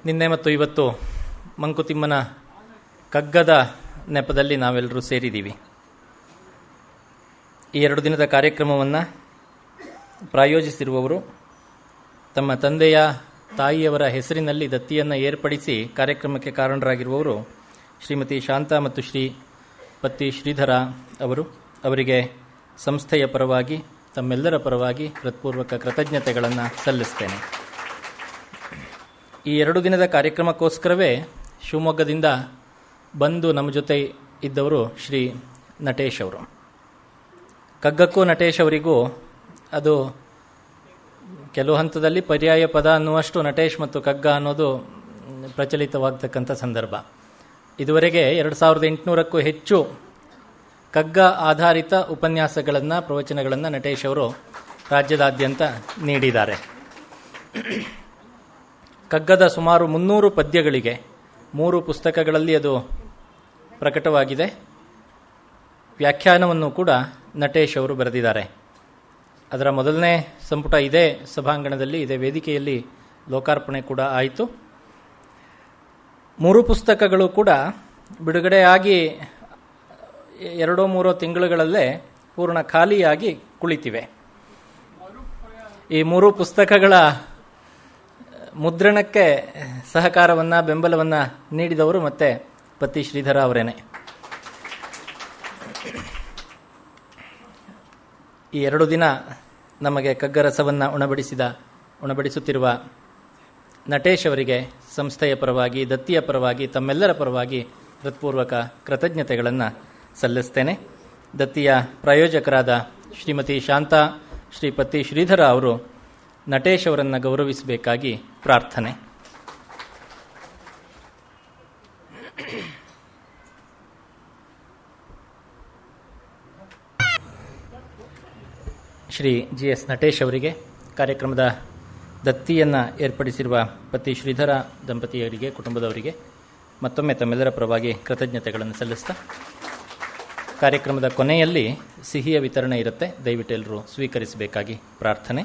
ನಿನ್ನೆ ಮತ್ತು ಇವತ್ತು ಮಂಕುತಿಮ್ಮನ ಕಗ್ಗದ ನೆಪದಲ್ಲಿ ನಾವೆಲ್ಲರೂ ಸೇರಿದ್ದೀವಿ. ಈ 2 ದಿನದ ಕಾರ್ಯಕ್ರಮವನ್ನು ಪ್ರಾಯೋಜಿಸಿರುವವರು ತಮ್ಮ ತಂದೆಯ ತಾಯಿಯವರ ಹೆಸರಿನಲ್ಲಿ ದತ್ತಿಯನ್ನು ಏರ್ಪಡಿಸಿ ಕಾರ್ಯಕ್ರಮಕ್ಕೆ ಕಾರಣರಾಗಿರುವವರು ಶ್ರೀಮತಿ ಶಾಂತಾ ಮತ್ತು ಪತಿ ಶ್ರೀಧರ ಅವರು. ಅವರಿಗೆ ಸಂಸ್ಥೆಯ ಪರವಾಗಿ ತಮ್ಮೆಲ್ಲರ ಪರವಾಗಿ ಹೃತ್ಪೂರ್ವಕ ಕೃತಜ್ಞತೆಗಳನ್ನು ಸಲ್ಲಿಸ್ತೇನೆ. ಈ 2 ದಿನದ ಕಾರ್ಯಕ್ರಮಕ್ಕೋಸ್ಕರವೇ ಶಿವಮೊಗ್ಗದಿಂದ ಬಂದು ನಮ್ಮ ಜೊತೆ ಇದ್ದವರು ಶ್ರೀ ನಟೇಶ್ ಅವರು. ಕಗ್ಗಕ್ಕೂ ನಟೇಶ್ ಅವರಿಗೂ ಅದು ಕೆಲವು ಹಂತದಲ್ಲಿ ಪರ್ಯಾಯ ಪದ ಅನ್ನುವಷ್ಟು ನಟೇಶ್ ಮತ್ತು ಕಗ್ಗ ಅನ್ನೋದು ಪ್ರಚಲಿತವಾಗತಕ್ಕಂಥ ಸಂದರ್ಭ. ಇದುವರೆಗೆ 2800ಕ್ಕೂ ಹೆಚ್ಚು ಕಗ್ಗ ಆಧಾರಿತ ಉಪನ್ಯಾಸಗಳನ್ನು, ಪ್ರವಚನಗಳನ್ನು ನಟೇಶ್ ಅವರು ರಾಜ್ಯದಾದ್ಯಂತ ನೀಡಿದ್ದಾರೆ. ಕಗ್ಗದ ಸುಮಾರು 300 ಪದ್ಯಗಳಿಗೆ 3 ಪುಸ್ತಕಗಳಲ್ಲಿ ಅದು ಪ್ರಕಟವಾಗಿದೆ. ವ್ಯಾಖ್ಯಾನವನ್ನು ಕೂಡ ನಟೇಶ್ ಅವರು ಬರೆದಿದ್ದಾರೆ. ಅದರ ಮೊದಲನೇ ಸಂಪುಟ ಇದೇ ಸಭಾಂಗಣದಲ್ಲಿ, ಇದೇ ವೇದಿಕೆಯಲ್ಲಿ ಲೋಕಾರ್ಪಣೆ ಕೂಡ ಆಯಿತು. 3 ಪುಸ್ತಕಗಳು ಕೂಡ ಬಿಡುಗಡೆಯಾಗಿ 2-3 ತಿಂಗಳುಗಳಲ್ಲೇ ಪೂರ್ಣ ಖಾಲಿಯಾಗಿ ಕುಳಿತಿವೆ. ಈ 3 ಪುಸ್ತಕಗಳ ಮುದ್ರಣಕ್ಕೆ ಸಹಕಾರವನ್ನು, ಬೆಂಬಲವನ್ನು ನೀಡಿದವರು ಮತ್ತೆ ಪತಿ ಶ್ರೀಧರ ಅವರೇನೆ. ಈ 2 ದಿನ ನಮಗೆ ಕಗ್ಗರಸವನ್ನು ಉಣಬಡಿಸುತ್ತಿರುವ ನಟೇಶ್ ಅವರಿಗೆ ಸಂಸ್ಥೆಯ ಪರವಾಗಿ, ದತ್ತಿಯ ಪರವಾಗಿ, ತಮ್ಮೆಲ್ಲರ ಪರವಾಗಿ ಹೃತ್ಪೂರ್ವಕ ಕೃತಜ್ಞತೆಗಳನ್ನು ಸಲ್ಲಿಸ್ತೇನೆ. ದತ್ತಿಯ ಪ್ರಾಯೋಜಕರಾದ ಶ್ರೀಮತಿ ಶಾಂತಾ, ಪತಿ ಶ್ರೀಧರ ಅವರು ನಟೇಶ್ ಅವರನ್ನು ಗೌರವಿಸಬೇಕಾಗಿ ಪ್ರಾರ್ಥನೆ. ಶ್ರೀ GS ನಟೇಶ್ ಅವರಿಗೆ, ಕಾರ್ಯಕ್ರಮದ ದತ್ತಿಯನ್ನು ಏರ್ಪಡಿಸಿರುವ ಪತಿ ಶ್ರೀಧರ ದಂಪತಿಯವರಿಗೆ, ಕುಟುಂಬದವರಿಗೆ ಮತ್ತೊಮ್ಮೆ ತಮ್ಮೆಲ್ಲರ ಪರವಾಗಿ ಕೃತಜ್ಞತೆಗಳನ್ನು ಸಲ್ಲಿಸ್ತಾ, ಕಾರ್ಯಕ್ರಮದ ಕೊನೆಯಲ್ಲಿ ಸಿಹಿಯ ವಿತರಣೆ ಇರುತ್ತೆ. ದಯವಿಟ್ಟು ಎಲ್ಲರೂ ಸ್ವೀಕರಿಸಬೇಕಾಗಿ ಪ್ರಾರ್ಥನೆ.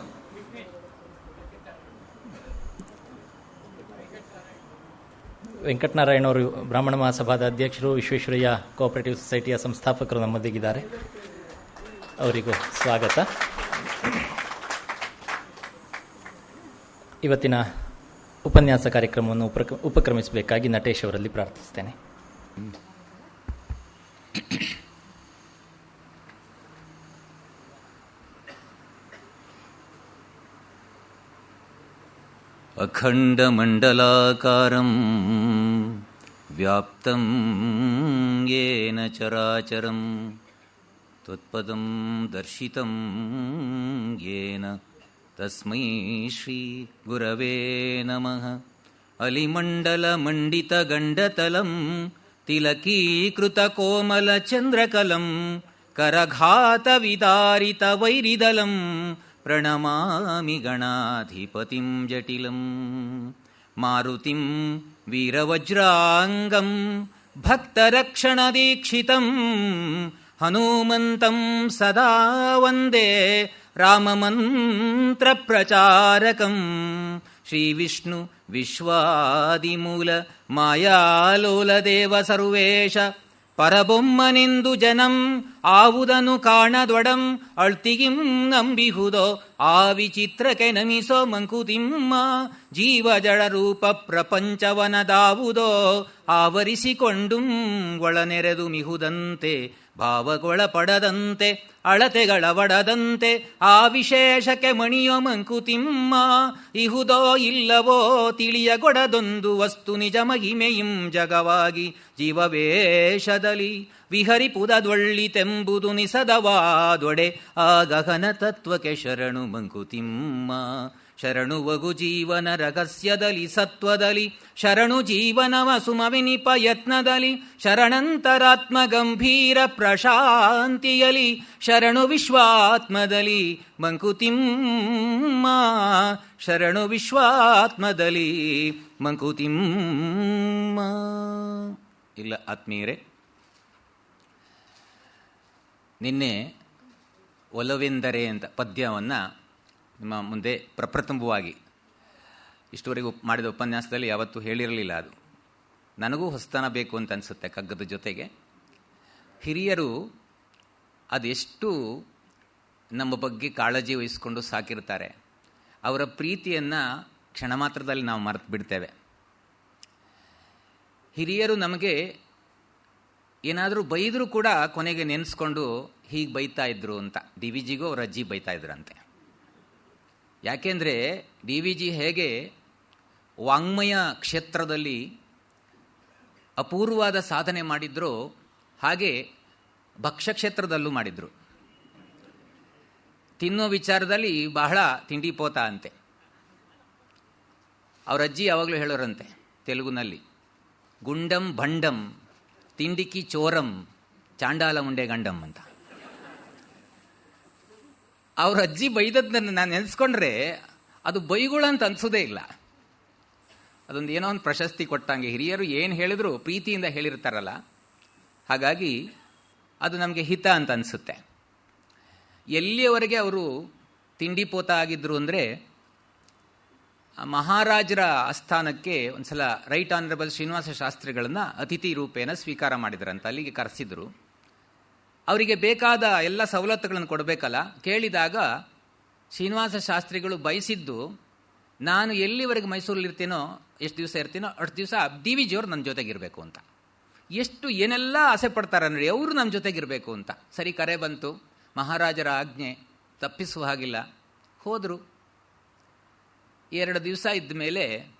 ವೆಂಕಟನಾರಾಯಣವರು ಬ್ರಾಹ್ಮಣ ಮಹಾಸಭಾದ ಅಧ್ಯಕ್ಷರು, ವಿಶ್ವೇಶ್ವರಯ್ಯ ಕೋಆಪರೇಟಿವ್ ಸೊಸೈಟಿಯ ಸಂಸ್ಥಾಪಕರು ನಮ್ಮೊಂದಿಗಿದ್ದಾರೆ. ಅವರಿಗೂ ಸ್ವಾಗತ. ಇವತ್ತಿನ ಉಪನ್ಯಾಸ ಕಾರ್ಯಕ್ರಮವನ್ನು ಉಪಕ್ರಮಿಸಬೇಕಾಗಿ ನಟೇಶ್ ಅವರಲ್ಲಿ ಪ್ರಾರ್ಥಿಸ್ತೇನೆ. ಅಖಂಡಮಂಡಲಾಕಾರಂ ವ್ಯಾಪ್ತಂ ಯೇನ ಚರಾಚರಂ ತ್ವತ್ಪದಂ ದರ್ಶಿತಂ ಯೇನ ತಸ್ಮೈ ಶ್ರೀ ಗುರವೇ ನಮಃ. ಅಲಿಮಂಡಲಮಂಡಿತಗಂಡತಲಂ ತಿಲಕೀಕೃತಕೋಮಲಚಂದ್ರಕಲಂ ಕರಘಾತವಿದಾರಿತವೈರಿದಲಂ ಪ್ರಣಮಾಮಿ ಗಣಾಧಿಪತಿಂ ಜಟಿಲಂ. ಮಾರುತಿಂ ವೀರವಜ್ರಾಂಗಂ ಭಕ್ತರಕ್ಷಣದೀಕ್ಷಿತಂ ಹನುಮಂತಂ ಸದಾ ವಂದೇ ರಾಮಮಂತ್ರಪ್ರಚಾರಕಂ. ಶ್ರೀವಿಷ್ಣು ವಿಶ್ವಾದಿಮೂಲ ಮಾಯಾಲೋಲದೇವ ಸರ್ವೇಶ ಪರಬೊಮ್ಮನೆಂದು ಜನಂ ಆವುದನು ಕಾಣದೊಡಂ ಅಳ್ತಿಗಿಂ ನಂಬಿಹುದೋ ಆ ವಿಚಿತ್ರಕ್ಕೆ ನಮಿಸೋ ಮಂಕುತಿಮ್ಮ. ಜೀವ ಜಡ ರೂಪ ಪ್ರಪಂಚವನದಾವುದೋ ಆವರಿಸಿಕೊಂಡುಂ ಒಳನೆರೆದು ಮಿಹುದಂತೆ ಭಾವಗೊಳಪಡದಂತೆ ಅಳತೆಗಳ ಒಡದಂತೆ ಆ ವಿಶೇಷಕ್ಕೆ ಮಣಿಯೋ ಮಂಕುತಿಮ್ಮ. ಇಹುದೋ ಇಲ್ಲವೋ ತಿಳಿಯಗೊಡದೊಂದು ವಸ್ತು ನಿಜ ಮಹಿಮೆಯಿಂ ಜಗವಾಗಿ ಜೀವವೇಷದಲ್ಲಿ ವಿಹರಿಪುದದೊಳ್ಳಿತೆಂಬುದು ನಿಸದವಾದೊಡೆ ಆ ಗಗನ ತತ್ವಕ್ಕೆ ಶರಣು ಮಂಕುತಿಮ್ಮ. ಶರಣು ವಗು ಜೀವನ ರಹಸ್ಯದಲ್ಲಿ ಸತ್ವದಲ್ಲಿ, ಶರಣು ಜೀವನವ ಸುಮವಿನಿಪ ಯತ್ನದಲ್ಲಿ, ಶರಣಂತರಾತ್ಮ ಗಂಭೀರ ಪ್ರಶಾಂತಿಯಲಿ, ಶರಣು ವಿಶ್ವಾತ್ಮದಲ್ಲಿ ಮಂಕುತಿಮ್ಮ. ಶರಣು ವಿಶ್ವಾತ್ಮದಲ್ಲಿ ಮಂಕುತಿಮ್ಮ. ಇಲ್ಲ ಆತ್ಮೀಯರೇ, ನಿನ್ನೆ ಒಲವೆಂದರೆ ಅಂತ ಪದ್ಯವನ್ನು ನಿಮ್ಮ ಮುಂದೆ ಪ್ರಪ್ರಥಮವಾಗಿ ಇಷ್ಟುವರೆಗೂ ಮಾಡಿದ ಉಪನ್ಯಾಸದಲ್ಲಿ ಯಾವತ್ತೂ ಹೇಳಿರಲಿಲ್ಲ. ಅದು ನನಗೂ ಹೊಸತನ ಬೇಕು ಅಂತ ಅನಿಸುತ್ತೆ. ಕಗ್ಗದ ಜೊತೆಗೆ ಹಿರಿಯರು ಅದೆಷ್ಟು ನಮ್ಮ ಬಗ್ಗೆ ಕಾಳಜಿ ವಹಿಸ್ಕೊಂಡು ಸಾಕಿರ್ತಾರೆ. ಅವರ ಪ್ರೀತಿಯನ್ನು ಕ್ಷಣ ಮಾತ್ರದಲ್ಲಿ ನಾವು ಮರೆತು ಬಿಡ್ತೇವೆ. ಹಿರಿಯರು ನಮಗೆ ಏನಾದರೂ ಬೈದರೂ ಕೂಡ ಕೊನೆಗೆ ನೆನೆಸ್ಕೊಂಡು ಹೀಗೆ ಬೈತಾ ಇದ್ರು ಅಂತ. ಡಿ ವಿ ಜಿಗೂ ಅವ್ರ ಅಜ್ಜಿ ಬೈತಾ ಇದ್ರಂತೆ. ಯಾಕೆಂದರೆ ಡಿ ವಿ ಜಿ ಹೇಗೆ ವಾಂಗ್ಮಯ ಕ್ಷೇತ್ರದಲ್ಲಿ ಅಪೂರ್ವವಾದ ಸಾಧನೆ ಮಾಡಿದ್ರು, ಹಾಗೆ ಭಕ್ಷ್ಯ ಕ್ಷೇತ್ರದಲ್ಲೂ ಮಾಡಿದ್ರು. ತಿನ್ನೋ ವಿಚಾರದಲ್ಲಿ ಬಹಳ ತಿಂಡಿಪೋತ ಅಂತೆ. ಅವ್ರ ಅಜ್ಜಿ ಯಾವಾಗಲೂ ಹೇಳೋರಂತೆ ತೆಲುಗುನಲ್ಲಿ, ಗುಂಡಂ ಭಂಡಂ ತಿಂಡಿಕಿ ಚೋರಂ ಚಾಂಡಾಲ ಮುಂಡೆ ಗಂಡಂ ಅಂತ. ಅವ್ರ ಅಜ್ಜಿ ಬೈದದ್ದನ್ನು ನಾನು ನೆನೆಸ್ಕೊಂಡ್ರೆ ಅದು ಬೈಗುಳ ಅಂತ ಅನ್ಸೋದೇ ಇಲ್ಲ. ಅದೊಂದು ಏನೋ ಒಂದು ಪ್ರಶಸ್ತಿ ಕೊಟ್ಟಂಗೆ. ಹಿರಿಯರು ಏನು ಹೇಳಿದ್ರು ಪ್ರೀತಿಯಿಂದ ಹೇಳಿರ್ತಾರಲ್ಲ, ಹಾಗಾಗಿ ಅದು ನಮಗೆ ಹಿತ ಅಂತ ಅನಿಸುತ್ತೆ. ಎಲ್ಲಿಯವರೆಗೆ ಅವರು ತಿಂಡಿಪೋತ ಆಗಿದ್ರು ಅಂದರೆ, ಮಹಾರಾಜರ ಆಸ್ಥಾನಕ್ಕೆ ಒಂದು ಸಲ ರೈಟ್ ಆನರಬಲ್ ಶ್ರೀನಿವಾಸ ಶಾಸ್ತ್ರಿಗಳನ್ನು ಅತಿಥಿ ರೂಪೇಣ ಸ್ವೀಕಾರ ಮಾಡಿದ್ರಂತ. ಅಲ್ಲಿಗೆ ಕರೆಸಿದ್ರು. ಅವರಿಗೆ ಬೇಕಾದ ಎಲ್ಲ ಸವಲತ್ತುಗಳನ್ನು ಕೊಡಬೇಕಲ್ಲ. ಕೇಳಿದಾಗ ಶ್ರೀನಿವಾಸ ಶಾಸ್ತ್ರಿಗಳು ಬಯಸಿದ್ದು, ನಾನು ಎಲ್ಲಿವರೆಗೆ ಮೈಸೂರಲ್ಲಿರ್ತೀನೋ, ಎಷ್ಟು ದಿವಸ ಇರ್ತೀನೋ ಅಷ್ಟು ದಿವಸ ಡಿ ವಿ ಜಿಯವರು ನನ್ನ ಜೊತೆಗಿರಬೇಕು ಅಂತ. ಎಷ್ಟು ಏನೆಲ್ಲ ಆಸೆ ಪಡ್ತಾರೆ ನೋಡಿ, ಅವರು ನಮ್ಮ ಜೊತೆಗಿರಬೇಕು ಅಂತ. ಸರಿ, ಕರೆ ಬಂತು, ಮಹಾರಾಜರ ಆಜ್ಞೆ ತಪ್ಪಿಸುವ ಹಾಗಿಲ್ಲ. ಹೋದರು. 2 ದಿವಸ ಇದ್ದ ಮೇಲೆ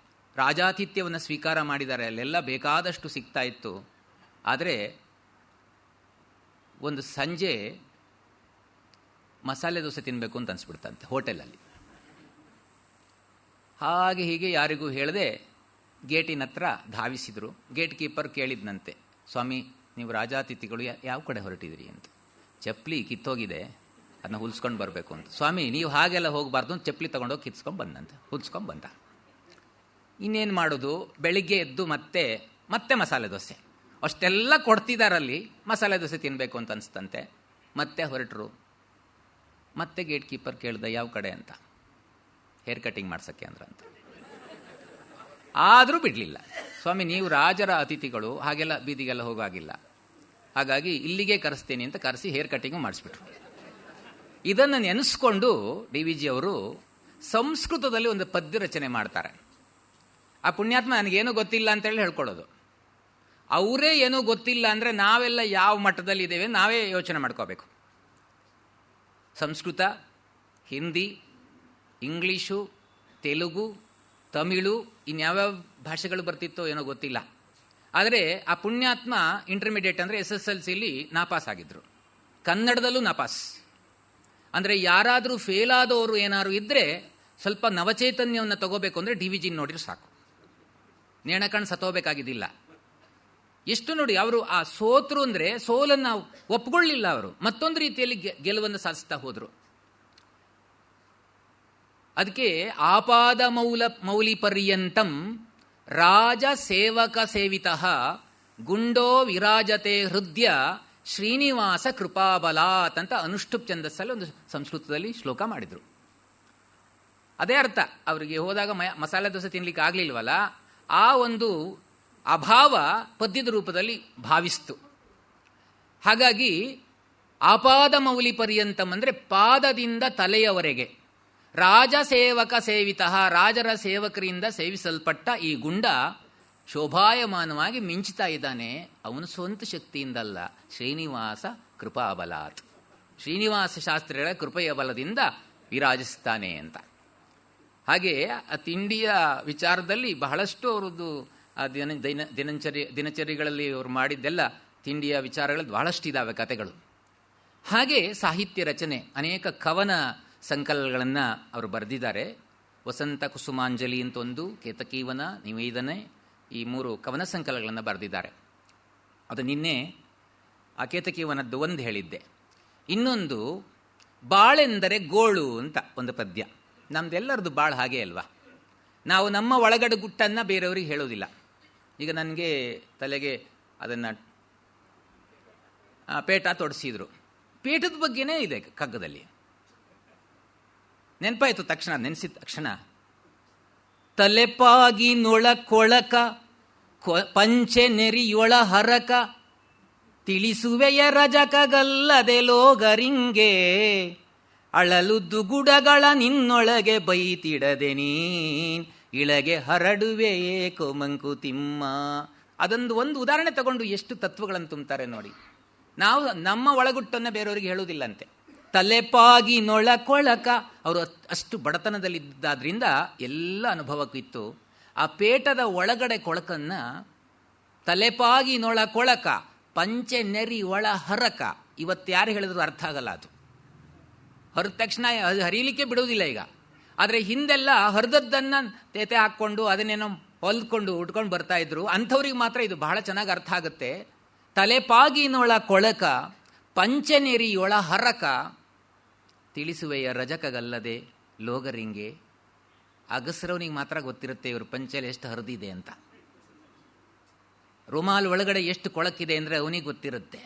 ರಾಜಾತಿಥ್ಯವನ್ನು ಸ್ವೀಕಾರ ಮಾಡಿದ್ದಾರೆ. ಅಲ್ಲೆಲ್ಲ ಬೇಕಾದಷ್ಟು ಸಿಗ್ತಾ ಇತ್ತು. ಆದರೆ ಒಂದು ಸಂಜೆ ಮಸಾಲೆ ದೋಸೆ ತಿನ್ನಬೇಕು ಅಂತ ಅನಿಸ್ಬಿಡ್ತಂತೆ ಹೋಟೆಲಲ್ಲಿ. ಹಾಗೆ ಹೀಗೆ ಯಾರಿಗೂ ಹೇಳದೆ ಗೇಟಿನ ಹತ್ರ ಧಾವಿಸಿದರು. ಗೇಟ್ ಕೀಪರ್ ಕೇಳಿದ್ನಂತೆ, ಸ್ವಾಮಿ ನೀವು ರಾಜಾತಿಥಿಗಳು ಯಾವ ಕಡೆ ಹೊರಟಿದ್ದೀರಿ ಅಂತ. ಚಪ್ಪಲಿ ಕಿತ್ತೋಗಿದೆ, ಅದನ್ನ ಹುಲ್ಸ್ಕೊಂಡು ಬರಬೇಕು ಅಂತ. ಸ್ವಾಮಿ ನೀವು ಹಾಗೆಲ್ಲ ಹೋಗಬಾರ್ದು ಅಂತ ಚಪ್ಪಲಿ ತೊಗೊಂಡೋಗಿ ಕಿತ್ಸ್ಕೊಂಡು ಬಂದಂತೆ, ಹುಲ್ಸ್ಕೊಂಡು ಬಂದ. ಇನ್ನೇನು ಮಾಡೋದು, ಬೆಳಿಗ್ಗೆ ಎದ್ದು ಮತ್ತೆ ಮಸಾಲೆ ದೋಸೆ. ಅಷ್ಟೆಲ್ಲ ಕೊಡ್ತಿದ್ದಾರಲ್ಲಿ ಮಸಾಲೆ ದೋಸೆ ತಿನ್ನಬೇಕು ಅಂತ ಅನಿಸ್ತಂತೆ. ಮತ್ತೆ ಹೊರಟರು. ಮತ್ತೆ ಗೇಟ್ ಕೀಪರ್ ಕೇಳ್ದ ಯಾವ ಕಡೆ ಅಂತ. ಹೇರ್ ಕಟಿಂಗ್ ಮಾಡ್ಸೋಕ್ಕೆ ಅಂದ್ರಂತ. ಆದರೂ ಬಿಡಲಿಲ್ಲ. ಸ್ವಾಮಿ ನೀವು ರಾಜರ ಅತಿಥಿಗಳು, ಹಾಗೆಲ್ಲ ಬೀದಿಗೆಲ್ಲ ಹೋಗಾಗಿಲ್ಲ, ಹಾಗಾಗಿ ಇಲ್ಲಿಗೆ ಕರೆಸ್ತೀನಿ ಅಂತ ಕರೆಸಿ ಹೇರ್ ಕಟಿಂಗು ಮಾಡಿಸ್ಬಿಟ್ರು. ಇದನ್ನು ನೆನೆಸ್ಕೊಂಡು ಡಿ ವಿ ಜಿ ಅವರು ಸಂಸ್ಕೃತದಲ್ಲಿ ಒಂದು ಪದ್ಯ ರಚನೆ ಮಾಡ್ತಾರೆ. ಆ ಪುಣ್ಯಾತ್ಮ ನನಗೇನೂ ಗೊತ್ತಿಲ್ಲ ಅಂತೇಳಿ ಹೇಳ್ಕೊಳ್ಳೋದು. ಅವರೇ ಏನೂ ಗೊತ್ತಿಲ್ಲ ಅಂದರೆ ನಾವೆಲ್ಲ ಯಾವ ಮಟ್ಟದಲ್ಲಿ ಇದ್ದೇವೆ ನಾವೇ ಯೋಚನೆ ಮಾಡ್ಕೋಬೇಕು. ಸಂಸ್ಕೃತ, ಹಿಂದಿ, ಇಂಗ್ಲೀಷು, ತೆಲುಗು, ತಮಿಳು, ಇನ್ಯಾವ್ಯಾವ ಭಾಷೆಗಳು ಬರ್ತಿತ್ತೋ ಏನೋ ಗೊತ್ತಿಲ್ಲ. ಆದರೆ ಆ ಪುಣ್ಯಾತ್ಮ ಇಂಟರ್ಮೀಡಿಯೇಟ್ ಅಂದರೆ SSLCಲಿ ನಾಪಾಸ್ ಆಗಿದ್ರು. ಕನ್ನಡದಲ್ಲೂ ನಾಪಾಸ್. ಅಂದರೆ ಯಾರಾದರೂ ಫೇಲ್ ಆದವರು ಏನಾದ್ರು ಇದ್ದರೆ ಸ್ವಲ್ಪ ನವಚೈತನ್ಯವನ್ನು ತಗೋಬೇಕು ಅಂದರೆ ಡಿ ವಿ ಜಿ ನೋಡಿದ್ರೆ ಸಾಕು. ನೇಣಕಣ್ಣು ಸತ್ತೋಬೇಕಾಗಿದ್ದಿಲ್ಲ. ಎಷ್ಟು ನೋಡಿ, ಅವರು ಆ ಸೋತರು ಅಂದರೆ ಸೋಲನ್ನು ಒಪ್ಕೊಳ್ಳಿಲ್ಲ. ಅವರು ಮತ್ತೊಂದು ರೀತಿಯಲ್ಲಿ ಗೆಲುವನ್ನು ಸಾಧಿಸ್ತಾ ಹೋದರು. ಅದಕ್ಕೆ ಆಪಾದ ಮೌಲಿ ಪರ್ಯಂತಂ ರಾಜ ಸೇವಕ ಸೇವಿತಃ ಗುಂಡೋ ವಿರಾಜತೆ ಹೃದಯ ಶ್ರೀನಿವಾಸ ಕೃಪಾಬಲಾತ್ ಅಂತ ಅನುಷ್ಠುಪ್ ಛಂದಸ್ಸಲ್ಲಿ ಒಂದು ಸಂಸ್ಕೃತದಲ್ಲಿ ಶ್ಲೋಕ ಮಾಡಿದರು. ಅದೇ ಅರ್ಥ. ಅವರಿಗೆ ಹೋದಾಗ ಮಸಾಲೆ ದೋಸೆ ತಿನ್ಲಿಕ್ಕೆ ಆಗಲಿಲ್ವಲ್ಲ, ಆ ಒಂದು ಅಭಾವ ಪದ್ಯದ ರೂಪದಲ್ಲಿ ಭಾವಿಸ್ತು. ಹಾಗಾಗಿ ಆಪಾದ ಮೌಲಿ ಪರ್ಯಂತಂ ಅಂದರೆ ಪಾದದಿಂದ ತಲೆಯವರೆಗೆ ರಾಜ ಸೇವಕ ಸೇವಿತಃ, ರಾಜರ ಸೇವಕರಿಂದ ಸೇವಿಸಲ್ಪಟ್ಟ ಈ ಗುಂಡ ಶೋಭಾಯಮಾನವಾಗಿ ಮಿಂಚ್ತಾ ಇದ್ದಾನೆ. ಅವನು ಸ್ವಂತ ಶಕ್ತಿಯಿಂದಲ್ಲ, ಶ್ರೀನಿವಾಸ ಕೃಪಾಬಲಾತ್, ಶ್ರೀನಿವಾಸ ಶಾಸ್ತ್ರಿಗಳ ಕೃಪೆಯ ಬಲದಿಂದ ವಿರಾಜಿಸ್ತಾನೆ ಅಂತ. ಹಾಗೆ ಆ ತಿಂಡಿಯ ವಿಚಾರದಲ್ಲಿ ಬಹಳಷ್ಟು ಅವರದ್ದು ದಿನಚರಿಗಳಲ್ಲಿ ಅವರು ಮಾಡಿದ್ದೆಲ್ಲ ತಿಂಡಿಯ ವಿಚಾರಗಳಲ್ಲಿ ಬಹಳಷ್ಟು ಇದ್ದಾವೆ ಕಥೆಗಳು. ಹಾಗೆ ಸಾಹಿತ್ಯ ರಚನೆ, ಅನೇಕ ಕವನ ಸಂಕಲನಗಳನ್ನು ಅವರು ಬರೆದಿದ್ದಾರೆ. ವಸಂತ ಕುಸುಮಾಂಜಲಿ ಅಂತ ಒಂದು, ಕೇತಕೀವನ, ನಿವೇದನೆ, ಈ 3 ಕವನ ಸಂಕಲನಗಳನ್ನು ಬರೆದಿದ್ದಾರೆ. ಅದು ನಿನ್ನೆ ಆ ಕೇತಕೀವನದ್ದು ಒಂದು ಹೇಳಿದ್ದೆ. ಇನ್ನೊಂದು ಬಾಳೆಂದರೆ ಗೋಳು ಅಂತ ಒಂದು ಪದ್ಯ. ನಮ್ದೆಲ್ಲರದು ಬಾಳು ಹಾಗೆ ಅಲ್ವಾ. ನಾವು ನಮ್ಮ ಒಳಗಡೆ ಗುಟ್ಟನ್ನು ಬೇರೆಯವ್ರಿಗೆ ಹೇಳೋದಿಲ್ಲ. ಈಗ ನನಗೆ ತಲೆಗೆ ಅದನ್ನು ಪೇಟ ತೊಡಿಸಿದ್ರು. ಪೇಟದ ಬಗ್ಗೆನೇ ಇದೆ ಕಗ್ಗದಲ್ಲಿ. ನೆನಪಾಯಿತು ತಕ್ಷಣ, ನೆನೆಸಿದ ತಕ್ಷಣ ತಲೆಪಾಗಿ ನೊಳ ಕೊಳಕ ಪಂಚೆ ನೆರಿಯೊಳ ಹರಕ ತಿಳಿಸುವೆಯ ರಜಕಗಲ್ಲದೆ ಲೋಗರಿಂಗೆ ಅಳಲು ದುಗುಡಗಳ ನಿನ್ನೊಳಗೆ ಬೈತಿಡದೆ ನೀನ್ ಇಳಗೆ ಹರಡುವೆಯೇ ಕೋಮಂಕುತಿಮ್ಮ. ಒಂದು ಉದಾಹರಣೆ ತಗೊಂಡು ಎಷ್ಟು ತತ್ವಗಳನ್ನು ತುಂಬ್ತಾರೆ ನೋಡಿ. ನಾವು ನಮ್ಮ ಒಳಗುಟ್ಟನ್ನು ಬೇರೆಯವರಿಗೆ ಹೇಳುವುದಿಲ್ಲಂತೆ. ತಲೆಪಾಗಿ ನೊಳ ಕೊಳಕ, ಅವರು ಅಷ್ಟು ಬಡತನದಲ್ಲಿದ್ದಾದ್ರಿಂದ ಎಲ್ಲ ಅನುಭವಕ್ಕಿತ್ತು. ಆ ಪೇಟದ ಒಳಗಡೆ ಕೊಳಕನ್ನ ತಲೆಪಾಗಿ ನೊಳ ಕೊಳಕ ಪಂಚೆ ನೆರಿ ಒಳ ಹರಕ, ಇವತ್ತು ಯಾರು ಹೇಳಿದ್ರು ಅರ್ಥ ಆಗಲ್ಲ. ಅದು ಹರಿದ ತಕ್ಷಣ ಹರಿಲಿಕ್ಕೆ ಬಿಡುವುದಿಲ್ಲ ಈಗ. ಆದರೆ ಹಿಂದೆಲ್ಲ ಹರಿದದ್ದನ್ನು ತೇತೆ ಹಾಕ್ಕೊಂಡು ಅದನ್ನೇನೋ ಹೊಲ್ಕೊಂಡು ಉಟ್ಕೊಂಡು ಬರ್ತಾ ಇದ್ರು. ಅಂಥವ್ರಿಗೆ ಮಾತ್ರ ಇದು ಬಹಳ ಚೆನ್ನಾಗಿ ಅರ್ಥ ಆಗುತ್ತೆ. ತಲೆಪಾಗಿನೊಳ ಕೊಳಕ ಪಂಚನೆರಿಯೊಳ ಹರಕ ತಿಳಿಸುವೆಯ ರಜಕಗಲ್ಲದೆ ಲೋಗರಿಂಗೆ. ಅಗಸರವನಿಗೆ ಮಾತ್ರ ಗೊತ್ತಿರುತ್ತೆ ಇವರು ಪಂಚೆಲೆ ಎಷ್ಟು ಹರಿದಿದೆ ಅಂತ. ರುಮಾಲ್ ಒಳಗಡೆ ಎಷ್ಟು ಕೊಳಕಿದೆ ಅಂದರೆ ಅವನಿಗೆ ಗೊತ್ತಿರುತ್ತೆ,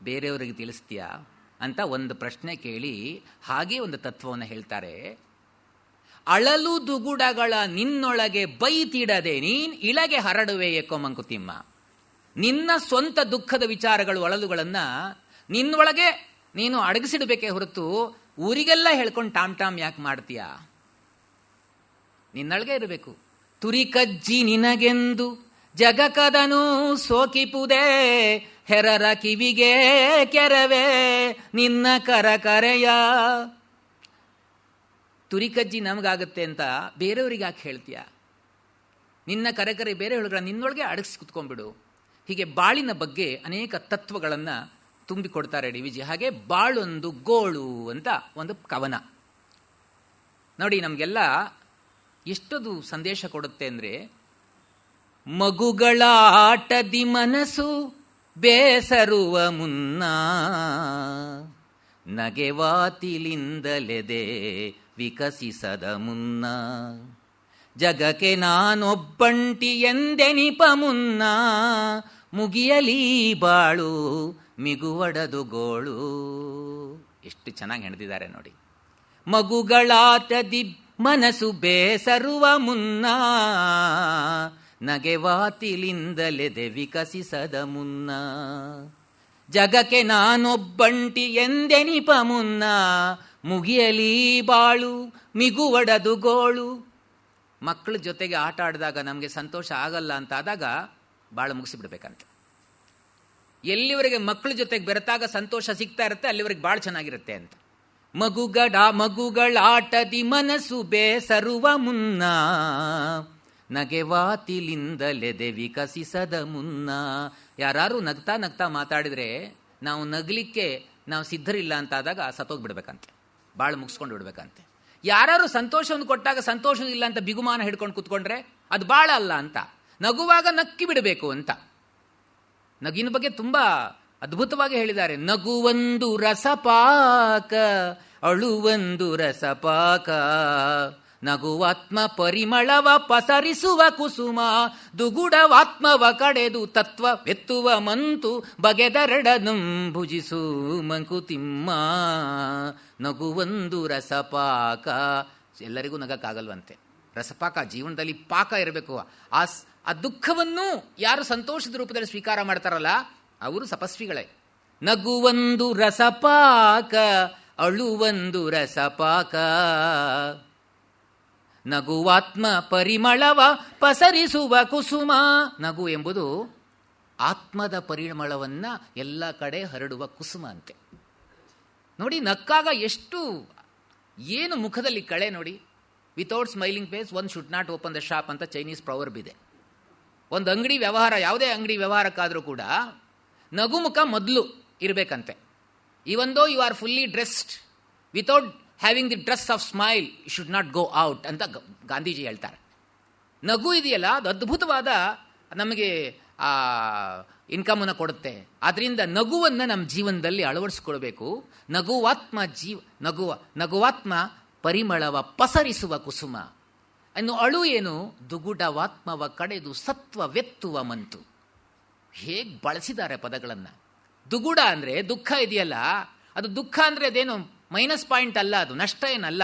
ಬೇರೆಯವರಿಗೆ ತಿಳಿಸ್ತೀಯಾ ಅಂತ ಒಂದು ಪ್ರಶ್ನೆ ಕೇಳಿ ಹಾಗೆ ಒಂದು ತತ್ವವನ್ನು ಹೇಳ್ತಾರೆ. ಅಳಲು ದುಗುಡಗಳ ನಿನ್ನೊಳಗೆ ಬೈತಿಡದೆ ನೀನ್ ಇಳಗೆ ಹರಡುವೆ ಏಕೋ ಮಂಕುತಿಮ್ಮ. ನಿನ್ನ ಸ್ವಂತ ದುಃಖದ ವಿಚಾರಗಳು ಅಳಲುಗಳನ್ನು ನಿನ್ನೊಳಗೆ ನೀನು ಅಡಗಿಸಿಡಬೇಕೇ ಹೊರತು ಊರಿಗೆಲ್ಲ ಹೇಳ್ಕೊಂಡು ಟಾಮ್ ಯಾಕೆ ಮಾಡ್ತೀಯಾ? ನಿನ್ನೊಳಗೆ ಇರಬೇಕು. ತುರಿ ಕಜ್ಜಿ ನಿನಗೆಂದು ಜಗಕದನು ಸೋಕಿಪುದೇ ಹೆರರ ಕಿವಿಗೆ ಕೆರವೆ ನಿನ್ನ ಕರೆಯ. ತುರಿಕಜ್ಜಿ ನಮಗಾಗುತ್ತೆ ಅಂತ ಬೇರೆಯವ್ರಿಗೆ ಯಾಕೆ ಹೇಳ್ತೀಯ? ನಿನ್ನ ಕರೆ ಬೇರೆ ಹೇಳಿದ್ರೆ ನಿನ್ನೊಳಗೆ ಅಡಗಿಸಿ ಕುತ್ಕೊಂಡ್ಬಿಡು. ಹೀಗೆ ಬಾಳಿನ ಬಗ್ಗೆ ಅನೇಕ ತತ್ವಗಳನ್ನು ತುಂಬಿಕೊಡ್ತಾರೆ ಡಿ ವಿ ಜಿ. ಹಾಗೆ ಬಾಳೊಂದು ಗೋಳು ಅಂತ ಒಂದು ಕವನ ನೋಡಿ. ನಮಗೆಲ್ಲ ಎಷ್ಟೊಂದು ಸಂದೇಶ ಕೊಡುತ್ತೆ ಅಂದರೆ, ಮಗುಗಳ ಆಟದಿ ಮನಸ್ಸು ಬೇಸರುವ ಮುನ್ನ ನಗೆವಾತಿಲಿಂದಲೆದೆ ವಿಕಸಿಸದ ಮುನ್ನ ಜಗಕ್ಕೆ ನಾನೊಬ್ಬಂಟಿ ಎಂದೆನಿಪ ಮುನ್ನ ಮುಗಿಯಲಿ ಬಾಳು ಮಿಗುವಡದು ಗೋಳು. ಎಷ್ಟು ಚೆನ್ನಾಗಿ ಹೆಣೆದಿದ್ದಾರೆ ನೋಡಿ. ಮಗುಗಳಾಟದಿ ಮನಸ್ಸು ಬೇಸರುವ ಮುನ್ನ ನಗೆವಾತಿಲಿಂದಲೆದೆ ವಿಕಸಿಸದ ಮುನ್ನ ಜಗಕ್ಕೆ ನಾನೊಬ್ಬಂಟಿ ಎಂದೆನಿಪ ಮುನ್ನ ಮುಗಿಯಲಿ ಬಾಳು ಮಿಗುವಡದು ಗೋಳು. ಮಕ್ಕಳ ಜೊತೆಗೆ ಆಟ ಆಡಿದಾಗ ನಮಗೆ ಸಂತೋಷ ಆಗಲ್ಲ ಅಂತಾದಾಗ ಬಾಳು ಮುಗಿಸಿಬಿಡ್ಬೇಕಂತೆ. ಎಲ್ಲಿವರೆಗೆ ಮಕ್ಕಳ ಜೊತೆಗೆ ಬೆರೆತಾಗ ಸಂತೋಷ ಸಿಗ್ತಾ ಇರುತ್ತೆ ಅಲ್ಲಿವರೆಗೆ ಭಾಳ ಚೆನ್ನಾಗಿರುತ್ತೆ ಅಂತ. ಮಗುಗಳಾಟದಿ ಮನಸ್ಸು ಬೇಸರುವ ಮುನ್ನ ನಗೆವಾತಿಲಿಂದಲೆದೆ ವಿಕಸಿಸದ ಮುನ್ನ. ಯಾರು ನಗ್ತಾ ನಗ್ತಾ ಮಾತಾಡಿದರೆ ನಾವು ನಗಲಿಕ್ಕೆ ನಾವು ಸಿದ್ಧರಿಲ್ಲ ಅಂತಾದಾಗ ಸತ್ತೋಗ್ಬಿಡ್ಬೇಕಂತೆ, ಬಾಳು ಮುಗಿಸ್ಕೊಂಡು ಬಿಡ್ಬೇಕಂತೆ. ಯಾರು ಸಂತೋಷವನ್ನು ಕೊಟ್ಟಾಗ ಸಂತೋಷವಿಲ್ಲ ಅಂತ ಬಿಗುಮಾನ ಹಿಡ್ಕೊಂಡು ಕೂತ್ಕೊಂಡ್ರೆ ಅದು ಬಾಳ ಅಲ್ಲ ಅಂತ. ನಗುವಾಗ ನಕ್ಕಿ ಬಿಡಬೇಕು ಅಂತ. ನಗಿನ ಬಗ್ಗೆ ತುಂಬಾ ಅದ್ಭುತವಾಗಿ ಹೇಳಿದ್ದಾರೆ. ನಗುವೊಂದು ರಸಪಾಕ ಅಳುವೊಂದು ರಸಪಾಕ ನಗುವಾತ್ಮ ಪರಿಮಳವ ಪಸರಿಸುವ ಕುಸುಮ ದುಗುಡವಾತ್ಮವ ಕಡೆದು ತತ್ವವೆತ್ತುವ ಮಂತು ಬಗೆದೆರಡನಂ ಭುಜಿಸು ಮಂಕುತಿಮ್ಮ. ನಗುವೊಂದು ರಸಪಾಕ. ಎಲ್ಲರಿಗೂ ನಗಕ್ಕಾಗಲ್ವಂತೆ. ರಸಪಾಕ ಜೀವನದಲ್ಲಿ ಪಾಕ ಇರಬೇಕು. ಆ ದುಃಖವನ್ನು ಯಾರು ಸಂತೋಷದ ರೂಪದಲ್ಲಿ ಸ್ವೀಕಾರ ಮಾಡ್ತಾರಲ್ಲ ಅವರು ತಪಸ್ವಿಗಳೇ. ನಗುವೊಂದು ರಸಪಾಕ ಅಳುವೊಂದು ರಸಪಾಕ ನಗುವಾತ್ಮ ಪರಿಮಳವ ಪಸರಿಸುವ ಕುಸುಮ. ನಗು ಎಂಬುದು ಆತ್ಮದ ಪರಿಮಳವನ್ನು ಎಲ್ಲ ಕಡೆ ಹರಡುವ ಕುಸುಮ ಅಂತೆ. ನೋಡಿ, ನಕ್ಕಾಗ ಎಷ್ಟು ಏನು ಮುಖದಲ್ಲಿ ಕಳೆ ನೋಡಿ. Without smiling phase one should not open the shop ಅಂತ ಚೈನೀಸ್ ಪ್ರವರ್ಬ್ ಇದೆ. ಒಂದು ಅಂಗಡಿ ವ್ಯವಹಾರ, ಯಾವುದೇ ಅಂಗಡಿ ವ್ಯವಹಾರಕ್ಕಾದರೂ ಕೂಡ ನಗುಮುಖ ಮೊದಲು ಇರಬೇಕಂತೆ. Even though you are fully dressed without having the dress of smile you should not go out ಅಂತ ಗಾಂಧೀಜಿ ಹೇಳ್ತಾರೆ. ನಗು ಇದೆಯಲ್ಲ ಅದು ಅದ್ಭುತವಾದ ನಮಗೆ ಇನ್ಕಮನ್ನು ಕೊಡುತ್ತೆ. ಆದ್ದರಿಂದ ನಗುವನ್ನು ನಮ್ಮ ಜೀವನದಲ್ಲಿ ಅಳವಡಿಸ್ಕೊಳ್ಬೇಕು. ನಗುವಾತ್ಮ ಪರಿಮಳವ ಪಸರಿಸುವ ಕುಸುಮ. ಇನ್ನು ಅಳು ಏನು? ದುಗುಡವಾತ್ಮವ ಕಡೆದು ಸತ್ವವೆತ್ತುವ ಮಂತು. ಹೇಗೆ ಬಳಸಿದ್ದಾರೆ ಪದಗಳನ್ನು. ದುಗುಡ ಅಂದರೆ ದುಃಖ ಇದೆಯಲ್ಲ, ಅದು ದುಃಖ ಅಂದರೆ ಅದೇನು ಮೈನಸ್ ಪಾಯಿಂಟ್ ಅಲ್ಲ, ಅದು ನಷ್ಟ ಏನಲ್ಲ.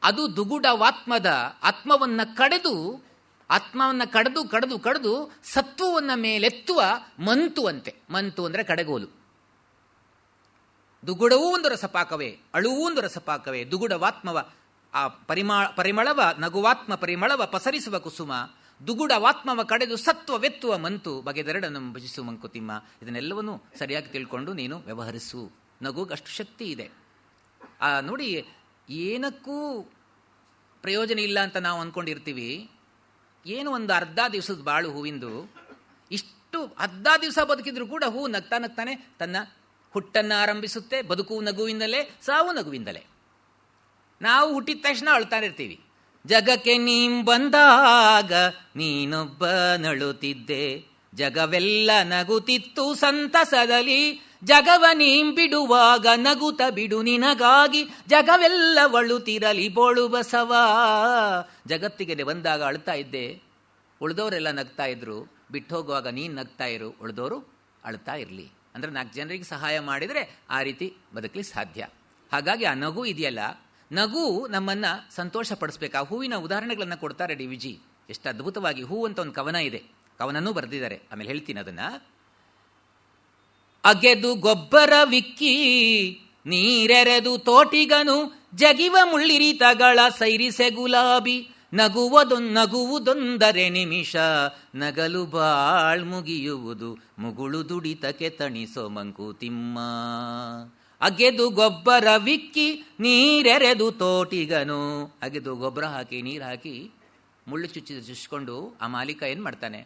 ಅದು ದುಗುಡವಾತ್ಮದ ಆತ್ಮವನ್ನು ಕಡೆದು ಸತ್ವವನ್ನು ಮೇಲೆತ್ತುವ ಮಂತು ಅಂತೆ. ಮಂತು ಅಂದರೆ ಕಡೆಗೋಲು. ದುಗುಡವೂ ಒಂದು ರಸಪಾಕವೇ, ಅಳುವೂ ಒಂದು ರಸಪಾಕವೇ. ದುಗುಡವಾತ್ಮವ ಆ ಪರಿಮಳವ, ನಗುವಾತ್ಮ ಪರಿಮಳವ ಪಸರಿಸುವ ಕುಸುಮ, ದುಗುಡವಾತ್ಮವ ಕಡೆದು ಸತ್ವವೆತ್ತುವ ಮಂತು, ಬಗೆದೆರಡನ್ನು ಭಜಿಸು ಮಂಕುತಿಮ್ಮ. ಇದನ್ನೆಲ್ಲವನ್ನೂ ಸರಿಯಾಗಿ ತಿಳ್ಕೊಂಡು ನೀನು ವ್ಯವಹರಿಸು. ನಗುಗಷ್ಟು ಶಕ್ತಿ ಇದೆ. ನೋಡಿ, ಏನಕ್ಕೂ ಪ್ರಯೋಜನ ಇಲ್ಲ ಅಂತ ನಾವು ಅಂದ್ಕೊಂಡಿರ್ತೀವಿ. ಏನು ಒಂದು ಅರ್ಧ ದಿವಸದ ಬಾಳು ಹೂವಿಂದು, ಇಷ್ಟು ಅರ್ಧ ದಿವಸ ಬದುಕಿದ್ರು ಕೂಡ ಹೂ ನಗ್ತಾ ನಗ್ತಾನೆ ತನ್ನ ಹುಟ್ಟನ್ನು ಆರಂಭಿಸುತ್ತೆ. ಬದುಕು ನಗುವಿಂದಲೇ, ಸಾವು ನಗುವಿಂದಲೇ. ನಾವು ಹುಟ್ಟಿದ ತಕ್ಷಣ ಅಳ್ತಾನೆ ಇರ್ತೀವಿ. ಜಗಕ್ಕೆ ನೀಂ ಬಂದಾಗ ನೀನೊಬ್ಬ ನಳುತ್ತಿದ್ದೆ, ಜಗವೆಲ್ಲ ನಗುತ್ತಿತ್ತು ಸಂತಸದಲ್ಲಿ, ಜಗವ ನೀಂ ಬಿಡುವಾಗ ನಗುತ್ತ ಬಿಡು ನಿನಗಾಗಿ, ಜಗವೆಲ್ಲ ಒಳುತ್ತಿರಲಿ ಬೋಳು ಬಸವ. ಜಗತ್ತಿಗೆ ಬಂದಾಗ ಅಳ್ತಾ ಇದ್ದೆ, ಉಳಿದವರೆಲ್ಲ ನಗ್ತಾ ಇದ್ರು. ಬಿಟ್ಟು ಹೋಗುವಾಗ ನೀನು ನಗ್ತಾ ಇರು, ಉಳಿದವರು ಅಳ್ತಾ ಇರಲಿ. ಅಂದರೆ 4 ಜನರಿಗೆ ಸಹಾಯ ಮಾಡಿದರೆ ಆ ರೀತಿ ಬದುಕಲಿಕ್ಕೆ ಸಾಧ್ಯ. ಹಾಗಾಗಿ ಆ ನಗು ಇದೆಯಲ್ಲ, ನಗು ನಮ್ಮನ್ನು ಸಂತೋಷ ಪಡಿಸ್ಬೇಕು. ಆ ಹೂವಿನ ಉದಾಹರಣೆಗಳನ್ನು ಕೊಡ್ತಾರೆ ಡಿ ವಿ ಜಿ. ಎಷ್ಟು ಅದ್ಭುತವಾಗಿ. ಹೂ ಅಂತ ಒಂದು ಕವನ ಇದೆ, ಕವನನೂ ಬರೆದಿದ್ದಾರೆ, ಆಮೇಲೆ ಹೇಳ್ತೀನಿ ಅದನ್ನ. ಅಗೆದು ಗೊಬ್ಬರವಿಕ್ಕಿ ನೀರೆರೆದು ತೋಟಿಗನು, ಜಗಿವ ಮುಳ್ಳಿರಿತಗಳ ಸೈರಿಸೆ ಗುಲಾಬಿ, ನಗುವುದೊಂದರೆ ನಿಮಿಷ, ನಗಲು ಬಾಳ್ ಮುಗಿಯುವುದು, ಮುಗುಳು ದುಡಿತಕ್ಕೆ ತಣಿಸೋ ಮಂಕುತಿಮ್ಮ. ಅಗೆದು ಗೊಬ್ಬರವಿಕ್ಕಿ ನೀರೆರೆದು ತೋಟಿಗನು. ಅಗೆದು ಗೊಬ್ಬರ ಹಾಕಿ ನೀರು ಹಾಕಿ ಮುಳ್ಳು ಚುಚ್ಚಿಕೊಂಡು ಆ ಮಾಲೀಕ ಏನು ಮಾಡ್ತಾನೆ?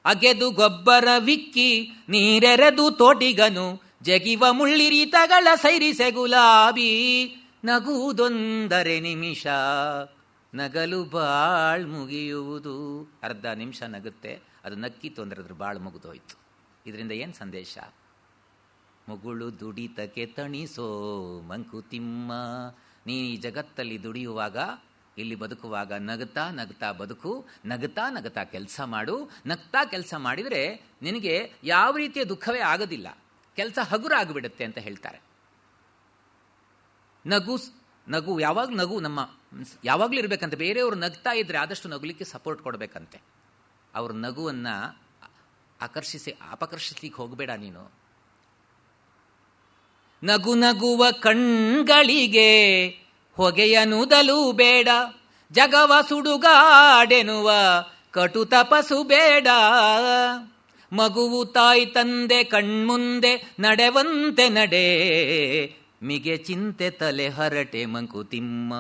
ಅಗೆದು ಗೊಬ್ಬರವಿಕ್ಕಿ ನೀರೆರೆದು ತೋಟಿಗನು, ಜಗಿವ ಮುಳ್ಳಿರಿತಗಳ ಸೈರಿಸೆ ಗುಲಾಬಿ, ನಗುವುದೊಂದರೆ ನಿಮಿಷ, ನಗಲು ಬಾಳ್ ಮುಗಿಯುವುದು. ಅರ್ಧ ನಿಮಿಷ ನಗುತ್ತೆ, ಅದು ನಕ್ಕಿತ್ತು ಅಂದರೆ ಅದ್ರ ಬಾಳ್ ಮುಗಿದೋಯ್ತು. ಇದರಿಂದ ಏನು ಸಂದೇಶ? ಮುಗುಳು ದುಡಿತಕ್ಕೆ ತಣಿಸೋ ಮಂಕುತಿಮ್ಮ. ನೀನು ಈ ಜಗತ್ತಲ್ಲಿ ದುಡಿಯುವಾಗ, ಇಲ್ಲಿ ಬದುಕುವಾಗ ನಗುತ್ತಾ ನಗುತ್ತಾ ಬದುಕು, ನಗುತ್ತಾ ನಗುತ್ತಾ ಕೆಲಸ ಮಾಡು. ನಗ್ತಾ ಕೆಲಸ ಮಾಡಿದರೆ ನಿನಗೆ ಯಾವ ರೀತಿಯ ದುಃಖವೇ ಆಗೋದಿಲ್ಲ, ಕೆಲಸ ಹಗುರ ಆಗಿಬಿಡುತ್ತೆ ಅಂತ ಹೇಳ್ತಾರೆ. ನಗು ನಮ್ಮ ಯಾವಾಗಲೂ ಇರಬೇಕಂತೆ. ಬೇರೆಯವರು ನಗ್ತಾ ಇದ್ರೆ ಆದಷ್ಟು ನಗುಲಿಕ್ಕೆ ಸಪೋರ್ಟ್ ಕೊಡಬೇಕಂತೆ. ಅವ್ರ ನಗುವನ್ನು ಅಪಕರ್ಷಿಸ್ಲಿಕ್ಕೆ ಹೋಗಬೇಡ ನೀನು. ನಗುವ ಕಣ್ಗಳಿಗೆ ಹೊಗೆಯನುದಲು ಬೇಡ, ಜಗವ ಸುಡುಗಾಡೆನುವ ಕಟು ತಪಸು ಬೇಡ. ಮಗುವು ತಾಯಿ ತಂದೆ ಕಣ್ಮುಂದೆ ನಡೆವಂತೆ ನಡೆ, ಮಿಗೆ ಚಿಂತೆ ತಲೆ ಹರಟೆ ಮಂಕುತಿಮ್ಮ.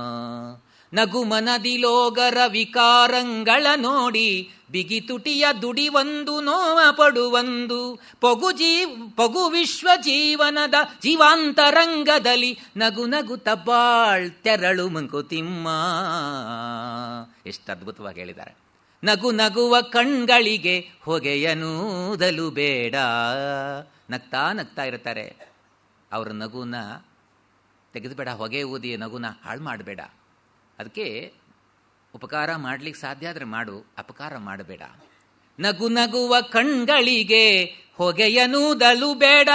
ನಗು ಮನದಿಲೋಗರ ವಿಕಾರಂಗಳ ನೋಡಿ, ಬಿಗಿ ತುಟಿಯ ದುಡಿವಂದು ನೋವ ಪಡುವಂದು. ಪೊಗು ವಿಶ್ವ ಜೀವನದ ಜೀವಾಂತರಂಗದಲ್ಲಿ, ನಗು ತಬ್ಬಾಳ್ ತೆರಳು ಮಂಕುತಿಮ್ಮ. ಎಷ್ಟು ಅದ್ಭುತವಾಗಿ ಹೇಳಿದ್ದಾರೆ. ನಗುವ ಕಣ್ಗಳಿಗೆ ಹೊಗೆಯನೂದಲು ಬೇಡ. ನಗ್ತಾ ಇರ್ತಾರೆ. ಅವ್ರ ನಗುನ ತೆಗೆದುಬೇಡ, ಹೊಗೆ ಊದಿ ನಗುನ ಹಾಳು ಮಾಡಬೇಡ. ಅದಕ್ಕೆ ಉಪಕಾರ ಮಾಡ್ಲಿಕ್ಕೆ ಸಾಧ್ಯ ಆದರೆ ಮಾಡು, ಅಪಕಾರ ಮಾಡಬೇಡ. ನಗುವ ಕಣ್ಗಳಿಗೆ ಹೊಗೆಯನೂದಲು ಬೇಡ,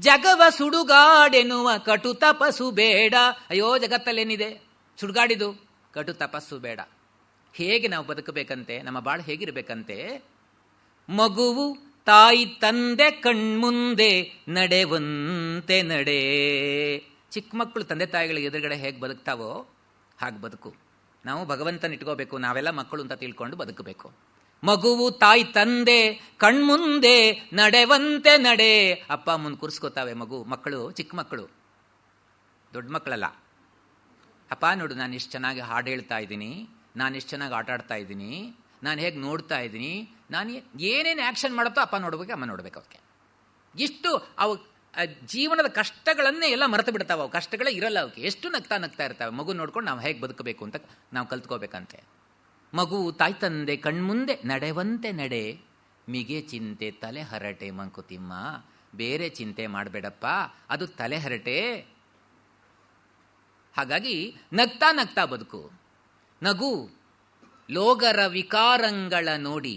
ಜಗವ ಸುಡುಗಾಡೆನುವ ಕಟು ತಪಸ್ಸು ಬೇಡ. ಅಯ್ಯೋ, ಜಗತ್ತಲ್ಲೇನಿದೆ ಸುಡುಗಾಡಿದು, ಕಟು ತಪಸ್ಸು ಬೇಡ. ಹೇಗೆ ನಾವು ಬದುಕಬೇಕಂತೆ, ನಮ್ಮ ಬಾಳು ಹೇಗಿರಬೇಕಂತೆ? ಮಗುವು ತಾಯಿ ತಂದೆ ಕಣ್ಮುಂದೆ ನಡೆವಂತೆ ನಡೆ. ಚಿಕ್ಕ ಮಕ್ಕಳು ತಂದೆ ತಾಯಿಗಳಿಗೆ ಎದುರುಗಡೆ ಹೇಗೆ ಬದುಕ್ತಾವೋ ಹಾಗೆ ಬದುಕು. ನಾವು ಭಗವಂತನ ಇಟ್ಕೋಬೇಕು, ನಾವೆಲ್ಲ ಮಕ್ಕಳು ಅಂತ ತಿಳ್ಕೊಂಡು ಬದುಕಬೇಕು. ಮಗುವು ತಾಯಿ ತಂದೆ ಕಣ್ಮುಂದೆ ನಡೆವಂತೆ ನಡೆ. ಅಪ್ಪ ಅಮ್ಮನ ಕೂರಿಸ್ಕೋತಾವೆ ಮಕ್ಕಳು, ಚಿಕ್ಕ ಮಕ್ಕಳು, ದೊಡ್ಡ ಮಕ್ಕಳಲ್ಲ. ಅಪ್ಪ ನೋಡು, ನಾನು ಎಷ್ಟು ಚೆನ್ನಾಗಿ ಹಾಡು ಹೇಳ್ತಾ ಇದ್ದೀನಿ, ನಾನು ಎಷ್ಟು ಚೆನ್ನಾಗಿ ಆಟ ಆಡ್ತಾ ಇದ್ದೀನಿ, ನಾನು ಹೇಗೆ ನೋಡ್ತಾ ಇದ್ದೀನಿ, ನಾನು ಏನೇನು ಆ್ಯಕ್ಷನ್ ಮಾಡುತ್ತೋ ಅಪ್ಪ ನೋಡ್ಬೇಕು, ಅಮ್ಮ ನೋಡ್ಬೇಕು. ಅವಕ್ಕೆ ಇಷ್ಟು ಅವು ಜೀವನದ ಕಷ್ಟಗಳನ್ನೇ ಎಲ್ಲ ಮರೆತು ಬಿಡ್ತಾವೆ. ಅವು ಕಷ್ಟಗಳೇ ಇರಲ್ಲ ಅವಕ್ಕೆ. ಎಷ್ಟು ನಗ್ತಾ ಇರ್ತಾವೆ. ಮಗು ನೋಡ್ಕೊಂಡು ನಾವು ಹೇಗೆ ಬದುಕಬೇಕು ಅಂತ ನಾವು ಕಲ್ತ್ಕೋಬೇಕಂತೆ. ಮಗು ತಾಯಿ ತಂದೆ ಕಣ್ಮುಂದೆ ನಡೆವಂತೆ ನಡೆ, ಮಿಗೆ ಚಿಂತೆ ತಲೆ ಹರಟೆ ಮಂಕುತಿಮ್ಮ. ಬೇರೆ ಚಿಂತೆ ಮಾಡಬೇಡಪ್ಪ, ಅದು ತಲೆ ಹರಟೆ. ಹಾಗಾಗಿ ನಗ್ತಾ ಬದುಕು. ನಗು ಲೋಗರ ವಿಕಾರಂಗಳ ನೋಡಿ,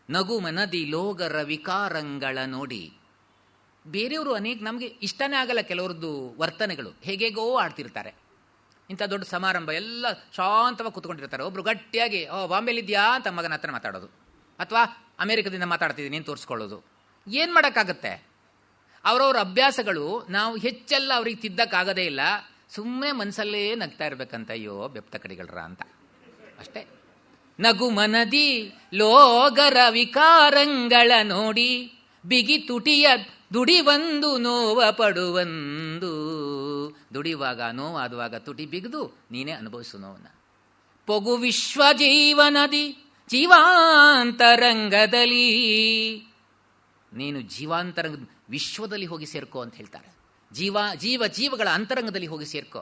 ನಗು ಮನದಿ ಲೋಗರ ವಿಕಾರಂಗಳ ನೋಡಿ. ಬೇರೆಯವರು ನಮಗೆ ಇಷ್ಟನೇ ಆಗಲ್ಲ ಕೆಲವ್ರದ್ದು ವರ್ತನೆಗಳು, ಹೇಗೇಗೋ ಆಡ್ತಿರ್ತಾರೆ. ಇಂಥ ದೊಡ್ಡ ಸಮಾರಂಭ ಎಲ್ಲ ಶಾಂತವಾಗಿ ಕೂತ್ಕೊಂಡಿರ್ತಾರೆ. ಒಬ್ರು ಗಟ್ಟಿಯಾಗಿ ಬಾಂಬೆಲಿದ್ಯಾ ಅಂತ ಮಗನ ಹತ್ರ ಮಾತಾಡೋದು, ಅಥವಾ ಅಮೆರಿಕದಿಂದ ಮಾತಾಡ್ತಿದ್ದೀನಿ ಅಂತ ತೋರಿಸ್ಕೊಳ್ಳೋದು. ಏನು ಮಾಡೋಕ್ಕಾಗತ್ತೆ? ಅವರವ್ರ ಅಭ್ಯಾಸಗಳು ನಾವು ಹೆಚ್ಚೆಲ್ಲ ಅವ್ರಿಗೆ ತಿದ್ದಕ್ಕಾಗದೇ ಇಲ್ಲ. ಸುಮ್ಮನೆ ಮನಸ್ಸಲ್ಲೇ ನಗ್ತಾ ಇರ್ಬೇಕಂತ, ಅಯ್ಯೋ ಬೆಪ್ತ ಕಡಿಗಳರ ಅಂತ ಅಷ್ಟೇ. ನಗು ಮನದಿ ಲೋಗರ ವಿಕಾರಂಗಳ ನೋಡಿ ಬಿಗಿ ತುಟಿಯ ದುಡಿವಂದು ನೋವ ಪಡುವಂದು. ದುಡಿಯುವಾಗ ನೋವಾದುವಾಗ ತುಟಿ ಬಿಗಿದು ನೀನೇ ಅನುಭವಿಸು ನೋವನ್ನ. ಪೊಗು ವಿಶ್ವ ಜೀವನದಿ ಜೀವಾಂತರಂಗದಲ್ಲಿ, ನೀನು ಜೀವಾಂತರಂಗ ವಿಶ್ವದಲ್ಲಿ ಹೋಗಿ ಸೇರ್ಕೋ ಅಂತ ಹೇಳ್ತಾರೆ. ಜೀವಗಳ ಅಂತರಂಗದಲ್ಲಿ ಹೋಗಿ ಸೇರ್ಕೋ.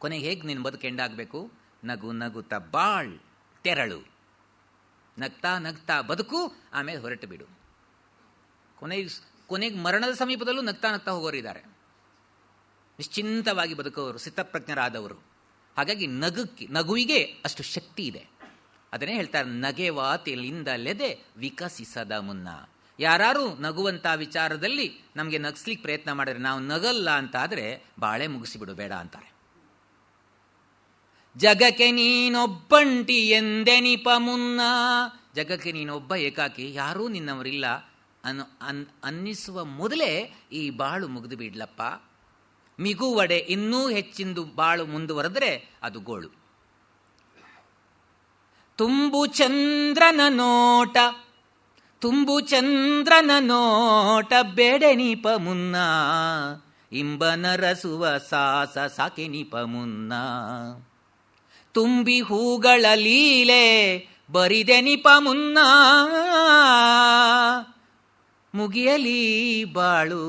ಕೊನೆಗೆ ಹೇಗೆ ನೀನು ಬದುಕು ಎಂಡಾಗಬೇಕು? ನಗು ನಗುತ್ತ ಬಾಳ್ ತೆರಳು, ನಗ್ತಾ ನಗ್ತಾ ಬದುಕು, ಆಮೇಲೆ ಹೊರಟು ಬಿಡು. ಕೊನೆಗೆ ಮರಣದ ಸಮೀಪದಲ್ಲೂ ನಗ್ತಾ ನಗ್ತಾ ಹೋಗೋರಿದ್ದಾರೆ, ನಿಶ್ಚಿಂತವಾಗಿ ಬದುಕೋರು, ಸ್ಥಿತಪ್ರಜ್ಞರಾದವರು. ಹಾಗಾಗಿ ನಗುವಿಗೆ ಅಷ್ಟು ಶಕ್ತಿ ಇದೆ. ಅದನ್ನೇ ಹೇಳ್ತಾರೆ, ನಗೆವಾ ತೆಲಿಂದಲೆದೆ ವಿಕಸಿಸದ ಮುನ್ನ. ಯಾರು ನಗುವಂಥ ವಿಚಾರದಲ್ಲಿ ನಮಗೆ ನಗಿಸ್ಲಿಕ್ಕೆ ಪ್ರಯತ್ನ ಮಾಡಿದ್ರೆ, ನಾವು ನಗಲ್ಲ ಅಂತ ಆದರೆ ಬಾಳೆ ಮುಗಿಸಿಬಿಡು ಬೇಡ ಅಂತಾರೆ. ಜಗಕ್ಕೆ ನೀನೊಬ್ಬಂಟಿ ಎಂದೆನಿಪ ಮುನ್ನ. ಜಗಕ್ಕೆ ನೀನೊಬ್ಬ ಏಕಾಕಿ, ಯಾರೂ ನಿನ್ನವರಿಲ್ಲ ಅನ್ನಿಸುವ ಮೊದಲೇ ಈ ಬಾಳು ಮುಗಿದು ಬಿಡ್ಲಪ್ಪ. ಮಿಗುವಡೆ ಇನ್ನೂ ಹೆಚ್ಚಿಂದು ಬಾಳು ಮುಂದುವರೆದ್ರೆ ಅದು ಗೋಳು. ತುಂಬು ಚಂದ್ರನ ನೋಟ ಬೇಡೆನಿಪ ಮುನ್ನ. ಇಂಬನರಸುವ ಸಾಸ ಸಾಕೆನಿಪ ಮುನ್ನ. ತುಂಬಿ ಹೂಗಳ ಲೀಲೆ ಬರಿದೆನಿಪ ಮುನ್ನ. ಮುಗಿಯಲಿ ಬಾಳು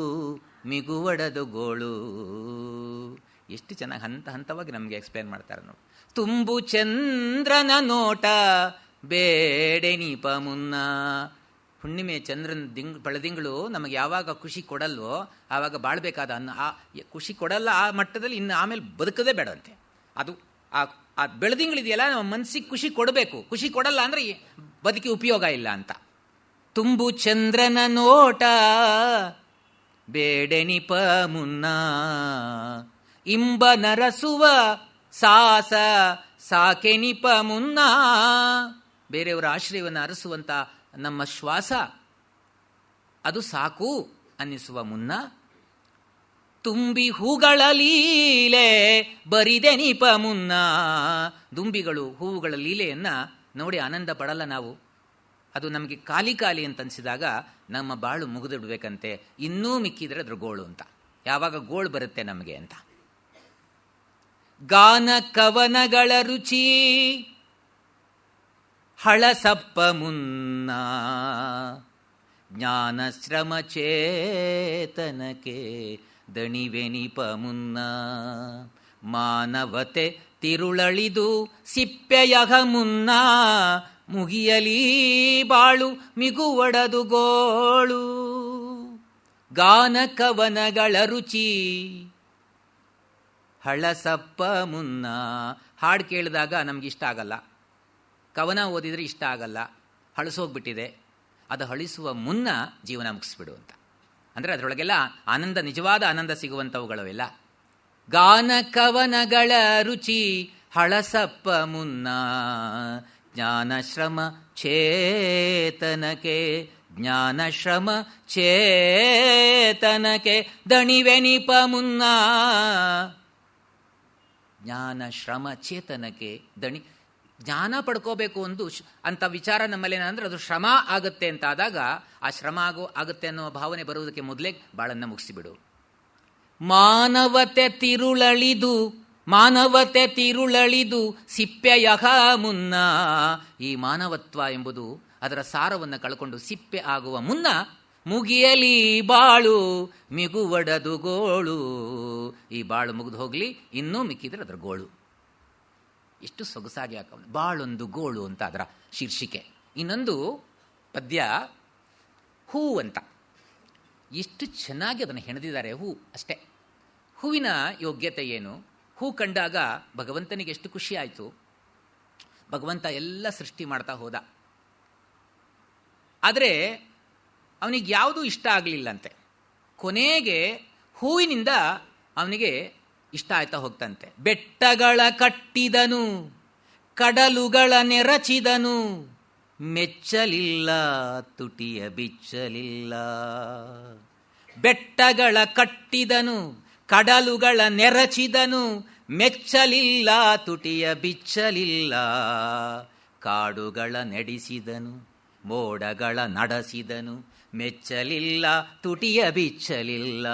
ಮಿಗುವಡದು ಗೋಳು. ಎಷ್ಟು ಚೆನ್ನಾಗಿ ಹಂತ ಹಂತವಾಗಿ ನಮಗೆ ಎಕ್ಸ್ಪ್ಲೇನ್ ಮಾಡ್ತಾರೆ ನೋಡಿ. ತುಂಬು ಚಂದ್ರನ ನೋಟ ಬೇಡೆನಿಪ ಮುನ್ನ. ಹುಣ್ಣಿಮೆ ಚಂದ್ರನ ಬೆಳದಿಂಗಳು ನಮಗೆ ಯಾವಾಗ ಖುಷಿ ಕೊಡಲ್ವೋ ಆವಾಗ ಬಾಳ್ಬೇಕಾದ ಖುಷಿ ಕೊಡಲ್ಲ ಆ ಮಟ್ಟದಲ್ಲಿ ಇನ್ನು ಆಮೇಲೆ ಬದುಕದೇ ಬೇಡಂತೆ. ಅದು ಆ ಬೆಳದಿಂಗಳಿದೆಯಲ್ಲ, ನಮ್ಮ ಮನಸ್ಸಿಗೆ ಖುಷಿ ಕೊಡಬೇಕು. ಖುಷಿ ಕೊಡಲ್ಲ ಅಂದರೆ ಬದುಕಿ ಉಪಯೋಗ ಇಲ್ಲ ಅಂತ. ತುಂಬು ಚಂದ್ರನ ನೋಟ ಬೇಡೆನಿಪ ಮುನ್ನ. ಇಂಬ ನರಸುವ ಸಾಸ ಸಾಕೆನಿಪ ಮುನ್ನ. ಬೇರೆಯವರ ಆಶ್ರಯವನ್ನು ಅರಸುವಂತ ನಮ್ಮ ಶ್ವಾಸ ಅದು ಸಾಕು ಅನ್ನಿಸುವ ಮುನ್ನ. ತುಂಬಿ ಹೂಗಳ ಲೀಲೆ ಬರಿದೆನಿಪ ಮುನ್ನ. ದುಂಬಿಗಳು ಹೂವುಗಳ ಲೀಲೆಯನ್ನ ನೋಡಿ ಆನಂದ ಪಡಲ್ಲ ನಾವು. ಅದು ನಮಗೆ ಖಾಲಿ ಅಂತ ಅನಿಸಿದಾಗ ನಮ್ಮ ಬಾಳು ಮುಗಿದಿಡ್ಬೇಕಂತೆ. ಇನ್ನೂ ಮಿಕ್ಕಿದ್ರೆ ಅದ್ರ ಗೋಳು ಅಂತ. ಯಾವಾಗ ಗೋಳು ಬರುತ್ತೆ ನಮಗೆ ಅಂತ. ಗಾನ ಕವನಗಳ ರುಚಿ ಹಳಸಪ್ಪ ಮುನ್ನ. ಜ್ಞಾನ ಶ್ರಮ ಚೇತನಕ್ಕೆ ದಣಿವೆನಿಪ ಮುನ್ನ. ಮಾನವತೆ ತಿರುಳಳಿದು ಸಿಪ್ಪೆಯಹ ಮುನ್ನ. ಮುಗಿಯಲಿ ಬಾಳು ಮಿಗುವಡದು ಗೋಳು. ಗಾನ ಕವನಗಳ ರುಚಿ ಹಳಸಪ್ಪ ಮುನ್ನ. ಹಾಡು ಕೇಳಿದಾಗ ನಮಗಿಷ್ಟ ಆಗಲ್ಲ, ಕವನ ಓದಿದರೆ ಇಷ್ಟ ಆಗಲ್ಲ, ಹಳಸೋಗ್ಬಿಟ್ಟಿದೆ. ಅದು ಹಳಿಸುವ ಮುನ್ನ ಜೀವನ ಮುಗಿಸ್ಬಿಡು ಅಂತ. ಅಂದರೆ ಅದರೊಳಗೆಲ್ಲ ಆನಂದ, ನಿಜವಾದ ಆನಂದ ಸಿಗುವಂಥವುಗಳವೆಲ್ಲ. ಗಾನ ಕವನಗಳ ರುಚಿ ಹಳಸಪ್ಪ ಮುನ್ನ. ಜ್ಞಾನ ಶ್ರಮ ಚೇತನಕ್ಕೆ ದಣಿವೆನಿಪ ಮುನ್ನ. ಜ್ಞಾನ ಶ್ರಮ ಚೇತನಕ್ಕೆ ಜ್ಞಾನ ಪಡ್ಕೋಬೇಕು ಅಂತ ವಿಚಾರ ನಮ್ಮಲ್ಲಿ ಏನಂದ್ರೆ ಅದು ಶ್ರಮ ಆಗುತ್ತೆ ಅಂತ ಆದಾಗ ಆ ಶ್ರಮ ಆಗುತ್ತೆ ಅನ್ನೋ ಭಾವನೆ ಬರುವುದಕ್ಕೆ ಮೊದಲೇ ಬಾಳನ್ನ ಮುಗಿಸಿಬಿಡು. ಮಾನವತೆ ತಿರುಳಳಿದು ಸಿಪ್ಪೆಯಹ ಮುನ್ನ. ಈ ಮಾನವತ್ವ ಎಂಬುದು ಅದರ ಸಾರವನ್ನು ಕಳ್ಕೊಂಡು ಸಿಪ್ಪೆ ಆಗುವ ಮುನ್ನ ಮುಗಿಯಲಿ ಬಾಳು ಮಿಗುವಡದು ಗೋಳು. ಈ ಬಾಳು ಮುಗಿದು ಹೋಗ್ಲಿ, ಇನ್ನೂ ಮಿಕ್ಕಿದ್ರೆ ಅದರ ಗೋಳು. ಎಷ್ಟು ಸೊಗಸಾಗಿ ಹಾಕವನು. ಬಾಳೊಂದು ಗೋಳು ಅಂತ ಅದರ ಶೀರ್ಷಿಕೆ. ಇನ್ನೊಂದು ಪದ್ಯ ಹೂ ಅಂತ. ಎಷ್ಟು ಚೆನ್ನಾಗಿ ಅದನ್ನು ಹೆಣೆದಿದ್ದಾರೆ. ಹೂ ಅಷ್ಟೇ. ಹೂವಿನ ಯೋಗ್ಯತೆ ಏನು? ಹೂ ಕಂಡಾಗ ಭಗವಂತನಿಗೆ ಎಷ್ಟು ಖುಷಿ ಆಯಿತು. ಭಗವಂತ ಎಲ್ಲ ಸೃಷ್ಟಿ ಮಾಡ್ತಾ ಹೋದ. ಆದರೆ ಅವನಿಗೆ ಯಾವುದೂ ಇಷ್ಟ ಆಗಲಿಲ್ಲಂತೆ. ಕೊನೆಗೆ ಹೂವಿನಿಂದ ಅವನಿಗೆ ಇಷ್ಟ ಆಯ್ತಾ ಹೋಗ್ತಂತೆ. ಬೆಟ್ಟಗಳ ಕಟ್ಟಿದನು, ಕಡಲುಗಳ ನೆರಚಿದನು, ಮೆಚ್ಚಲಿಲ್ಲ ತುಟಿಯ ಬಿಚ್ಚಲಿಲ್ಲ. ಬೆಟ್ಟಗಳ ಕಟ್ಟಿದನು, ಕಡಲುಗಳ ನೆರಚಿದನು, ಮೆಚ್ಚಲಿಲ್ಲ ತುಟಿಯ ಬಿಚ್ಚಲಿಲ್ಲ. ಕಾಡುಗಳ ನಡೆಸಿದನು, ಮೋಡಗಳ ನಡೆಸಿದನು, ಮೆಚ್ಚಲಿಲ್ಲ ತುಟಿಯ ಬಿಚ್ಚಲಿಲ್ಲ.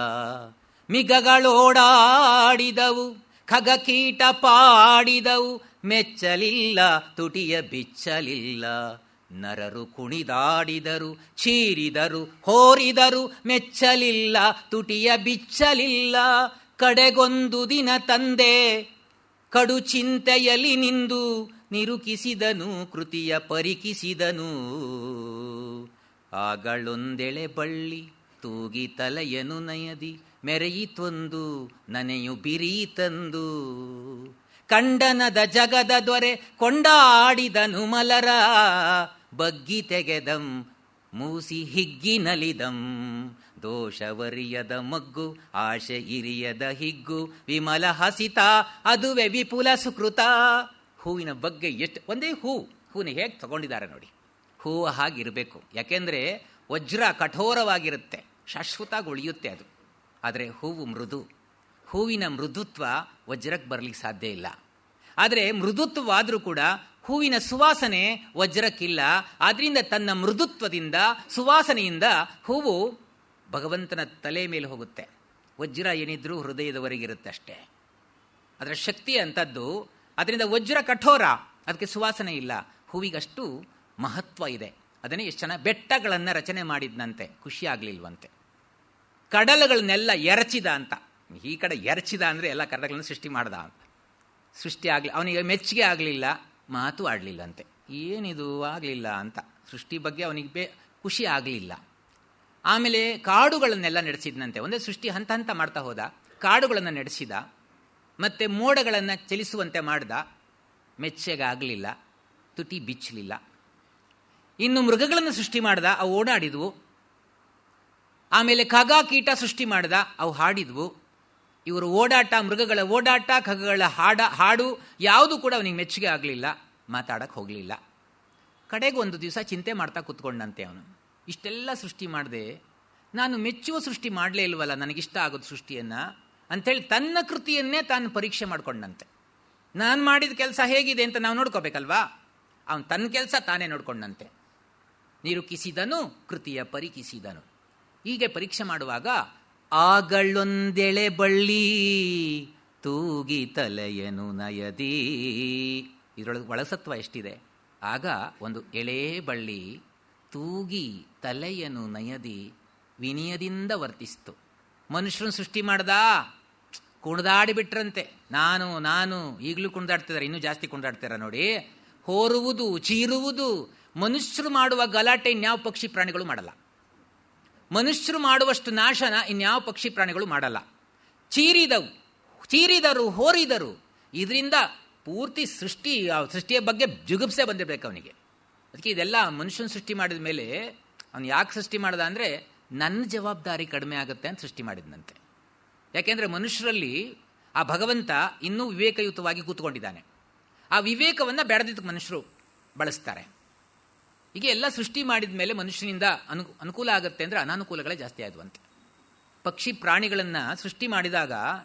ಮಿಗಗಳೋಡಾಡಿದವು, ಖಗಕೀಟ ಪಾಡಿದವು, ಮೆಚ್ಚಲಿಲ್ಲ ತುಟಿಯ ಬಿಚ್ಚಲಿಲ್ಲ. ನರರು ಕುಣಿದಾಡಿದರು, ಚೀರಿದರು, ಹೋರಿದರು, ಮೆಚ್ಚಲಿಲ್ಲ ತುಟಿಯ ಬಿಚ್ಚಲಿಲ್ಲ. ಕಡೆಗೊಂದು ದಿನ ತಂದೆ ಕಡು ಚಿಂತೆಯಲ್ಲಿ ನಿಂದು ನಿರುಕಿಸಿದನು, ಕೃತಿಯ ಪರಿಕಿಸಿದನು. ಆಗಳೊಂದೆಳೆ ಬಳ್ಳಿ ತೂಗಿ ತಲೆಯನು ನಯದಿ, ಮೆರೆಯಿತೊಂದು ನನೆಯು ಬಿರೀತಂದು. ಕಂಡನದ ಜಗದ ದೊರೆ ಕೊಂಡಾಡಿದನು ಮಲರ, ಬಗ್ಗಿ ತೆಗೆದಂ ಮೂಸಿ ಹಿಗ್ಗಿನಲಿದಂ. ದೋಷವರಿಯದ ಮಗ್ಗು, ಆಶೆ ಇರಿಯದ ಹಿಗ್ಗು, ವಿಮಲ ಹಸಿತ ಅದುವೆ ವಿಪುಲ ಸುಕೃತ. ಹೂವಿನ ಬಗ್ಗೆ ಎಷ್ಟು ಒಂದೇ ಹೂವಿನ ಹೇಗೆ ತಗೊಂಡಿದ್ದಾರೆ ನೋಡಿ. ಹೂವು ಹಾಗಿರಬೇಕು. ಯಾಕೆಂದರೆ ವಜ್ರ ಕಠೋರವಾಗಿರುತ್ತೆ, ಶಾಶ್ವತವಾಗಿ ಉಳಿಯುತ್ತೆ ಅದು. ಆದರೆ ಹೂವು ಮೃದು. ಹೂವಿನ ಮೃದುತ್ವ ವಜ್ರಕ್ಕೆ ಬರಲಿಕ್ಕೆ ಸಾಧ್ಯ ಇಲ್ಲ. ಆದರೆ ಮೃದುತ್ವವಾದರೂ ಕೂಡ ಹೂವಿನ ಸುವಾಸನೆ ವಜ್ರಕ್ಕಿಲ್ಲ. ಆದ್ದರಿಂದ ತನ್ನ ಮೃದುತ್ವದಿಂದ, ಸುವಾಸನೆಯಿಂದ ಹೂವು ಭಗವಂತನ ತಲೆ ಮೇಲೆ ಹೋಗುತ್ತೆ. ವಜ್ರ ಏನಿದ್ರೂ ಹೃದಯದವರೆಗಿರುತ್ತೆ ಅಷ್ಟೇ. ಅದರ ಶಕ್ತಿ ಅಂಥದ್ದು. ಅದರಿಂದ ವಜ್ರ ಕಠೋರ, ಅದಕ್ಕೆ ಸುವಾಸನೆ ಇಲ್ಲ. ಹೂವಿಗಷ್ಟು ಮಹತ್ವ ಇದೆ. ಅದನ್ನೇ ಎಷ್ಟು ಜನ ಬೆಟ್ಟಗಳನ್ನು ರಚನೆ ಮಾಡಿದ್ನಂತೆ, ಖುಷಿ ಆಗಲಿಲ್ವಂತೆ. ಕಡಲುಗಳನ್ನೆಲ್ಲ ಎರಚಿದ ಅಂತ. ಈ ಕಡೆ ಎರಚಿದ ಅಂದರೆ ಎಲ್ಲ ಕಡಲಗಳನ್ನು ಸೃಷ್ಟಿ ಮಾಡ್ದ ಅಂತ. ಸೃಷ್ಟಿ ಆಗಲಿ, ಅವನಿಗೆ ಮೆಚ್ಚುಗೆ ಆಗಲಿಲ್ಲ, ಮಾತು ಆಡಲಿಲ್ಲಂತೆ. ಏನಿದು ಆಗಲಿಲ್ಲ ಅಂತ ಸೃಷ್ಟಿ ಬಗ್ಗೆ ಅವನಿಗೆ ಖುಷಿ ಆಗಲಿಲ್ಲ. ಆಮೇಲೆ ಕಾಡುಗಳನ್ನೆಲ್ಲ ನಡೆಸಿದ್ನಂತೆ. ಒಂದೇ ಸೃಷ್ಟಿ ಹಂತ ಹಂತ ಮಾಡ್ತಾ ಹೋದ. ಕಾಡುಗಳನ್ನು ನಡೆಸಿದ, ಮತ್ತು ಮೋಡಗಳನ್ನು ಚಲಿಸುವಂತೆ ಮಾಡ್ದ, ಮೆಚ್ಚೆಗಾಗಲಿಲ್ಲ, ತುಟಿ ಬಿಚ್ಚಲಿಲ್ಲ. ಇನ್ನು ಮೃಗಗಳನ್ನು ಸೃಷ್ಟಿ ಮಾಡ್ದ, ಅವು ಓಡಾಡಿದ್ವು. ಆಮೇಲೆ ಖಗ ಕೀಟ ಸೃಷ್ಟಿ ಮಾಡ್ದ, ಅವು ಹಾಡಿದ್ವು. ಇವರು ಓಡಾಟ, ಮೃಗಗಳ ಓಡಾಟ, ಖಗಗಳ ಹಾಡು ಯಾವುದು ಕೂಡ ಅವನಿಗೆ ಮೆಚ್ಚುಗೆ ಆಗಲಿಲ್ಲ, ಮಾತಾಡಕ್ಕೆ ಹೋಗಲಿಲ್ಲ. ಕಡೆಗೆ ಒಂದು ದಿವಸ ಚಿಂತೆ ಮಾಡ್ತಾ ಕೂತ್ಕೊಂಡಂತೆ ಅವನು. ಇಷ್ಟೆಲ್ಲ ಸೃಷ್ಟಿ ಮಾಡಿದೆ, ನಾನು ಮೆಚ್ಚುವ ಸೃಷ್ಟಿ ಮಾಡಲೇ ಇಲ್ವಲ್ಲ, ನನಗಿಷ್ಟ ಆಗೋದು ಸೃಷ್ಟಿಯನ್ನು ಅಂಥೇಳಿ ತನ್ನ ಕೃತಿಯನ್ನೇ ತಾನು ಪರೀಕ್ಷೆ ಮಾಡಿಕೊಂಡಂತೆ. ನಾನು ಮಾಡಿದ ಕೆಲಸ ಹೇಗಿದೆ ಅಂತ ನಾವು ನೋಡ್ಕೋಬೇಕಲ್ವಾ. ಅವನು ತನ್ನ ಕೆಲಸ ತಾನೇ ನೋಡ್ಕೊಂಡಂತೆ. ನಿರುಕಿಸಿದನು, ಕೃತಿಯ ಪರಿಕಿಸಿದನು. ಹೀಗೆ ಪರೀಕ್ಷೆ ಮಾಡುವಾಗ ಆಗಳೊಂದೆಳೆ ಬಳ್ಳಿ ತೂಗಿ ತಲೆಯನು ನಯದಿ. ಇದರೊಳಗೆ ಒಳಸತ್ವ ಎಷ್ಟಿದೆ. ಆಗ ಒಂದು ಎಳೆ ಬಳ್ಳಿ ತೂಗಿ ತಲೆಯನು ನಯದಿ ವಿನಯದಿಂದ ವರ್ತಿಸ್ತು. ಮನುಷ್ಯರನ್ನು ಸೃಷ್ಟಿ ಮಾಡ್ದ, ಕುಣಿದಾಡಿಬಿಟ್ರಂತೆ. ನಾನು ನಾನು ಈಗಲೂ ಕುಣಿದಾಡ್ತಿದ್ದಾರೆ, ಇನ್ನೂ ಜಾಸ್ತಿ ಕುಣಿದಾಡ್ತಾರ ನೋಡಿ. ಹೋರುವುದು, ಚೀರುವುದು. ಮನುಷ್ಯರು ಮಾಡುವ ಗಲಾಟೆ ಇನ್ಯಾವ ಪಕ್ಷಿ ಪ್ರಾಣಿಗಳು ಮಾಡಲ್ಲ. ಮನುಷ್ಯರು ಮಾಡುವಷ್ಟು ನಾಶನ ಇನ್ಯಾವ ಪಕ್ಷಿ ಪ್ರಾಣಿಗಳು ಮಾಡಲ್ಲ. ಚೀರಿದರು, ಹೋರಿದರು. ಇದರಿಂದ ಪೂರ್ತಿ ಸೃಷ್ಟಿಯ ಬಗ್ಗೆ ಜುಗುಪ್ಸೆ ಬಂದಿರಬೇಕು ಅವನಿಗೆ. ಅದಕ್ಕೆ ಇದೆಲ್ಲ ಮನುಷ್ಯನ ಸೃಷ್ಟಿ ಮಾಡಿದ ಮೇಲೆ ಅವನು ಯಾಕೆ ಸೃಷ್ಟಿ ಮಾಡ್ದ ಅಂದರೆ, ನನ್ನ ಜವಾಬ್ದಾರಿ ಕಡಿಮೆ ಆಗುತ್ತೆ ಅಂತ ಸೃಷ್ಟಿ ಮಾಡಿದ್ನಂತೆ. ಯಾಕೆಂದರೆ ಮನುಷ್ಯರಲ್ಲಿ ಆ ಭಗವಂತ ಇನ್ನೂ ವಿವೇಕಯುತವಾಗಿ ಕೂತ್ಕೊಂಡಿದ್ದಾನೆ. ಆ ವಿವೇಕವನ್ನು ಬೆಳೆದಿದ್ದಕ್ಕೆ ಮನುಷ್ಯರು ಬಳಸ್ತಾರೆ. ಹೀಗೆ ಎಲ್ಲ ಸೃಷ್ಟಿ ಮಾಡಿದ ಮೇಲೆ ಮನುಷ್ಯನಿಂದ ಅನುಕೂಲ ಆಗುತ್ತೆ ಅಂದರೆ ಅನಾನುಕೂಲಗಳೇ ಜಾಸ್ತಿ ಆದವಂತೆ. ಪಕ್ಷಿ ಪ್ರಾಣಿಗಳನ್ನು ಸೃಷ್ಟಿ ಮಾಡಿದಾಗ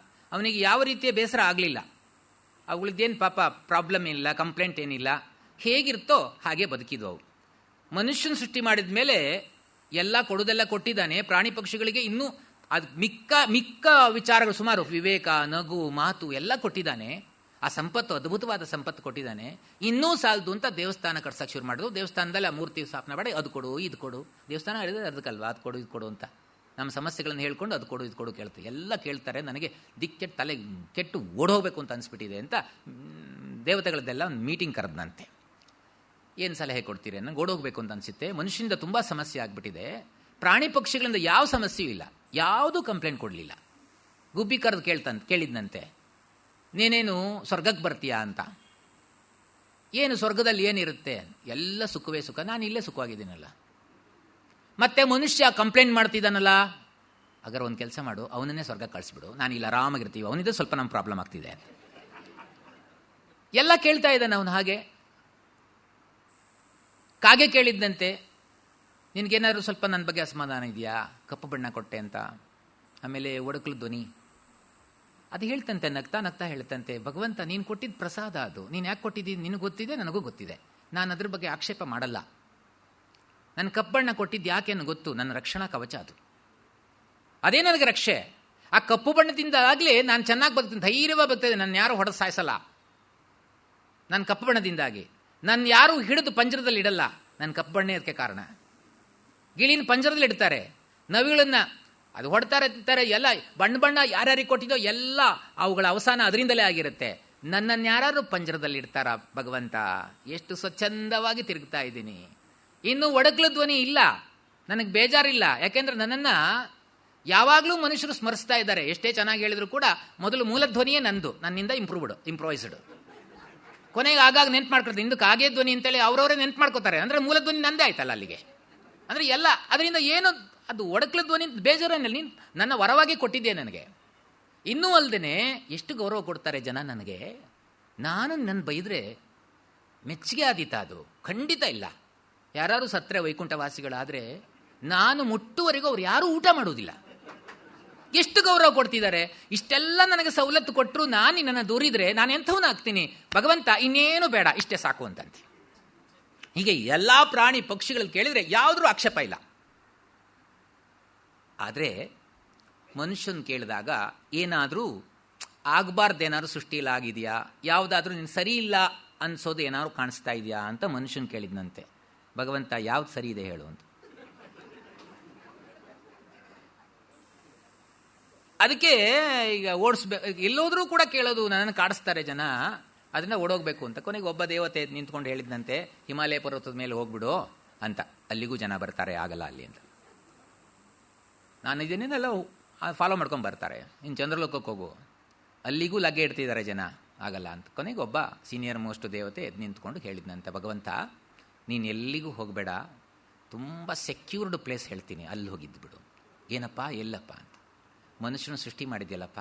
ಅವನಿಗೆ ಯಾವ ರೀತಿಯ ಬೇಸರ ಆಗಲಿಲ್ಲ. ಅವುಗಳದ್ದೇನು ಪಾಪ ಪ್ರಾಬ್ಲಮ್ ಏನಿಲ್ಲ, ಕಂಪ್ಲೇಂಟ್ ಏನಿಲ್ಲ, ಹೇಗಿರ್ತೋ ಹಾಗೆ ಬದುಕಿದ್ವು ಅವು. ಮನುಷ್ಯನ ಸೃಷ್ಟಿ ಮಾಡಿದ ಮೇಲೆ ಎಲ್ಲ ಕೊಡೋದೆಲ್ಲ ಕೊಟ್ಟಿದ್ದಾನೆ. ಪ್ರಾಣಿ ಪಕ್ಷಿಗಳಿಗೆ ಇನ್ನೂ ಅದು ಮಿಕ್ಕ ವಿಚಾರಗಳು ಸುಮಾರು, ವಿವೇಕ, ನಗು, ಮಾತು ಎಲ್ಲ ಕೊಟ್ಟಿದ್ದಾನೆ. ಆ ಸಂಪತ್ತು, ಅದ್ಭುತವಾದ ಸಂಪತ್ತು ಕೊಟ್ಟಿದ್ದಾನೆ. ಇನ್ನೂ ಸಾಲದು ಅಂತ ದೇವಸ್ಥಾನ ಕಟ್ಸಕ್ಕೆ ಶುರು ಮಾಡಿದ್ರು. ದೇವಸ್ಥಾನದಲ್ಲಿ ಆ ಮೂರ್ತಿ ಸ್ಥಾಪನೆ ಮಾಡಿ ಅದು ಕೊಡು ಇದು ಕೊಡು. ದೇವಸ್ಥಾನ ಹೇಳಿದ್ರೆ ಅದಕ್ಕಲ್ವಾ, ಅದು ಕೊಡು ಇದು ಕೊಡು ಅಂತ ನಮ್ಮ ಸಮಸ್ಯೆಗಳನ್ನು ಹೇಳ್ಕೊಂಡು ಅದು ಕೊಡು ಇದು ಕೊಡು ಕೇಳ್ತಾರೆ. ಎಲ್ಲ ಕೇಳ್ತಾರೆ. ನನಗೆ ದಿಕ್ಕೆಟ್ಟು ತಲೆ ಕೆಟ್ಟು ಓಡೋಗ್ಬೇಕು ಅಂತ ಅನಿಸ್ಬಿಟ್ಟಿದೆ ಅಂತ ದೇವತೆಗಳದ್ದೆಲ್ಲ ಒಂದು ಮೀಟಿಂಗ್ ಕರೆದ್ನಂತೆ. ಏನು ಸಲಹೆ ಕೊಡ್ತೀರಿ? ನನಗೆ ಓಡೋಗ್ಬೇಕು ಅಂತ ಅನಿಸುತ್ತೆ, ಮನುಷ್ಯನಿಂದ ತುಂಬ ಸಮಸ್ಯೆ ಆಗಿಬಿಟ್ಟಿದೆ. ಪ್ರಾಣಿ ಪಕ್ಷಿಗಳಿಂದ ಯಾವ ಸಮಸ್ಯೆಯೂ ಇಲ್ಲ, ಯಾವುದೂ ಕಂಪ್ಲೇಂಟ್ ಕೊಡಲಿಲ್ಲ. ಗುಬ್ಬಿ ಕರೆದು ಕೇಳಿದ್ನಂತೆ, ನೀನೇನು ಸ್ವರ್ಗಕ್ಕೆ ಬರ್ತೀಯಾ ಅಂತ. ಏನು ಸ್ವರ್ಗದಲ್ಲಿ ಏನಿರುತ್ತೆ? ಎಲ್ಲ ಸುಖವೇ ಸುಖ, ನಾನು ಇಲ್ಲೇ ಸುಖವಾಗಿದ್ದೀನಲ್ಲ. ಮತ್ತೆ ಮನುಷ್ಯ ಕಂಪ್ಲೇಂಟ್ ಮಾಡ್ತಿದ್ದಾನಲ್ಲ, ಹಾಗಾದ್ರೆ ಒಂದು ಕೆಲಸ ಮಾಡು, ಅವನನ್ನೇ ಸ್ವರ್ಗ ಕಳಿಸ್ಬಿಡು, ನಾನು ಇಲ್ಲಿ ಆರಾಮಾಗಿರ್ತೀವಿ, ಅವನಿಂದ ಸ್ವಲ್ಪ ನಮ್ಮ ಪ್ರಾಬ್ಲಮ್ ಆಗ್ತಿದೆ. ಎಲ್ಲ ಕೇಳ್ತಾ ಇದ್ದಾನೆ ಅವನು. ಹಾಗೆ ಕಾಗೆ ಕೇಳಿದ್ದಂತೆ, ನಿನಗೇನಾದ್ರು ಸ್ವಲ್ಪ ನನ್ನ ಬಗ್ಗೆ ಅಸಮಾಧಾನ ಇದೆಯಾ, ಕಪ್ಪು ಬಣ್ಣ ಕೊಟ್ಟೆ ಅಂತ. ಆಮೇಲೆ ಒಡಕಲು ಧ್ವನಿ ಅದು ಹೇಳ್ತಂತೆ, ನಗ್ತಾ ನಗ್ತಾ ಹೇಳ್ತಂತೆ, ಭಗವಂತ ನೀನು ಕೊಟ್ಟಿದ್ದ ಪ್ರಸಾದ ಅದು, ನೀನು ಯಾಕೆ ಕೊಟ್ಟಿದ್ದೀನಿ ನಿನಗೆ ಗೊತ್ತಿದೆ, ನನಗೂ ಗೊತ್ತಿದೆ, ನಾನು ಅದ್ರ ಬಗ್ಗೆ ಆಕ್ಷೇಪ ಮಾಡಲ್ಲ. ನನ್ನ ಕಪ್ಪು ಬಣ್ಣ ಕೊಟ್ಟಿದ್ದು ಯಾಕೆ ನನಗೆ ಗೊತ್ತು, ನನ್ನ ರಕ್ಷಣಾ ಕವಚ ಅದು, ಅದೇ ನನಗೆ ರಕ್ಷೆ. ಆ ಕಪ್ಪು ಬಣ್ಣದಿಂದ ಆಗಲೇ ನಾನು ಚೆನ್ನಾಗಿ ಬದುಕ್ತೀನಿ, ಧೈರ್ಯವಾಗಿ ಬರ್ತದೆ, ನನ್ನ ಯಾರು ಹೊಡೆದು ಸಾಯಿಸಲ್ಲ. ನನ್ನ ಕಪ್ಪು ಬಣ್ಣದಿಂದಾಗಿ ನನ್ನ ಯಾರು ಹಿಡಿದು ಪಂಜರದಲ್ಲಿ ಇಡಲ್ಲ, ನನ್ನ ಕಪ್ಪು ಬಣ್ಣ ಅದಕ್ಕೆ ಕಾರಣ. ಗಿಳಿನ ಪಂಜರದಲ್ಲಿ ಇಡ್ತಾರೆ, ನವಿಗಳನ್ನ ಅದು ಹೊಡ್ತಾರೆ ತಿಂತಾರೆ, ಎಲ್ಲ ಬಣ್ಣ ಬಣ್ಣ ಯಾರ್ಯಾರಿಗೆ ಕೊಟ್ಟಿದ್ದೋ ಎಲ್ಲ ಅವುಗಳ ಅವಸಾನ ಅದರಿಂದಲೇ ಆಗಿರುತ್ತೆ. ನನ್ನನ್ನು ಯಾರು ಪಂಜರದಲ್ಲಿ ಇಡ್ತಾರ ಭಗವಂತ, ಎಷ್ಟು ಸ್ವಚ್ಛಂದವಾಗಿ ತಿರುಗ್ತಾ ಇದ್ದೀನಿ. ಇನ್ನೂ ಒಡಕ್ಲ ಧ್ವನಿ ಇಲ್ಲ, ನನಗೆ ಬೇಜಾರಿಲ್ಲ. ಯಾಕೆಂದ್ರೆ ನನ್ನನ್ನು ಯಾವಾಗಲೂ ಮನುಷ್ಯರು ಸ್ಮರಿಸ್ತಾ ಇದ್ದಾರೆ. ಎಷ್ಟೇ ಚೆನ್ನಾಗಿ ಹೇಳಿದ್ರು ಕೂಡ ಮೊದಲು ಮೂಲ ಧ್ವನಿಯೇ ನಂದು, ನನ್ನಿಂದ ಇಂಪ್ರೂವೈಸ್ಡ್. ಕೊನೆಗೆ ಆಗಾಗ ನೆನ್ಪು ಮಾಡ್ಕೊಳ್ತಾರೆ, ಇಂದು ಕಾಗೆ ಧ್ವನಿ ಅಂತೇಳಿ ಅವರವರೇ ನೆನ್ಪು ಮಾಡ್ಕೋತಾರೆ. ಅಂದರೆ ಮೂಲ ಧ್ವನಿ ನಂದೇ ಆಯ್ತಲ್ಲ ಅಲ್ಲಿಗೆ. ಅಂದರೆ ಎಲ್ಲ ಅದರಿಂದ ಏನು ಅದು ಒಡಕ್ಲ ಧ್ವನಿ ಬೇಜಾರನ್ನಲ್ಲಿ ನೀನು ನನ್ನ ವರವಾಗಿ ಕೊಟ್ಟಿದ್ದೆ ನನಗೆ. ಇನ್ನೂ ಅಲ್ಲದೆ ಎಷ್ಟು ಗೌರವ ಕೊಡ್ತಾರೆ ಜನ ನನಗೆ. ನಾನು ನನ್ನ ಬೈದರೆ ಮೆಚ್ಚುಗೆ ಆದೀತ, ಅದು ಖಂಡಿತ ಇಲ್ಲ. ಯಾರು ಸತ್ತರೆ ವೈಕುಂಠವಾಸಿಗಳಾದರೆ ನಾನು ಮುಟ್ಟುವರೆಗೂ ಅವ್ರು ಯಾರೂ ಊಟ ಮಾಡುವುದಿಲ್ಲ. ಎಷ್ಟು ಗೌರವ ಕೊಡ್ತಿದ್ದಾರೆ. ಇಷ್ಟೆಲ್ಲ ನನಗೆ ಸವಲತ್ತು ಕೊಟ್ಟರು ನಾನು ನಿನ್ನನ್ನು ದೂರಿದ್ರೆ ನಾನು ಎಂಥವನ್ನಾಗ್ತೀನಿ. ಭಗವಂತ ಇನ್ನೇನು ಬೇಡ, ಇಷ್ಟೇ ಸಾಕು ಅಂತಂತೆ. ಹೀಗೆ ಎಲ್ಲ ಪ್ರಾಣಿ ಪಕ್ಷಿಗಳಲ್ಲಿ ಕೇಳಿದರೆ ಯಾವುದ್ರೂ ಆಕ್ಷೇಪ ಇಲ್ಲ. ಆದರೆ ಮನುಷ್ಯನ ಕೇಳಿದಾಗ ಏನಾದರೂ ಆಗಬಾರ್ದೇನಾದ್ರು ಸೃಷ್ಟಿಯಲ್ಲಿ ಆಗಿದೆಯಾ, ಯಾವುದಾದ್ರೂ ನೀನು ಸರಿ ಇಲ್ಲ ಅನ್ಸೋದು ಏನಾದ್ರು ಕಾಣಿಸ್ತಾ ಇದೆಯಾ ಅಂತ ಮನುಷ್ಯನ ಕೇಳಿದ್ನಂತೆ. ಭಗವಂತ ಯಾವ್ದು ಸರಿ ಇದೆ ಹೇಳು ಅಂತ. ಅದಕ್ಕೆ ಈಗ ಎಲ್ಲೋದ್ರೂ ಕೂಡ ಕೇಳೋದು, ನನ್ನನ್ನು ಕಾಡಿಸ್ತಾರೆ ಜನ, ಅದನ್ನ ಓಡೋಗ್ಬೇಕು ಅಂತ. ಕೊನೆಗೆ ಒಬ್ಬ ದೇವತೆ ನಿಂತ್ಕೊಂಡು ಹೇಳಿದ್ನಂತೆ, ಹಿಮಾಲಯ ಪರ್ವತದ ಮೇಲೆ ಹೋಗ್ಬಿಡು ಅಂತ. ಅಲ್ಲಿಗೂ ಜನ ಬರ್ತಾರೆ, ಆಗಲ್ಲ ಅಲ್ಲಿ ಅಂತ. ನಾನು ಇದನ್ನೆಲ್ಲ ಫಾಲೋ ಮಾಡ್ಕೊಂಡು ಬರ್ತಾರೆ. ಇನ್ನು ಚಂದ್ರಲೋಕಕ್ಕೆ ಹೋಗು, ಅಲ್ಲಿಗೂ ಲಗ್ಗೆ ಇಡ್ತಿದ್ದಾರೆ ಜನ, ಆಗಲ್ಲ ಅಂತ. ಕೊನೆಗೆ ಒಬ್ಬ ಸೀನಿಯರ್ ಮೋಸ್ಟ್ ದೇವತೆ ಎದ್ದು ನಿಂತ್ಕೊಂಡು ಹೇಳಿದ್ನಂತೆ, ಭಗವಂತ ನೀನು ಎಲ್ಲಿಗೂ ಹೋಗಬೇಡ, ತುಂಬ ಸೆಕ್ಯೂರ್ಡ್ ಪ್ಲೇಸ್ ಹೇಳ್ತೀನಿ, ಅಲ್ಲಿ ಹೋಗಿದ್ದು ಬಿಡು. ಏನಪ್ಪ, ಎಲ್ಲಪ್ಪ ಅಂತ. ಮನುಷ್ಯನ ಸೃಷ್ಟಿ ಮಾಡಿದ್ಯಲ್ಲಪ್ಪ,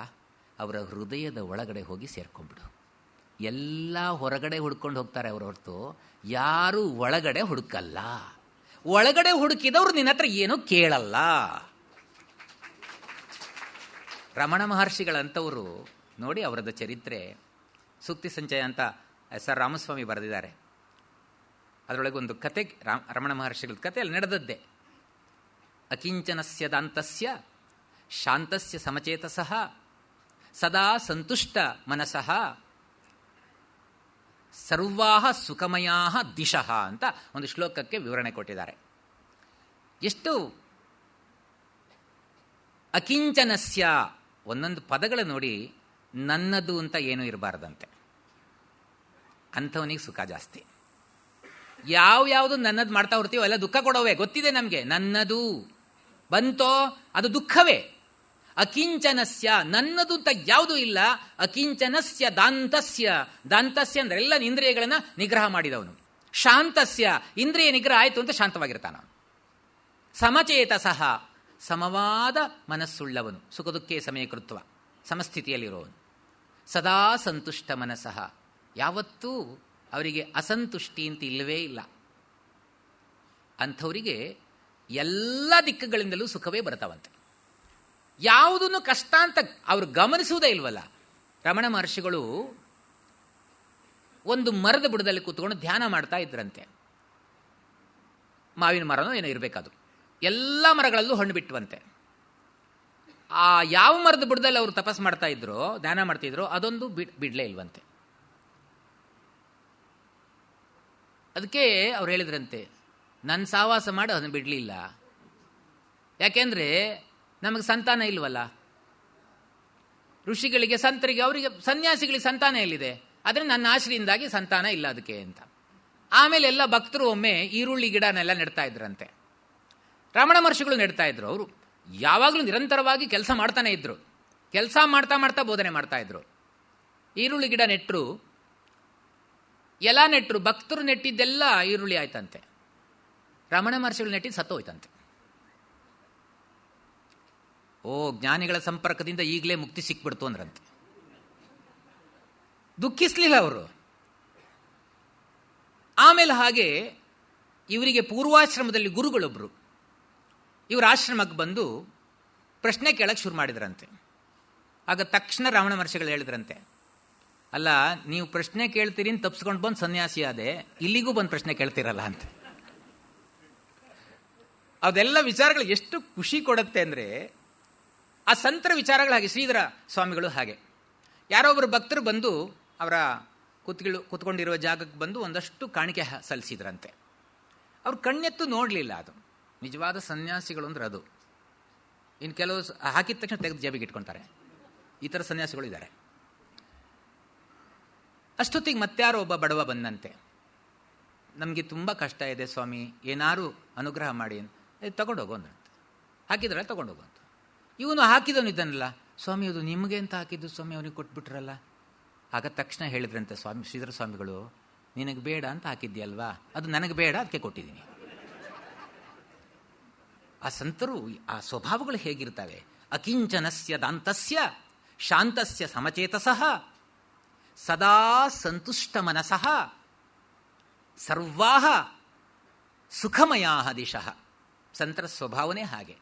ಅವರ ಹೃದಯದ ಒಳಗಡೆ ಹೋಗಿ ಸೇರ್ಕೊಂಡ್ಬಿಡು. ಎಲ್ಲ ಹೊರಗಡೆ ಹುಡ್ಕೊಂಡು ಹೋಗ್ತಾರೆ ಅವ್ರ ಹೊರತು ಯಾರೂ ಒಳಗಡೆ ಹುಡುಕಲ್ಲ. ಒಳಗಡೆ ಹುಡುಕಿದವ್ರು ನಿನ್ನ ಹತ್ರ ಏನೂ ಕೇಳಲ್ಲ. ರಮಣ ಮಹರ್ಷಿಗಳಂಥವರು ನೋಡಿ, ಅವರದ್ದು ಚರಿತ್ರೆ ಸೂಕ್ತಿ ಸಂಚಯ ಅಂತ ಸರ್ ರಾಮಸ್ವಾಮಿ ಬರೆದಿದ್ದಾರೆ. ಅದರೊಳಗೆ ಒಂದು ಕತೆ, ರಮಣ ಮಹರ್ಷಿಗಳ ಕತೆ ಅಲ್ಲಿ ನಡೆದದ್ದೇ. ಅಕಿಂಚನಸ್ಯ ದಾಂತಸ್ಯ ಶಾಂತಸ್ಯ ಸಮಚೇತಸಃ ಸದಾ ಸಂತುಷ್ಟ ಮನಸಃ ಸರ್ವಾಹ ಸುಖಮಯಾಹ ದಿಶಃ ಅಂತ ಒಂದು ಶ್ಲೋಕಕ್ಕೆ ವಿವರಣೆ ಕೊಟ್ಟಿದ್ದಾರೆ. ಎಷ್ಟು ಅಕಿಂಚನಸ್ಯ, ಒಂದೊಂದು ಪದಗಳು ನೋಡಿ, ನನ್ನದು ಅಂತ ಏನೂ ಇರಬಾರ್ದಂತೆ, ಅಂಥವನಿಗೆ ಸುಖ ಜಾಸ್ತಿ. ಯಾವ್ಯಾವುದು ನನ್ನದು ಮಾಡ್ತಾ ಹೊರ್ತೀವೋ ಎಲ್ಲ ದುಃಖ ಕೊಡೋವೆ, ಗೊತ್ತಿದೆ ನಮಗೆ. ನನ್ನದು ಬಂತೋ ಅದು ದುಃಖವೇ. ಅಕಿಂಚನಸ್ಯ, ನನ್ನದು ಅಂತ ಯಾವುದೂ ಇಲ್ಲ. ಅಕಿಂಚನಸ್ಯ ದಾಂತಸ್ಯ, ದಾಂತಸ್ಯ ಅಂದ್ರೆ ಎಲ್ಲ ಇಂದ್ರಿಯಗಳನ್ನ ನಿಗ್ರಹ ಮಾಡಿದವನು. ಶಾಂತಸ್ಯ, ಇಂದ್ರಿಯ ನಿಗ್ರಹ ಆಯಿತು ಅಂತ ಶಾಂತವಾಗಿರ್ತಾನ. ಸಮಚೇತಸಃ, ಸಮವಾದ ಮನಸ್ಸುಳ್ಳವನು, ಸುಖ ದುಃಖೇ ಸಮಯಕೃತ್ವ, ಸಮಸ್ಥಿತಿಯಲ್ಲಿರುವವನು. ಸದಾ ಸಂತುಷ್ಟ ಮನಸ್ಸಃ, ಯಾವತ್ತೂ ಅವರಿಗೆ ಅಸಂತುಷ್ಟಿ ಅಂತ ಇಲ್ಲವೇ ಇಲ್ಲ. ಅಂಥವರಿಗೆ ಎಲ್ಲ ದಿಕ್ಕುಗಳಿಂದಲೂ ಸುಖವೇ ಬರ್ತಾವಂತೆ. ಯಾವುದನ್ನು ಕಷ್ಟ ಅಂತ ಅವರು ಗಮನಿಸುವುದೇ ಇಲ್ವಲ್ಲ. ರಮಣ ಮಹರ್ಷಿಗಳು ಒಂದು ಮರದ ಬುಡದಲ್ಲಿ ಕೂತ್ಕೊಂಡು ಧ್ಯಾನ ಮಾಡ್ತಾ ಇದ್ರಂತೆ. ಮಾವಿನ ಮರನೋ ಏನೋ ಇರಬೇಕದು. ಎಲ್ಲ ಮರಗಳಲ್ಲೂ ಹಣ್ಣು ಬಿಟ್ಟುವಂತೆ. ಆ ಯಾವ ಮರದ ಬುಡದಲ್ಲಿ ಅವರು ತಪಸ್ ಮಾಡ್ತಾ ಇದ್ರು, ಧ್ಯಾನ ಮಾಡ್ತಿದ್ರು, ಅದೊಂದು ಬಿಡ್ಲೇ ಇಲ್ವಂತೆ. ಅದಕ್ಕೆ ಅವ್ರು ಹೇಳಿದ್ರಂತೆ, ನನ್ನ ಸಹವಾಸ ಮಾಡಿ ಅದನ್ನು ಬಿಡಲಿಲ್ಲ. ಯಾಕೆಂದರೆ ನಮಗೆ ಸಂತಾನ ಇಲ್ವಲ್ಲ. ಋಷಿಗಳಿಗೆ, ಸಂತರಿಗೆ, ಅವರಿಗೆ, ಸನ್ಯಾಸಿಗಳಿಗೆ ಸಂತಾನ ಎಲ್ಲಿದೆ? ಆದರೆ ನನ್ನ ಆಶ್ರಯಿಂದಾಗಿ ಸಂತಾನ ಇಲ್ಲ ಅದಕ್ಕೆ ಅಂತ. ಆಮೇಲೆ ಎಲ್ಲ ಭಕ್ತರು ಒಮ್ಮೆ ಈರುಳ್ಳಿ ಗಿಡನೆಲ್ಲ ನೆಡ್ತಾ ಇದ್ರಂತೆ. ರಮಣ ಮಹರ್ಷಿಗಳು ನೆಡ್ತಾ ಇದ್ರು. ಅವರು ಯಾವಾಗಲೂ ನಿರಂತರವಾಗಿ ಕೆಲಸ ಮಾಡ್ತಾನೆ ಇದ್ರು. ಕೆಲಸ ಮಾಡ್ತಾ ಮಾಡ್ತಾ ಬೋಧನೆ ಮಾಡ್ತಾ ಇದ್ರು. ಈರುಳ್ಳಿ ಗಿಡ ನೆಟ್ಟರು, ಎಲ್ಲ ನೆಟ್ಟರು. ಭಕ್ತರು ನೆಟ್ಟಿದ್ದೆಲ್ಲ ಈರುಳ್ಳಿ ಆಯ್ತಂತೆ. ರಮಣ ಮಹರ್ಷಿಗಳು ನೆಟ್ಟಿದ್ದು ಸತ್ತೋಯ್ತಂತೆ. ಜ್ಞಾನಿಗಳ ಸಂಪರ್ಕದಿಂದ ಈಗಲೇ ಮುಕ್ತಿ ಸಿಕ್ಬಿಡ್ತು ಅಂದ್ರಂತೆ. ದುಃಖಿಸ್ಲಿಲ್ಲ ಅವರು. ಆಮೇಲೆ ಹಾಗೆ ಇವರಿಗೆ ಪೂರ್ವಾಶ್ರಮದಲ್ಲಿ ಗುರುಗಳೊಬ್ರು ಇವರ ಆಶ್ರಮಕ್ಕೆ ಬಂದು ಪ್ರಶ್ನೆ ಕೇಳಕ್ಕೆ ಶುರು ಮಾಡಿದ್ರಂತೆ. ಆಗ ತಕ್ಷಣ ರಮಣ ಮಹರ್ಷಿಗಳು ಹೇಳಿದ್ರಂತೆ, ಅಲ್ಲ, ನೀವು ಪ್ರಶ್ನೆ ಕೇಳ್ತೀರಿ ಅಂತ ತಪ್ಪಿಸ್ಕೊಂಡು ಬಂದು ಸನ್ಯಾಸಿ ಆದೆ, ಇಲ್ಲಿಗೂ ಬಂದು ಪ್ರಶ್ನೆ ಕೇಳ್ತೀರಲ್ಲ ಅಂತ. ಅದೆಲ್ಲ ವಿಚಾರಗಳು ಎಷ್ಟು ಖುಷಿ ಕೊಡುತ್ತೆ ಅಂದರೆ, ಆ ಸಂತರ ವಿಚಾರಗಳು ಹಾಗೆ. ಶ್ರೀಧರ ಸ್ವಾಮಿಗಳು ಹಾಗೆ. ಯಾರೋ ಒಬ್ಬರು ಭಕ್ತರು ಬಂದು ಅವರ ಕೂತ್ಕೊಂಡಿರುವ ಜಾಗಕ್ಕೆ ಬಂದು ಒಂದಷ್ಟು ಕಾಣಿಕೆ ಸಲ್ಲಿಸಿದ್ರಂತೆ. ಅವ್ರು ಕಣ್ಣೆತ್ತು ನೋಡಲಿಲ್ಲ. ಅದು ನಿಜವಾದ ಸನ್ಯಾಸಿಗಳು ಅಂದ್ರೆ ಅದು. ಇನ್ನು ಕೆಲವು ಹಾಕಿದ ತಕ್ಷಣ ತೆಗೆದು ಜೇಬಿಗೆ ಇಟ್ಕೊತಾರೆ. ಈ ಥರ ಸನ್ಯಾಸಿಗಳು ಇದ್ದಾರೆ. ಅಷ್ಟೊತ್ತಿಗೆ ಮತ್ತಾರೋ ಒಬ್ಬ ಬಡವ ಬಂದಂತೆ, ನಮಗೆ ತುಂಬ ಕಷ್ಟ ಇದೆ ಸ್ವಾಮಿ, ಏನಾರು ಅನುಗ್ರಹ ಮಾಡಿ, ತಗೊಂಡೋಗು ಅಂದಂತೆ. ಹಾಕಿದ್ರೆ ತಗೊಂಡೋಗು ಅಂತ. ಇವನು ಹಾಕಿದವನು ಇದ್ದಾನಲ್ಲ, ಸ್ವಾಮಿ ಅದು ನಿಮಗೆ ಅಂತ ಹಾಕಿದ್ದು ಸ್ವಾಮಿ, ಅವನಿಗೆ ಕೊಟ್ಬಿಟ್ರಲ್ಲ. ಆಗ ತಕ್ಷಣ ಹೇಳಿದ್ರಂತೆ ಶ್ರೀಧರ ಸ್ವಾಮಿಗಳು, ನಿನಗೆ ಬೇಡ ಅಂತ ಹಾಕಿದ್ಯಲ್ವಾ, ಅದು ನನಗೆ ಬೇಡ, ಅದಕ್ಕೆ ಕೊಟ್ಟಿದ್ದೀನಿ. ಆ ಸಂತರು ಆ ಸ್ವಭಾವಗಳು ಹೇಗಿರ್ತವೆ. ಅಕಿಂಚನಸ್ಯ ದಾಂತಸ್ಯ ಶಾಂತಸ್ಯ ಸಮಚೇತಸಃ ಸದಾ ಸಂತುಷ್ಟ ಮನಸಃ ಸರ್ವಾಹ ಸುಖಮಯಾಹ ದಿಶಃ. ಸಂತರ ಸ್ವಭಾವನೆ ಹಾಗೆ.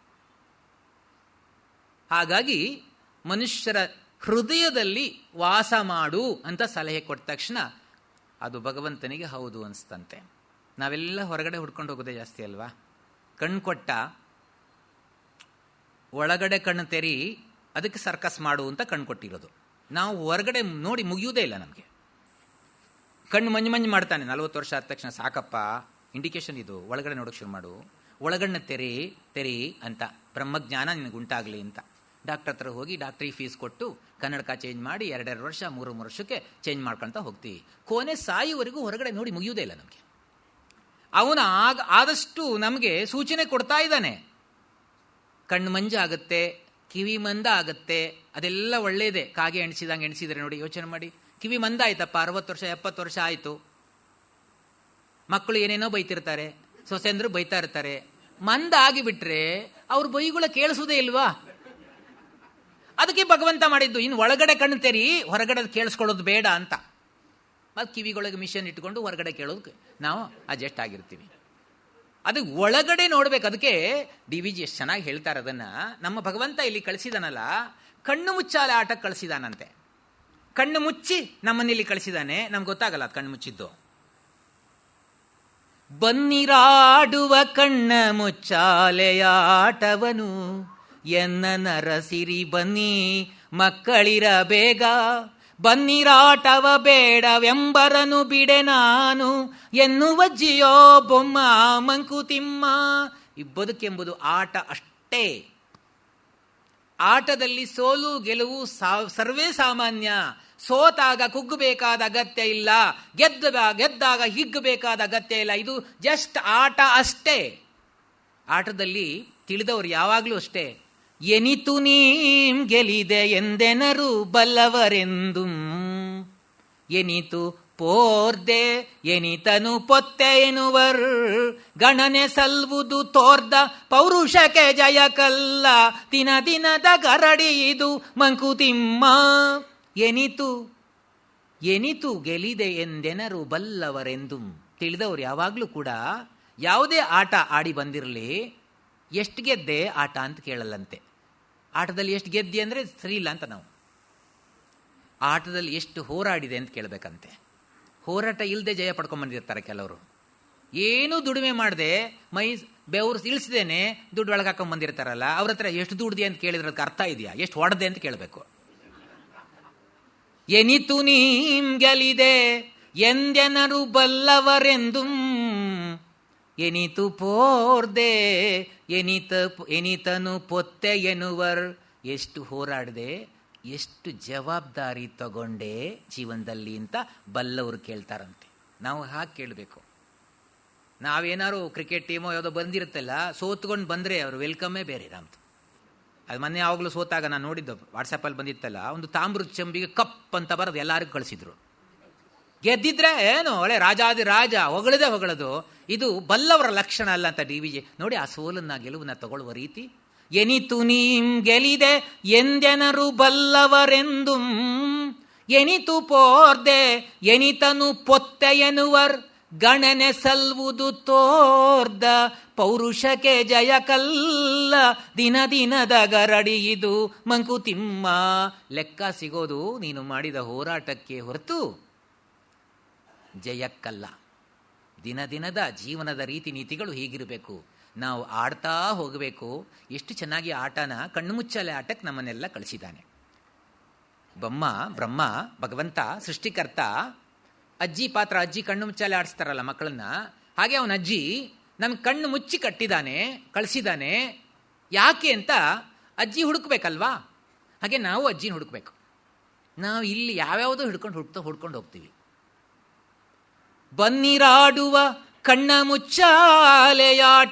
ಹಾಗಾಗಿ ಮನುಷ್ಯರ ಹೃದಯದಲ್ಲಿ ವಾಸ ಮಾಡು ಅಂತ ಸಲಹೆ ಕೊಟ್ಟ ತಕ್ಷಣ ಅದು ಭಗವಂತನಿಗೆ ಹೌದು ಅನಿಸ್ತಂತೆ. ನಾವೆಲ್ಲ ಹೊರಗಡೆ ಹುಡ್ಕೊಂಡು ಹೋಗೋದೇ ಜಾಸ್ತಿ ಅಲ್ವಾ. ಕಣ್ಣು ಕೊಟ್ಟ, ಒಳಗಡೆ ಕಣ್ಣು ತೆರಿ, ಅದಕ್ಕೆ ಸರ್ಕಸ್ ಮಾಡು ಅಂತ ಕಣ್ಣು ಕೊಟ್ಟಿರೋದು. ನಾವು ಹೊರಗಡೆ ನೋಡಿ ಮುಗಿಯುವುದೇ ಇಲ್ಲ ನಮಗೆ. ಕಣ್ಣು ಮಂಜು ಮಂಜು ಮಾಡ್ತಾನೆ. 40 ವರ್ಷ ಆದ ತಕ್ಷಣ ಸಾಕಪ್ಪ, ಇಂಡಿಕೇಶನ್ ಇದು, ಒಳಗಡೆ ನೋಡೋಕೆ ಶುರು ಮಾಡು, ಒಳಗಣ್ಣು ತೆರಿ ಅಂತ, ಬ್ರಹ್ಮಜ್ಞಾನ ನಿನಗುಂಟಾಗಲಿ ಅಂತ. ಡಾಕ್ಟರ್ ಹತ್ರ ಹೋಗಿ ಡಾಕ್ಟ್ರಿಗೆ ಫೀಸ್ ಕೊಟ್ಟು ಕನ್ನಡಕ ಚೇಂಜ್ ಮಾಡಿ 2 ವರ್ಷ 3 ವರ್ಷಕ್ಕೆ ಚೇಂಜ್ ಮಾಡ್ಕೊಳ್ತಾ ಹೋಗ್ತೀವಿ. ಕೊನೆ ಸಾಯುವವರೆಗೂ ಹೊರಗಡೆ ನೋಡಿ ಮುಗಿಯುವುದೇ ಇಲ್ಲ ನಮಗೆ. ಅವನು ಆದಷ್ಟು ನಮಗೆ ಸೂಚನೆ ಕೊಡ್ತಾ ಇದ್ದಾನೆ. ಕಣ್ಣು ಮಂಜಾಗುತ್ತೆ, ಕಿವಿ ಮಂದ ಆಗುತ್ತೆ, ಅದೆಲ್ಲ ಒಳ್ಳೇದೇ. ಕಾಗೆ ಎಣಿಸಿದಂಗೆ ಎಣಿಸಿದ್ರೆ ನೋಡಿ, ಯೋಚನೆ ಮಾಡಿ. ಕಿವಿ ಮಂದ ಆಯ್ತಪ್ಪ, 60 ವರ್ಷ 70 ವರ್ಷ ಆಯಿತು. ಮಕ್ಕಳು ಏನೇನೋ ಬೈತಿರ್ತಾರೆ, ಸೊಸೆಂದ್ರು ಬೈತಾ ಇರ್ತಾರೆ. ಮಂದ ಆಗಿಬಿಟ್ರೆ ಅವ್ರ ಬೈಗುಳ ಕೇಳಿಸೋದೇ ಇಲ್ವಾ. ಅದಕ್ಕೆ ಭಗವಂತ ಮಾಡಿದ್ದು, ಇನ್ನು ಒಳಗಡೆ ಕಣ್ಣು ತೆರಿ, ಹೊರಗಡೆ ಕೇಳಿಸ್ಕೊಳ್ಳೋದು ಬೇಡ ಅಂತ. ಮತ್ತು ಕಿವಿಗೊಳಗೆ ಮಿಷನ್ ಇಟ್ಕೊಂಡು ಹೊರಗಡೆ ಕೇಳೋದು ನಾವು ಅಡ್ಜಸ್ಟ್ ಆಗಿರ್ತೀವಿ. ಅದು ಒಳಗಡೆ ನೋಡ್ಬೇಕು. ಅದಕ್ಕೆ DVG ಎಷ್ಟು ಚೆನ್ನಾಗಿ ಹೇಳ್ತಾರೆ ಅದನ್ನು. ನಮ್ಮ ಭಗವಂತ ಇಲ್ಲಿ ಕಳಿಸಿದಾನಲ್ಲ, ಕಣ್ಣು ಮುಚ್ಚಾಲೆ ಆಟಕ್ಕೆ ಕಳಿಸಿದಾನಂತೆ. ಕಣ್ಣು ಮುಚ್ಚಿ ನಮ್ಮನ್ನಿಲ್ಲಿ ಕಳಿಸಿದಾನೆ, ನಮ್ಗೆ ಗೊತ್ತಾಗಲ್ಲ ಅದು ಕಣ್ಣು ಮುಚ್ಚಿದ್ದು. ಬನ್ನಿರಾಡುವ ಕಣ್ಣ ಮುಚ್ಚಾಲೆಯಾಟವನು ಎನ್ನ ನರಸಿರಿ ಬನ್ನಿ ಮಕ್ಕಳಿರ ಬೇಗ, ಬನ್ನಿರಾಟವ ಬೇಡವೆಂಬರನು ಬಿಡೆ ನಾನು ಎನ್ನುವಜ್ಜಿಯೋ ಬೊಮ್ಮ ಮಂಕುತಿಮ್ಮ. ಈ ಬದುಕೆಂಬುದು ಆಟ ಅಷ್ಟೇ. ಆಟದಲ್ಲಿ ಸೋಲು ಗೆಲುವು ಸರ್ವೇ ಸಾಮಾನ್ಯ. ಸೋತಾಗ ಕುಗ್ಗಬೇಕಾದ ಅಗತ್ಯ ಇಲ್ಲ, ಗೆದ್ದಾಗ ಹಿಗ್ಗಬೇಕಾದ ಅಗತ್ಯ ಇಲ್ಲ. ಇದು ಜಸ್ಟ್ ಆಟ ಅಷ್ಟೇ. ಆಟದಲ್ಲಿ ತಿಳಿದವರು ಯಾವಾಗಲೂ ಅಷ್ಟೇ, ಎನಿತು ನೀಂ ಗೆಲಿದೆ ಎಂದೆನರು ಬಲ್ಲವರೆಂದು, ಎನಿತು ಪೋರ್ದೆ ಎನಿತನು ಪೊತ್ತೆ ಎನ್ನುವರ್, ಗಣನೆ ಸಲ್ವುದು ತೋರ್ದ ಪೌರುಷಕ್ಕೆ ಜಯಕಲ್ಲ, ದಿನ ದಿನದ ಗರಡಿ ಇದು ಮಂಕುತಿಮ್ಮ. ಎನಿತು ಗೆಲಿದೆ ಎಂದೆನರು ಬಲ್ಲವರೆಂದು. ತಿಳಿದವರು ಯಾವಾಗಲೂ ಕೂಡ ಯಾವುದೇ ಆಟ ಆಡಿ ಬಂದಿರಲಿ, ಎಷ್ಟು ಗೆದ್ದೆ ಆಟ ಅಂತ ಕೇಳಲ್ಲಂತೆ. ಆಟದಲ್ಲಿ ಎಷ್ಟು ಗೆದ್ದೆ ಅಂದರೆ ಸರಿ ಇಲ್ಲ ಅಂತ ನಾವು. ಆಟದಲ್ಲಿ ಎಷ್ಟು ಹೋರಾಡಿದೆ ಅಂತ ಕೇಳಬೇಕಂತೆ. ಹೋರಾಟ ಇಲ್ಲದೆ ಜಯ ಪಡ್ಕೊಂಡ್ಬಂದಿರ್ತಾರೆ ಕೆಲವರು. ಏನೂ ದುಡಿಮೆ ಮಾಡದೆ ಮೈ ಬೆವರು ಇಳಿಸಿದೇನೆ ದುಡ್ಡು ಒಳಗೆ ಹಾಕೊಂಡ್ಬಂದಿರ್ತಾರಲ್ಲ, ಅವ್ರ ಹತ್ರ ಎಷ್ಟು ದುಡ್ದೆ ಅಂತ ಕೇಳಿದ್ರೆ ಅದಕ್ಕೆ ಅರ್ಥ ಇದೆಯಾ, ಎಷ್ಟು ಹೊಡೆದೆ ಅಂತ ಕೇಳಬೇಕು. ಎನಿತು ನೀಂ ಗೆಲಿದೆ ಎಂದೆನರು ಬಲ್ಲವರೆಂದು, ಎನಿತು ಪೋರ್ದೆ ಎನಿತನು ಪೊತ್ತೆ ಎನ್ನುವರ್. ಎಷ್ಟು ಹೋರಾಡಿದೆ, ಎಷ್ಟು ಜವಾಬ್ದಾರಿ ತಗೊಂಡೆ ಜೀವನದಲ್ಲಿ ಅಂತ ಬಲ್ಲವರು ಕೇಳ್ತಾರಂತೆ. ನಾವು ಹಾಗೆ ಕೇಳಬೇಕು. ನಾವೇನಾರು ಕ್ರಿಕೆಟ್ ಟೀಮೋ ಯಾವುದೋ ಬಂದಿರುತ್ತಲ್ಲ, ಸೋತ್ಕೊಂಡು ಬಂದರೆ ಅವರು ವೆಲ್ಕಮ್ಮೇ ಬೇರೆ ನಮ್ದು. ಅದು ಮೊನ್ನೆ ಯಾವಾಗಲೂ ಸೋತಾಗ ನಾನು ನೋಡಿದ್ದು, ವಾಟ್ಸಪ್ಪಲ್ಲಿ ಬಂದಿತ್ತಲ್ಲ, ಒಂದು ತಾಮ್ರದ ಚೆಂಬಿಗೆ ಕಪ್ ಅಂತ ಬರೋದು ಎಲ್ಲರಿಗೂ ಕಳಿಸಿದ್ರು. ಗೆದ್ದಿದ್ರೆ ಏನು ಒಳ್ಳೆ ರಾಜಾದಿ ರಾಜ, ಹೊಗಳೋದು. ಇದು ಬಲ್ಲವರ ಲಕ್ಷಣ ಅಲ್ಲ ಅಂತ DVG ನೋಡಿ. ಆ ಸೋಲನ್ನ ಗೆಲುವನ್ನ ತಗೊಳ್ಳುವ ರೀತಿ ಎನಿತು ನೀಂ ಗೆಲಿದೆ ಎಂದೆನರು ಬಲ್ಲವರೆಂದು ಎನಿತು ಪೋರ್ದೆ ಎನಿತನು ಪೊತ್ತೆ ಎನ್ನುವರ್ ಗಣನೆ ಸಲ್ವುದು ತೋರ್ದ ಪೌರುಷಕ್ಕೆ ಜಯ ಕಲ್ಲ ದಿನ ದಿನದ ಗರಡಿಯಿದು ಮಂಕುತಿಮ್ಮ. ಲೆಕ್ಕ ಸಿಗೋದು ನೀನು ಮಾಡಿದ ಹೋರಾಟಕ್ಕೆ ಹೊರತು ಜಯಕ್ಕಲ್ಲ. ದಿನ ದಿನದ ಜೀವನದ ರೀತಿ ನೀತಿಗಳು ಹೀಗಿರಬೇಕು. ನಾವು ಆಡ್ತಾ ಹೋಗಬೇಕು. ಎಷ್ಟು ಚೆನ್ನಾಗಿ ಆಟನ ಕಣ್ಣು ಮುಚ್ಚಾಲೆ ಆಟಕ್ಕೆ ನಮ್ಮನ್ನೆಲ್ಲ ಕಳಿಸಿದ್ದಾನೆ. ಬ್ರಹ್ಮ ಭಗವಂತ ಸೃಷ್ಟಿಕರ್ತ ಅಜ್ಜಿ ಪಾತ್ರ, ಅಜ್ಜಿ ಕಣ್ಣು ಮುಚ್ಚಾಲೆ ಆಡಿಸ್ತಾರಲ್ಲ ಮಕ್ಕಳನ್ನ, ಹಾಗೆ ಅವನ ಅಜ್ಜಿ ನಮ್ಗೆ ಕಣ್ಣು ಮುಚ್ಚಿ ಕಟ್ಟಿದ್ದಾನೆ, ಕಳಿಸಿದ್ದಾನೆ. ಯಾಕೆ ಅಂತ ಅಜ್ಜಿ ಹುಡುಕ್ಬೇಕಲ್ವಾ? ಹಾಗೆ ನಾವು ಅಜ್ಜಿನ ಹುಡುಕ್ಬೇಕು. ನಾವು ಇಲ್ಲಿ ಯಾವ್ಯಾವುದೋ ಹುಡ್ಕೊಂಡು ಹೋಗ್ತೀವಿ. ಬನ್ನಿರಾಡುವ ಕಣ್ಣ ಮುಚ್ಚಾಲೆಯಾಟವನು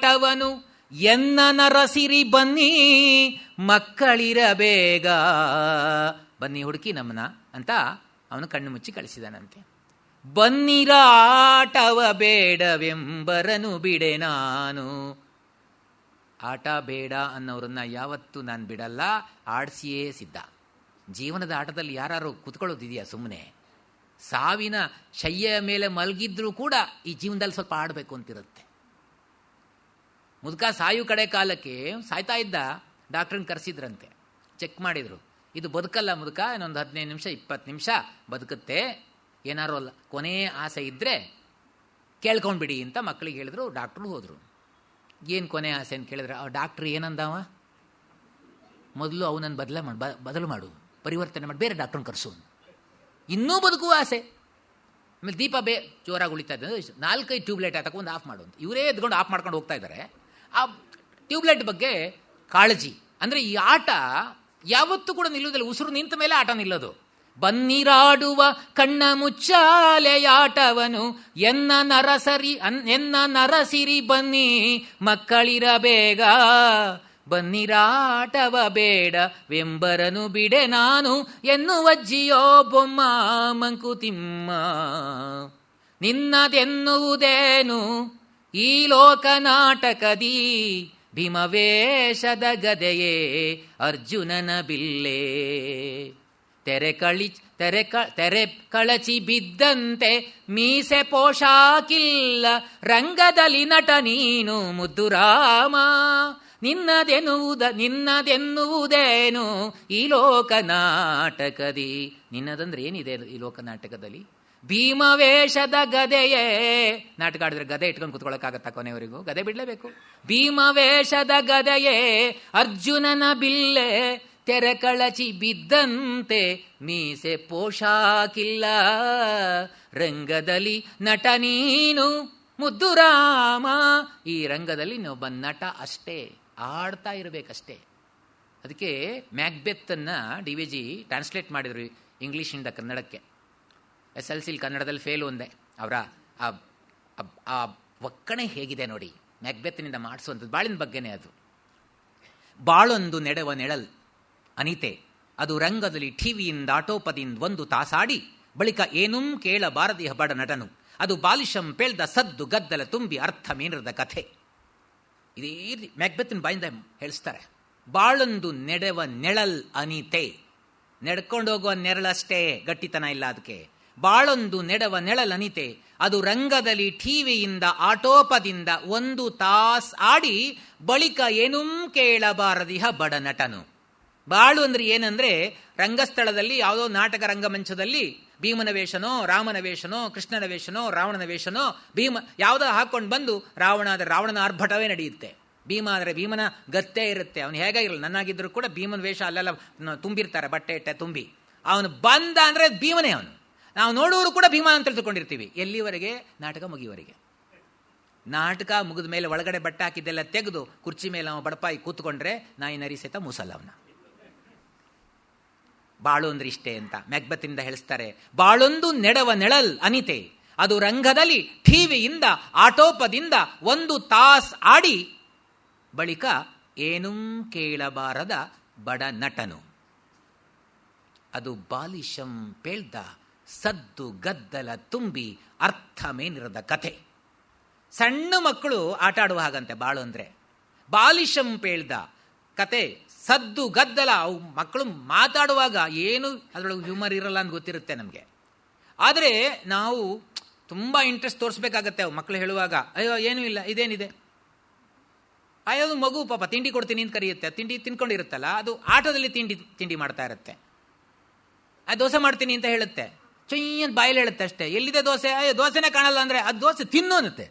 ಎನ್ನ ನರಸಿರಿ ಬನ್ನಿ ಮಕ್ಕಳಿರ ಬೇಗ. ಬನ್ನಿ ಹುಡುಕಿ ನಮ್ಮನ ಅಂತ ಅವನು ಕಣ್ಣು ಮುಚ್ಚಿ ಕಳಿಸಿದಾನಂತೆ. ಬನ್ನಿರಾಟವ ಬೇಡವೆಂಬರನು ಬಿಡೆ ನಾನು. ಆಟ ಬೇಡ ಅನ್ನೋರನ್ನ ಯಾವತ್ತೂ ನಾನು ಬಿಡಲ್ಲ, ಆಡಿಸಿಯೇ ಸಿದ್ಧ. ಜೀವನದ ಆಟದಲ್ಲಿ ಯಾರು ಕೂತ್ಕೊಳ್ಳೋದಿದೆಯಾ? ಸುಮ್ಮನೆ ಸಾವಿನ ಶಯ್ಯ ಮೇಲೆ ಮಲಗಿದ್ರೂ ಕೂಡ ಈ ಜೀವನದಲ್ಲಿ ಸ್ವಲ್ಪ ಆಡಬೇಕು ಅಂತಿರುತ್ತೆ. ಮುದುಕ ಸಾಯು ಕಡೆ ಕಾಲಕ್ಕೆ ಸಾಯ್ತಾ ಇದ್ದ, ಡಾಕ್ಟ್ರನ್ನ ಕರೆಸಿದ್ರಂತೆ, ಚೆಕ್ ಮಾಡಿದ್ರು, ಇದು ಬದುಕಲ್ಲ ಮುದುಕ, ಇನ್ನೊಂದು 15 ನಿಮಿಷ 20 ನಿಮಿಷ ಬದುಕುತ್ತೆ, ಏನಾರು ಅಲ್ಲ ಕೊನೆ ಆಸೆ ಇದ್ದರೆ ಕೇಳ್ಕೊಂಡ್ಬಿಡಿ ಅಂತ ಮಕ್ಕಳಿಗೆ ಹೇಳಿದ್ರು. ಡಾಕ್ಟ್ರು ಹೋದರು. ಏನು ಕೊನೆ ಆಸೆ ಅಂತ ಕೇಳಿದ್ರೆ ಆ ಡಾಕ್ಟ್ರು ಏನಂದವ, ಮೊದಲು ಅವನನ್ನು ಬದಲು ಮಾಡು, ಪರಿವರ್ತನೆ ಮಾಡಿ ಬೇರೆ ಡಾಕ್ಟ್ರನ್ನ ಕರೆಸು, ಇನ್ನೂ ಬದುಕುವ ಆಸೆ. ಆಮೇಲೆ ದೀಪ ಜೋರಾಗಿ ಉಳಿತಾ ಇದ್ದ 4-5 ಟ್ಯೂಬ್ಲೈಟ್ ಹಾಕಕ್ಕೆ ಒಂದು ಆಫ್ ಮಾಡು ಅಂತ ಇವರೇ ಎದ್ಕೊಂಡು ಆಫ್ ಮಾಡ್ಕೊಂಡು ಹೋಗ್ತಾ ಇದ್ದಾರೆ. ಆ ಟ್ಯೂಬ್ಲೈಟ್ ಬಗ್ಗೆ ಕಾಳಜಿ. ಅಂದರೆ ಈ ಆಟ ಯಾವತ್ತೂ ಕೂಡ ನಿಲ್ಲುವುದಿಲ್ಲ, ಉಸಿರು ನಿಂತ ಮೇಲೆ ಆಟ ನಿಲ್ಲೋದು. ಬನ್ನಿರಾಡುವ ಕಣ್ಣ ಮುಚ್ಚಾಲೆಯಾಟವನು ಎನ್ನ ನರಸಿರಿ ಬನ್ನಿ ಮಕ್ಕಳಿರ ಬೇಗ. ಬನ್ನಿರಾಟವ ಬೇಡವೆಂಬರನು ಬಿಡೆ ನಾನು ಎನ್ನುವಜ್ಜಿಯೋ ಬೊಮ್ಮ ಮಂಕುತಿಮ್ಮ. ನಿನ್ನದೆನ್ನುವುದೇನು ಈ ಲೋಕ ನಾಟಕದಿ ಭೀಮವೇಷದ ಗದೆಯೇ ಅರ್ಜುನನ ಬಿಲ್ಲೆ. ತೆರೆ ಕಳಚಿ ಬಿದ್ದಂತೆ ಮೀಸೆ ಪೋಷಾಕಿಲ್ಲ ರಂಗದಲ್ಲಿ ನಟ ನೀನು ಮುದ್ದು ರಾಮ. ನಿನ್ನದೆನ್ನುವುದೇನು ಈ ಲೋಕ ನಾಟಕದಿ. ನಿನ್ನದಂದ್ರೆ ಏನಿದೆ ಈ ಲೋಕ ನಾಟಕದಲ್ಲಿ? ಭೀಮವೇಷದ ಗದೆಯೇ. ನಾಟಕ ಆಡಿದ್ರೆ ಗದೆ ಇಟ್ಕೊಂಡು ಕುತ್ಕೊಳ್ಳೋಕ್ಕಾಗತ್ತಾ? ಕೊನೆಯವರೆಗೂ ಗದೆ ಬಿಡಲೇಬೇಕು. ಭೀಮವೇಷದ ಗದೆಯೇ ಅರ್ಜುನನ ಬಿಲ್ಲೆ. ತೆರೆ ಕಳಚಿ ಬಿದ್ದಂತೆ ಮೀಸೆ ಪೋಷಾಕಿಲ್ಲ ರಂಗದಲ್ಲಿ ನಟ ನೀನು ಮುದ್ದು ರಾಮ. ಈ ರಂಗದಲ್ಲಿ ಇನ್ನೊಬ್ಬ ನಟ ಅಷ್ಟೇ, ಆಡ್ತಾ ಇರಬೇಕಷ್ಟೇ. ಅದಕ್ಕೆ ಮ್ಯಾಕ್ಬೆತ್ತನ್ನು DVG ಟ್ರಾನ್ಸ್ಲೇಟ್ ಮಾಡಿದ್ರು ಇಂಗ್ಲೀಷಿಂದ ಕನ್ನಡಕ್ಕೆ. SLC ಕನ್ನಡದಲ್ಲಿ ಫೇಲು ಒಂದೇ. ಅವರ ಆ ಒಕ್ಕಣೆ ಹೇಗಿದೆ ನೋಡಿ, ಮ್ಯಾಕ್ಬೆತ್ತನಿಂದ ಮಾಡಿಸುವಂಥದ್ದು. ಬಾಳಿನ ಬಗ್ಗೆನೇ ಅದು. ಬಾಳೊಂದು ನೆಡವ ನೆಳಲ್ ಅನಿತೆ ಅದು ರಂಗದಲ್ಲಿ ಟಿವಿಯಿಂದ ಆಟೋಪದಿಂದ 1 ತಾಸಾಡಿ ಬಳಿಕ ಏನೂ ಕೇಳಬಾರದಿ ಬಡ ನಟನು ಅದು ಬಾಲಿಶಂ ಪೇಳ್ದ ಸದ್ದು ಗದ್ದಲ ತುಂಬಿ ಅರ್ಥ ಮೀನರದ ಕಥೆ. ಇದೇ ಮ್ಯಾಕ್ಬೆತ್ತನ ಬಾಯಿಂದ ಹೇಳಿಸ್ತಾರೆ. ಬಾಳೊಂದು ನೆಡವ ನೆಳಲ್ ಅನಿತೆ. ನೆಡ್ಕೊಂಡು ಹೋಗುವ ನೆರಳಷ್ಟೇ, ಗಟ್ಟಿತನ ಇಲ್ಲ ಅದಕ್ಕೆ. ಬಾಳೊಂದು ನೆಡವ ನೆಳಲನಿತೆ ಅದು ರಂಗದಲ್ಲಿ ಟಿವಿಯಿಂದ ಆಟೋಪದಿಂದ 1 ತಾಸು ಆಡಿ ಬಳಿಕ ಏನೂ ಕೇಳಬಾರದಿಹ ಬಡ ನಟನು. ಬಾಳು ಅಂದ್ರೆ ಏನಂದ್ರೆ, ರಂಗಸ್ಥಳದಲ್ಲಿ ಯಾವುದೋ ನಾಟಕ ರಂಗಮಂಚದಲ್ಲಿ ಭೀಮನ ವೇಷನೋ ರಾಮನ ವೇಷನೋ ಕೃಷ್ಣನ ವೇಷನೋ ರಾವಣನ ವೇಷನೋ ಯಾವುದೋ ಹಾಕೊಂಡು ಬಂದು ರಾವಣನ ಆರ್ಭಟವೇ ನಡೆಯುತ್ತೆ. ಭೀಮ ಆದರೆ ಭೀಮನ ಗತ್ತೆ ಇರುತ್ತೆ. ಅವನು ಹೇಗಾಗಿರಲ್ಲ, ನನ್ನಾಗಿದ್ರು ಕೂಡ ಭೀಮನ ವೇಷ ಅಲ್ಲೆಲ್ಲ ತುಂಬಿರ್ತಾರೆ, ಬಟ್ಟೆ ತುಂಬಿ. ಅವನು ಬಂದ ಅಂದರೆ ಭೀಮನೇ ಅವನು. ನಾವು ನೋಡುವರು ಕೂಡ ಭೀಮ ಅಂತ ತಿಳ್ಕೊಂಡಿರ್ತೀವಿ. ಎಲ್ಲಿವರೆಗೆ? ನಾಟಕ ಮುಗಿಯುವರೆಗೆ. ನಾಟಕ ಮುಗಿದ ಮೇಲೆ ಒಳಗಡೆ ಬಟ್ಟೆ ಹಾಕಿದ್ದೆಲ್ಲ ತೆಗೆದು ಕುರ್ಚಿ ಮೇಲೆ ನಾವು ಬಡಪಾಯಿ ಕೂತ್ಕೊಂಡ್ರೆ ನಾಯಿ ನರಿ ಸಹಿತ ಮೂಸಲ್ಲ ಅವನ. ಬಾಳು ಅಂದ್ರೆ ಇಷ್ಟೇ ಅಂತ ಮ್ಯಾಕ್ಬೆತ್ತಿನಿಂದ ಹೇಳಿಸ್ತಾರೆ. ಬಾಳೊಂದು ನೆಡವ ನೆಳಲ್ ಅನಿತೆ ಅದು ರಂಗದಲ್ಲಿ ಟಿವಿಯಿಂದ ಆಟೋಪದಿಂದ 1 ತಾಸು ಆಡಿ ಬಳಿಕ ಏನೂ ಕೇಳಬಾರದ ಬಡ ನಟನು ಅದು ಬಾಲಿಶಂ ಪೇಳ್ದ ಸದ್ದು ಗದ್ದಲ ತುಂಬಿ ಅರ್ಥ ಮೇನಿರದ ಕಥೆ. ಸಣ್ಣ ಮಕ್ಕಳು ಆಟ ಆಡುವ ಹಾಗಂತೆ ಬಾಳು ಅಂದರೆ. ಬಾಲಿಶಂ ಪೇಳ್ದ ಕತೆ, ಸದ್ದು ಗದ್ದಲ. ಅವು ಮಕ್ಕಳು ಮಾತಾಡುವಾಗ ಏನು ಅದರೊಳಗೆ ಹ್ಯೂಮರ್ ಇರಲ್ಲ ಅಂತ ಗೊತ್ತಿರುತ್ತೆ ನಮಗೆ. ಆದರೆ ನಾವು ತುಂಬ ಇಂಟ್ರೆಸ್ಟ್ ತೋರಿಸ್ಬೇಕಾಗತ್ತೆ. ಅವು ಮಕ್ಕಳು ಹೇಳುವಾಗ ಅಯ್ಯೋ ಏನೂ ಇಲ್ಲ, ಇದೇನಿದೆ, ಅಯ್ಯೋ ಮಗು ಪಾಪ ತಿಂಡಿ ಕೊಡ್ತೀನಿ ಅಂತ ಕರೆಯುತ್ತೆ. ತಿಂಡಿ ತಿನ್ಕೊಂಡಿರುತ್ತಲ್ಲ, ಅದು ಆಟೋದಲ್ಲಿ ತಿಂಡಿ ಮಾಡ್ತಾ ಇರುತ್ತೆ. ದೋಸೆ ಮಾಡ್ತೀನಿ ಅಂತ ಹೇಳುತ್ತೆ, ಚೊಯ್ಯ ಅಂತ ಬಾಯಲ್ಲಿ ಹೇಳುತ್ತೆ ಅಷ್ಟೇ. ಎಲ್ಲಿದೆ ದೋಸೆ? ಅಯ್ಯೋ ದೋಸೆನೇ ಕಾಣಲ್ಲ ಅಂದರೆ ಅದು ದೋಸೆ ತಿನ್ನು ಅನ್ನತ್ತೆ.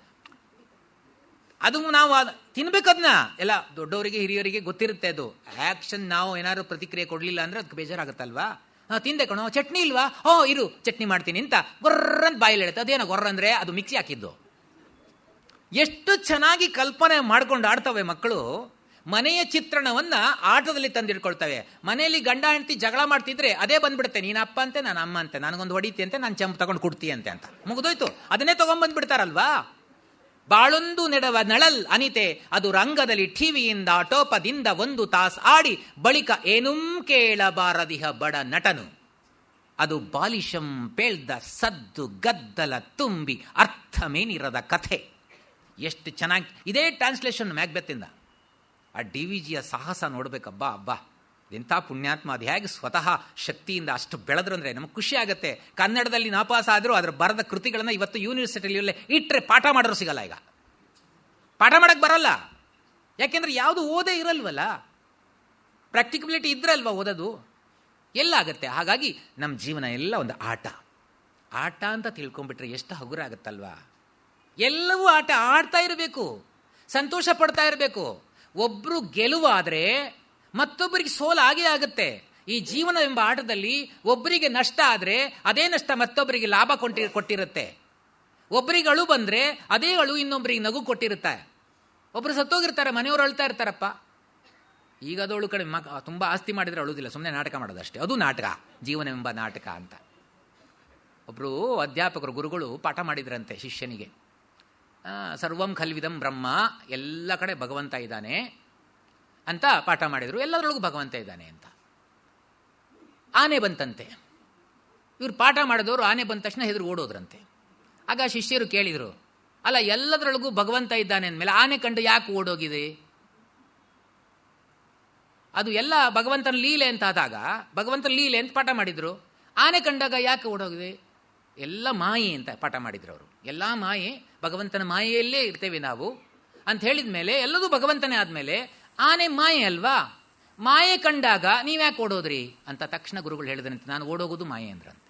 ಅದು ನಾವು ತಿನ್ಬೇಕದ್ನ. ಎಲ್ಲ ದೊಡ್ಡವರಿಗೆ ಹಿರಿಯರಿಗೆ ಗೊತ್ತಿರುತ್ತೆ ಅದು ಆ್ಯಕ್ಷನ್. ನಾವು ಏನಾದ್ರು ಪ್ರತಿಕ್ರಿಯೆ ಕೊಡಲಿಲ್ಲ ಅಂದರೆ ಅದಕ್ಕೆ ಬೇಜಾರಾಗುತ್ತಲ್ವಾ. ತಿಂದೆ ಕಣೋ, ಚಟ್ನಿ ಇಲ್ವಾ? ಇರು ಚಟ್ನಿ ಮಾಡ್ತೀನಿ ಅಂತ ಗೊರ್ರಂತ ಬಾಯಲ್ಲಿ ಹೇಳುತ್ತೆ. ಅದೇನೋ ಗೊರ್ರ ಅಂದರೆ ಅದು ಮಿಕ್ಸಿ ಹಾಕಿದ್ದು. ಎಷ್ಟು ಚೆನ್ನಾಗಿ ಕಲ್ಪನೆ ಮಾಡ್ಕೊಂಡು ಆಡ್ತವೆ ಮಕ್ಕಳು. ಮನೆಯ ಚಿತ್ರಣವನ್ನ ಆಟದಲ್ಲಿ ತಂದಿಟ್ಕೊಳ್ತವೆ. ಮನೆಯಲ್ಲಿ ಗಂಡ ಹೆಂಡತಿ ಜಗಳ ಮಾಡ್ತಿದ್ರೆ ಅದೇ ಬಂದ್ಬಿಡುತ್ತೆ. ನೀನು ಅಪ್ಪ ಅಂತೆ, ನಾನು ಅಮ್ಮ ಅಂತೆ, ನನಗೊಂದು ಹೊಡಿತಿ ಅಂತೆ, ನಾನು ಚಂಪು ತಗೊಂಡು ಕೊಡ್ತೀಯಂತೆ ಅಂತ ಮುಗಿದೋಯ್ತು. ಅದನ್ನೇ ತಗೊಂಡ್ಬಂದ್ಬಿಡ್ತಾರಲ್ವಾ. ಬಾಳೊಂದು ನೆಡವ ನಳಲ್ ಅನಿತೆ, ಅದು ರಂಗದಲ್ಲಿ ಟಿವಿಯಿಂದ ಟೋಪದಿಂದ 1 ತಾಸು ಆಡಿ ಬಳಿಕ ಏನೂ ಕೇಳಬಾರದಿಹ ಬಡ ನಟನು. ಅದು ಬಾಲಿಶಂ ಪೇಳ್ದ ಸದ್ದು ಗದ್ದಲ ತುಂಬಿ ಅರ್ಥಮೇನಿರದ ಕಥೆ. ಎಷ್ಟು ಚೆನ್ನಾಗಿ ಇದೇ ಟ್ರಾನ್ಸ್ಲೇಷನ್ ಮ್ಯಾಕ್ಬೆತ್ತಿಂದ. ಆ DVGಯ ಸಾಹಸ ನೋಡ್ಬೇಕಬ್ಬಾ. ಅಬ್ಬಾ ಎಂಥ ಪುಣ್ಯಾತ್ಮ. ಅದು ಹೇಗೆ ಸ್ವತಃ ಶಕ್ತಿಯಿಂದ ಅಷ್ಟು ಬೆಳೆದ್ರಂದ್ರೆ ನಮಗೆ ಖುಷಿ ಆಗುತ್ತೆ. ಕನ್ನಡದಲ್ಲಿ ನಾಪಾಸ ಆದರೂ ಅದರ ಬರೆದ ಕೃತಿಗಳನ್ನು ಇವತ್ತು ಯೂನಿವರ್ಸಿಟಿಯಲ್ಲಿ ಇಟ್ಟರೆ ಪಾಠ ಮಾಡೋರು ಸಿಗಲ್ಲ. ಈಗ ಪಾಠ ಮಾಡಕ್ಕೆ ಬರಲ್ಲ. ಯಾಕೆಂದ್ರೆ ಯಾವುದು ಓದೇ ಇರಲ್ವಲ್ಲ. ಪ್ರಾಕ್ಟಿಕಬಿಲಿಟಿ ಇದ್ರಲ್ವ ಓದೋದು. ಎಲ್ಲ ಆಗುತ್ತೆ. ಹಾಗಾಗಿ ನಮ್ಮ ಜೀವನ ಎಲ್ಲ ಒಂದು ಆಟ ಅಂತ ತಿಳ್ಕೊಂಡ್ಬಿಟ್ರೆ ಎಷ್ಟು ಹಗುರ ಆಗುತ್ತಲ್ವಾ. ಎಲ್ಲವೂ ಆಟ ಆಡ್ತಾ ಇರಬೇಕು, ಸಂತೋಷ ಪಡ್ತಾ ಇರಬೇಕು. ಒಬ್ರು ಗೆಲುವಾದರೆ ಮತ್ತೊಬ್ಬರಿಗೆ ಸೋಲು ಆಗೇ ಆಗುತ್ತೆ. ಈ ಜೀವನ ಎಂಬ ಆಟದಲ್ಲಿ ಒಬ್ಬರಿಗೆ ನಷ್ಟ ಆದರೆ ಅದೇ ನಷ್ಟ ಮತ್ತೊಬ್ಬರಿಗೆ ಲಾಭ ಕೊಟ್ಟಿರುತ್ತೆ. ಒಬ್ಬರಿಗೆ ಅಳು ಬಂದರೆ ಅದೇ ಅಳು ಇನ್ನೊಬ್ಬರಿಗೆ ನಗು ಕೊಟ್ಟಿರುತ್ತೆ. ಒಬ್ಬರು ಸತ್ತೋಗಿರ್ತಾರೆ, ಮನೆಯವರು ಅಳ್ತಾ ಇರ್ತಾರಪ್ಪ. ಈಗ ಅದೊಳು ಕಡೆ ತುಂಬ ಆಸ್ತಿ ಮಾಡಿದರೆ ಅಳುವುದಿಲ್ಲ, ಸುಮ್ಮನೆ ನಾಟಕ ಮಾಡೋದಷ್ಟೇ. ಅದು ನಾಟಕ, ಜೀವನವೆಂಬ ನಾಟಕ ಅಂತ. ಒಬ್ಬರು ಅಧ್ಯಾಪಕರು, ಗುರುಗಳು ಪಾಠ ಮಾಡಿದ್ರಂತೆ ಶಿಷ್ಯನಿಗೆ. ಸರ್ವಂ ಖಲ್ವಿದಂ ಬ್ರಹ್ಮ, ಎಲ್ಲ ಕಡೆ ಭಗವಂತ ಇದ್ದಾನೆ ಅಂತ ಪಾಠ ಮಾಡಿದರು. ಎಲ್ಲದರೊಳಗೂ ಭಗವಂತ ಇದ್ದಾನೆ ಅಂತ. ಆನೆ ಬಂತಂತೆ. ಇವ್ರು ಪಾಠ ಮಾಡಿದವರು ಆನೆ ಬಂದ ತಕ್ಷಣ ಹೆದರು ಓಡೋದ್ರಂತೆ. ಆಗ ಶಿಷ್ಯರು ಕೇಳಿದರು, ಅಲ್ಲ ಎಲ್ಲದರೊಳಗೂ ಭಗವಂತ ಇದ್ದಾನೆ ಅಂದಮೇಲೆ ಆನೆ ಕಂಡು ಯಾಕೆ ಓಡೋಗಿದೆ? ಅದು ಎಲ್ಲ ಭಗವಂತನ ಲೀಲೆ ಅಂತ ಆದಾಗ ಭಗವಂತನ ಲೀಲೆ ಅಂತ ಪಾಠ ಮಾಡಿದ್ರು. ಆನೆ ಕಂಡಾಗ ಯಾಕೆ ಓಡೋಗಿದೆ? ಎಲ್ಲ ಮಾಯೆ ಅಂತ ಪಾಠ ಮಾಡಿದ್ರು ಅವರು. ಎಲ್ಲ ಮಾಯೆ, ಭಗವಂತನ ಮಾಯೆಯಲ್ಲೇ ಇರ್ತೇವೆ ನಾವು ಅಂತ ಹೇಳಿದ ಮೇಲೆ ಎಲ್ಲದೂ ಭಗವಂತನೇ ಆದಮೇಲೆ ಆನೆ ಮಾಯೆ ಅಲ್ವಾ. ಮಾಯೆ ಕಂಡಾಗ ನೀವ್ಯಾಕೆ ಓಡೋದ್ರಿ ಅಂತ ತಕ್ಷಣ ಗುರುಗಳು ಹೇಳಿದ್ರಂತೆ, ನಾನು ಓಡೋಗೋದು ಮಾಯೆ ಅಂದ್ರಂತೆ.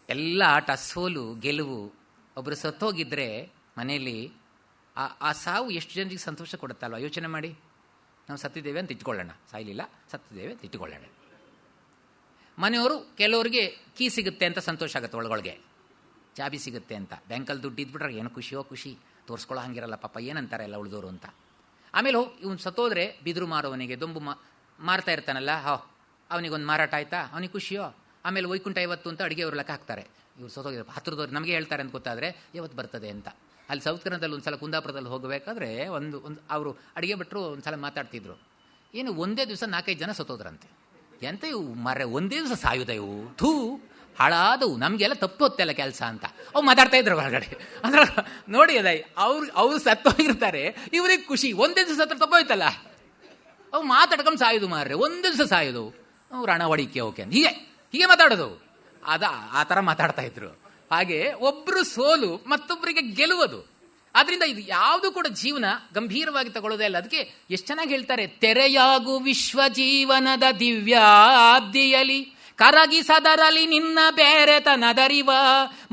ಎಲ್ಲ ಆಟ, ಸೋಲು ಗೆಲುವು. ಒಬ್ಬರು ಸತ್ತೋಗಿದ್ರೆ ಮನೆಯಲ್ಲಿ ಆ ಸಾವು ಎಷ್ಟು ಜನರಿಗೆ ಸಂತೋಷ ಕೊಡುತ್ತಲ್ವ. ಯೋಚನೆ ಮಾಡಿ. ನಾವು ಸತ್ತಿದ್ದೇವೆ ಅಂತ ಇಟ್ಕೊಳ್ಳೋಣ, ಸಾಯಲಿಲ್ಲ, ಸತ್ತಿದ್ದೇವೆ ಅಂತ ಇಟ್ಕೊಳ್ಳೋಣ. ಮನೆಯವರು ಕೆಲವರಿಗೆ ಕೀ ಸಿಗುತ್ತೆ ಅಂತ ಸಂತೋಷ ಆಗುತ್ತೆ, ಒಳಗೊಳಗೆ ಚಾಬಿ ಸಿಗುತ್ತೆ ಅಂತ. ಬ್ಯಾಂಕಲ್ಲಿ ದುಡ್ಡು ಇದ್ಬಿಟ್ರೆ ಏನೋ ಖುಷಿಯೋ ಖುಷಿ, ತೋರಿಸ್ಕೊಳ್ಳೋ ಹಂಗಿರಲ್ಲ ಪಾಪ, ಏನಂತಾರೆ ಎಲ್ಲ ಉಳಿದವರು ಅಂತ. ಆಮೇಲೆ ಇವನು ಸತ್ತೋದ್ರೆ ಬಿದಿರು ಮಾರೋವನಿಗೆ, ದೊಂಬು ಮಾರ್ತಾ ಇರ್ತಾನಲ್ಲ, ಅವನಿಗೊಂದು ಮಾರಾಟ ಆಯ್ತಾ, ಅವನಿಗೆ ಖುಷಿಯೋ. ಆಮೇಲೆ ವೈಕುಂಠ 50 ಅಂತ ಅಡುಗೆ ಅವ್ರು ಲೆಕ್ಕ ಹಾಕ್ತಾರೆ. ಇವ್ರು ಸತ್ತೋಗಿದ್ರು, ಹತ್ರದವ್ರು ನಮಗೆ ಹೇಳ್ತಾರೆ ಅಂತ ಗೊತ್ತಾದರೆ ಯಾವತ್ತು ಬರ್ತದೆ ಅಂತ. ಅಲ್ಲಿ ಸೌತ್ ಕನ್ನಡದಲ್ಲಿ ಒಂದು ಸಲ ಕುಂದಾಪುರದಲ್ಲಿ ಹೋಗಬೇಕಾದ್ರೆ ಒಂದು ಅವರು ಅಡುಗೆ ಭಟ್ರು ಒಂದು ಸಲ ಮಾತಾಡ್ತಿದ್ರು. ಏನು ಒಂದೇ ದಿವಸ 4-5 ಜನ ಸತ್ತೋದ್ರಂತೆ. ಎಂತ ಇವು ಮರೆ, ಒಂದೇ ದಿವಸ ಸಾಯುದ ಇವು, ಥೂ ಹಾಳಾದವು, ನಮಗೆಲ್ಲ ತಪ್ಪು ಹೊತ್ತೆಲ್ಲ ಕೆಲಸ ಅಂತ ಅವು ಮಾತಾಡ್ತಾ ಇದ್ರು ಹೊರಗಡೆ. ಅಂದ್ರೆ ನೋಡಿ ಅದ, ಅವ್ರು ಸತ್ತೋಗಿರ್ತಾರೆ, ಇವ್ರಿಗೆ ಖುಷಿ, ಒಂದೇ ದಿವಸ ಹತ್ರ ತಪ್ಪೋಯ್ತಲ್ಲ. ಅವು ಮಾತಾಡ್ಕೊಂಡು ಸಾಯೋದು ಮಾರ್ರೆ, ಒಂದೇ ದಿವಸ ಸಾಯೋದು, ಅವ್ರು ಹಣ ಹೊಡಿಕೆ ಓಕೆ ಹೀಗೆ ಮಾತಾಡೋದು. ಆ ಥರ ಮಾತಾಡ್ತಾ ಇದ್ರು. ಹಾಗೆ ಒಬ್ಬರು ಸೋಲು ಮತ್ತೊಬ್ಬರಿಗೆ ಗೆಲ್ಲುವುದು. ಆದ್ರಿಂದ ಇದು ಯಾವುದು ಕೂಡ ಜೀವನ ಗಂಭೀರವಾಗಿ ತಗೊಳ್ಳೋದೇ ಅಲ್ಲ. ಅದಕ್ಕೆ ಎಷ್ಟು ಚೆನ್ನಾಗಿ ಹೇಳ್ತಾರೆ, ತೆರೆಯಾಗು ವಿಶ್ವ ಜೀವನದ ದಿವ್ಯಾಬ್ದಿಯಲಿ ಕರಗಿಸದರಲಿ ನಿನ್ನ ಬೇರೆತನದರಿವ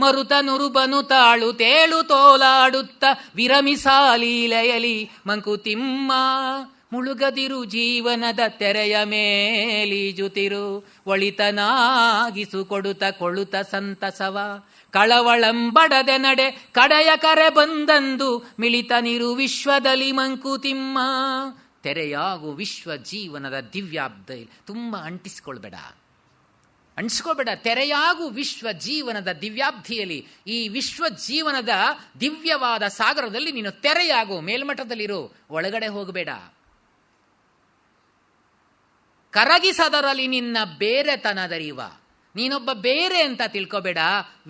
ಮರುತ ನುರುಬನು ತಾಳು ತೇಳು ತೋಲಾಡುತ್ತ ವಿರಮಿಸಾಲೀಲೆಯಲಿ ಮಂಕುತಿಮ್ಮ ಮುಳುಗದಿರು ಜೀವನದ ತೆರೆಯ ಮೇಲೀಜುತಿರು ಒಳಿತನಾಗಿಸು ಕೊಳುತ ಸಂತಸವ ಕಳವಳಂಬಡದೆ ನಡೆ ಕಡೆಯ ಕರೆ ಬಂದಂದು ಮಿಳಿತ ನಿರು ವಿಶ್ವದಲ್ಲಿ ಮಂಕುತಿಮ್ಮ. ತೆರೆಯಾಗು ವಿಶ್ವ ಜೀವನದ ದಿವ್ಯಾಬ್ದ. ತುಂಬ ಅಂಟಿಸ್ಕೊಳ್ಬೇಡ. ತೆರೆಯಾಗು ವಿಶ್ವ ಜೀವನದ ದಿವ್ಯಾಬ್ಧಿಯಲ್ಲಿ, ಈ ವಿಶ್ವ ಜೀವನದ ದಿವ್ಯವಾದ ಸಾಗರದಲ್ಲಿ ನೀನು ತೆರೆಯಾಗು, ಮೇಲ್ಮಟ್ಟದಲ್ಲಿರು, ಒಳಗಡೆ ಹೋಗಬೇಡ. ಕರಗಿಸದರಲ್ಲಿ ನಿನ್ನ ಬೇರೆತನದರಿವ, ನೀನೊಬ್ಬ ಬೇರೆ ಅಂತ ತಿಳ್ಕೊಬೇಡ,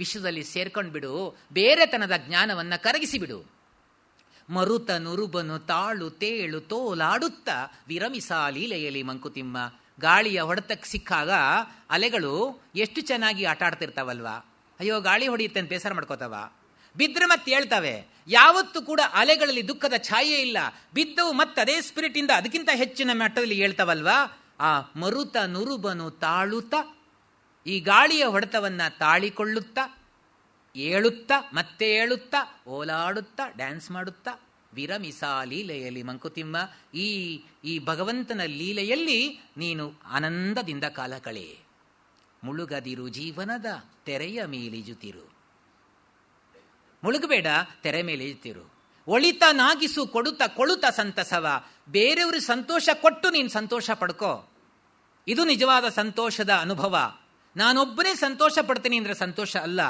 ವಿಶ್ವದಲ್ಲಿ ಸೇರ್ಕೊಂಡ್ಬಿಡು, ಬೇರೆತನದ ಜ್ಞಾನವನ್ನ ಕರಗಿಸಿಬಿಡು. ಮರುತ ನುರುಬನು ತಾಳು ತೇಳು ತೋಲಾಡುತ್ತ ವಿರಮಿಸ ಲೀಲೆಯಲ್ಲಿ ಮಂಕುತಿಮ್ಮ. ಗಾಳಿಯ ಹೊಡೆತಕ್ಕೆ ಸಿಕ್ಕಾಗ ಅಲೆಗಳು ಎಷ್ಟು ಚೆನ್ನಾಗಿ ಆಟ ಆಡ್ತಿರ್ತಾವಲ್ವಾ. ಅಯ್ಯೋ ಗಾಳಿ ಹೊಡೆಯುತ್ತೆ ಅಂತ ಬೇಸರ ಮಾಡ್ಕೋತಾವ, ಬಿದ್ದರೆ ಮತ್ತೆ ಹೇಳ್ತವೆ. ಯಾವತ್ತೂ ಕೂಡ ಅಲೆಗಳಲ್ಲಿ ದುಃಖದ ಛಾಯೆ ಇಲ್ಲ. ಬಿದ್ದವು ಮತ್ತೆ ಅದೇ ಸ್ಪಿರಿಟ್ ಇಂದ ಅದಕ್ಕಿಂತ ಹೆಚ್ಚಿನ ಮಟ್ಟದಲ್ಲಿ ಹೇಳ್ತಾವಲ್ವಾ. ಆ ಮರುತ ನುರುಬನು ತಾಳುತ್ತಾ, ಈ ಗಾಳಿಯ ಹೊಡೆತವನ್ನ ತಾಳಿಕೊಳ್ಳುತ್ತಾ, ಏಳುತ್ತಾ ಮತ್ತೆ ಏಳುತ್ತಾ, ಓಲಾಡುತ್ತಾ, ಡ್ಯಾನ್ಸ್ ಮಾಡುತ್ತಾ, ವಿರಮಿಸ ಲೀಲೆಯಲ್ಲಿ ಮಂಕುತಿಮ್ಮ. ಈ ಭಗವಂತನ ಲೀಲೆಯಲ್ಲಿ ನೀನು ಆನಂದದಿಂದ ಕಾಲ ಕಳೆ. ಮುಳುಗದಿರು ಜೀವನದ ತೆರೆಯ ಮೇಲಿಜುತ್ತಿರು. ಮುಳುಗಬೇಡ, ತೆರೆ ಮೇಲೆ ಇಜ್ತಿರು. ಒಳಿತನಾಗಿಸು ಕೊಡುತ್ತ ಸಂತಸವ. ಬೇರೆಯವ್ರಿಗೆ ಸಂತೋಷ ಕೊಟ್ಟು ನೀನು ಸಂತೋಷ ಪಡ್ಕೋ. ಇದು ನಿಜವಾದ ಸಂತೋಷದ ಅನುಭವ. ನಾನೊಬ್ಬನೇ ಸಂತೋಷ ಪಡ್ತೀನಿ ಅಂದ್ರೆ ಸಂತೋಷ ಅಲ್ಲ.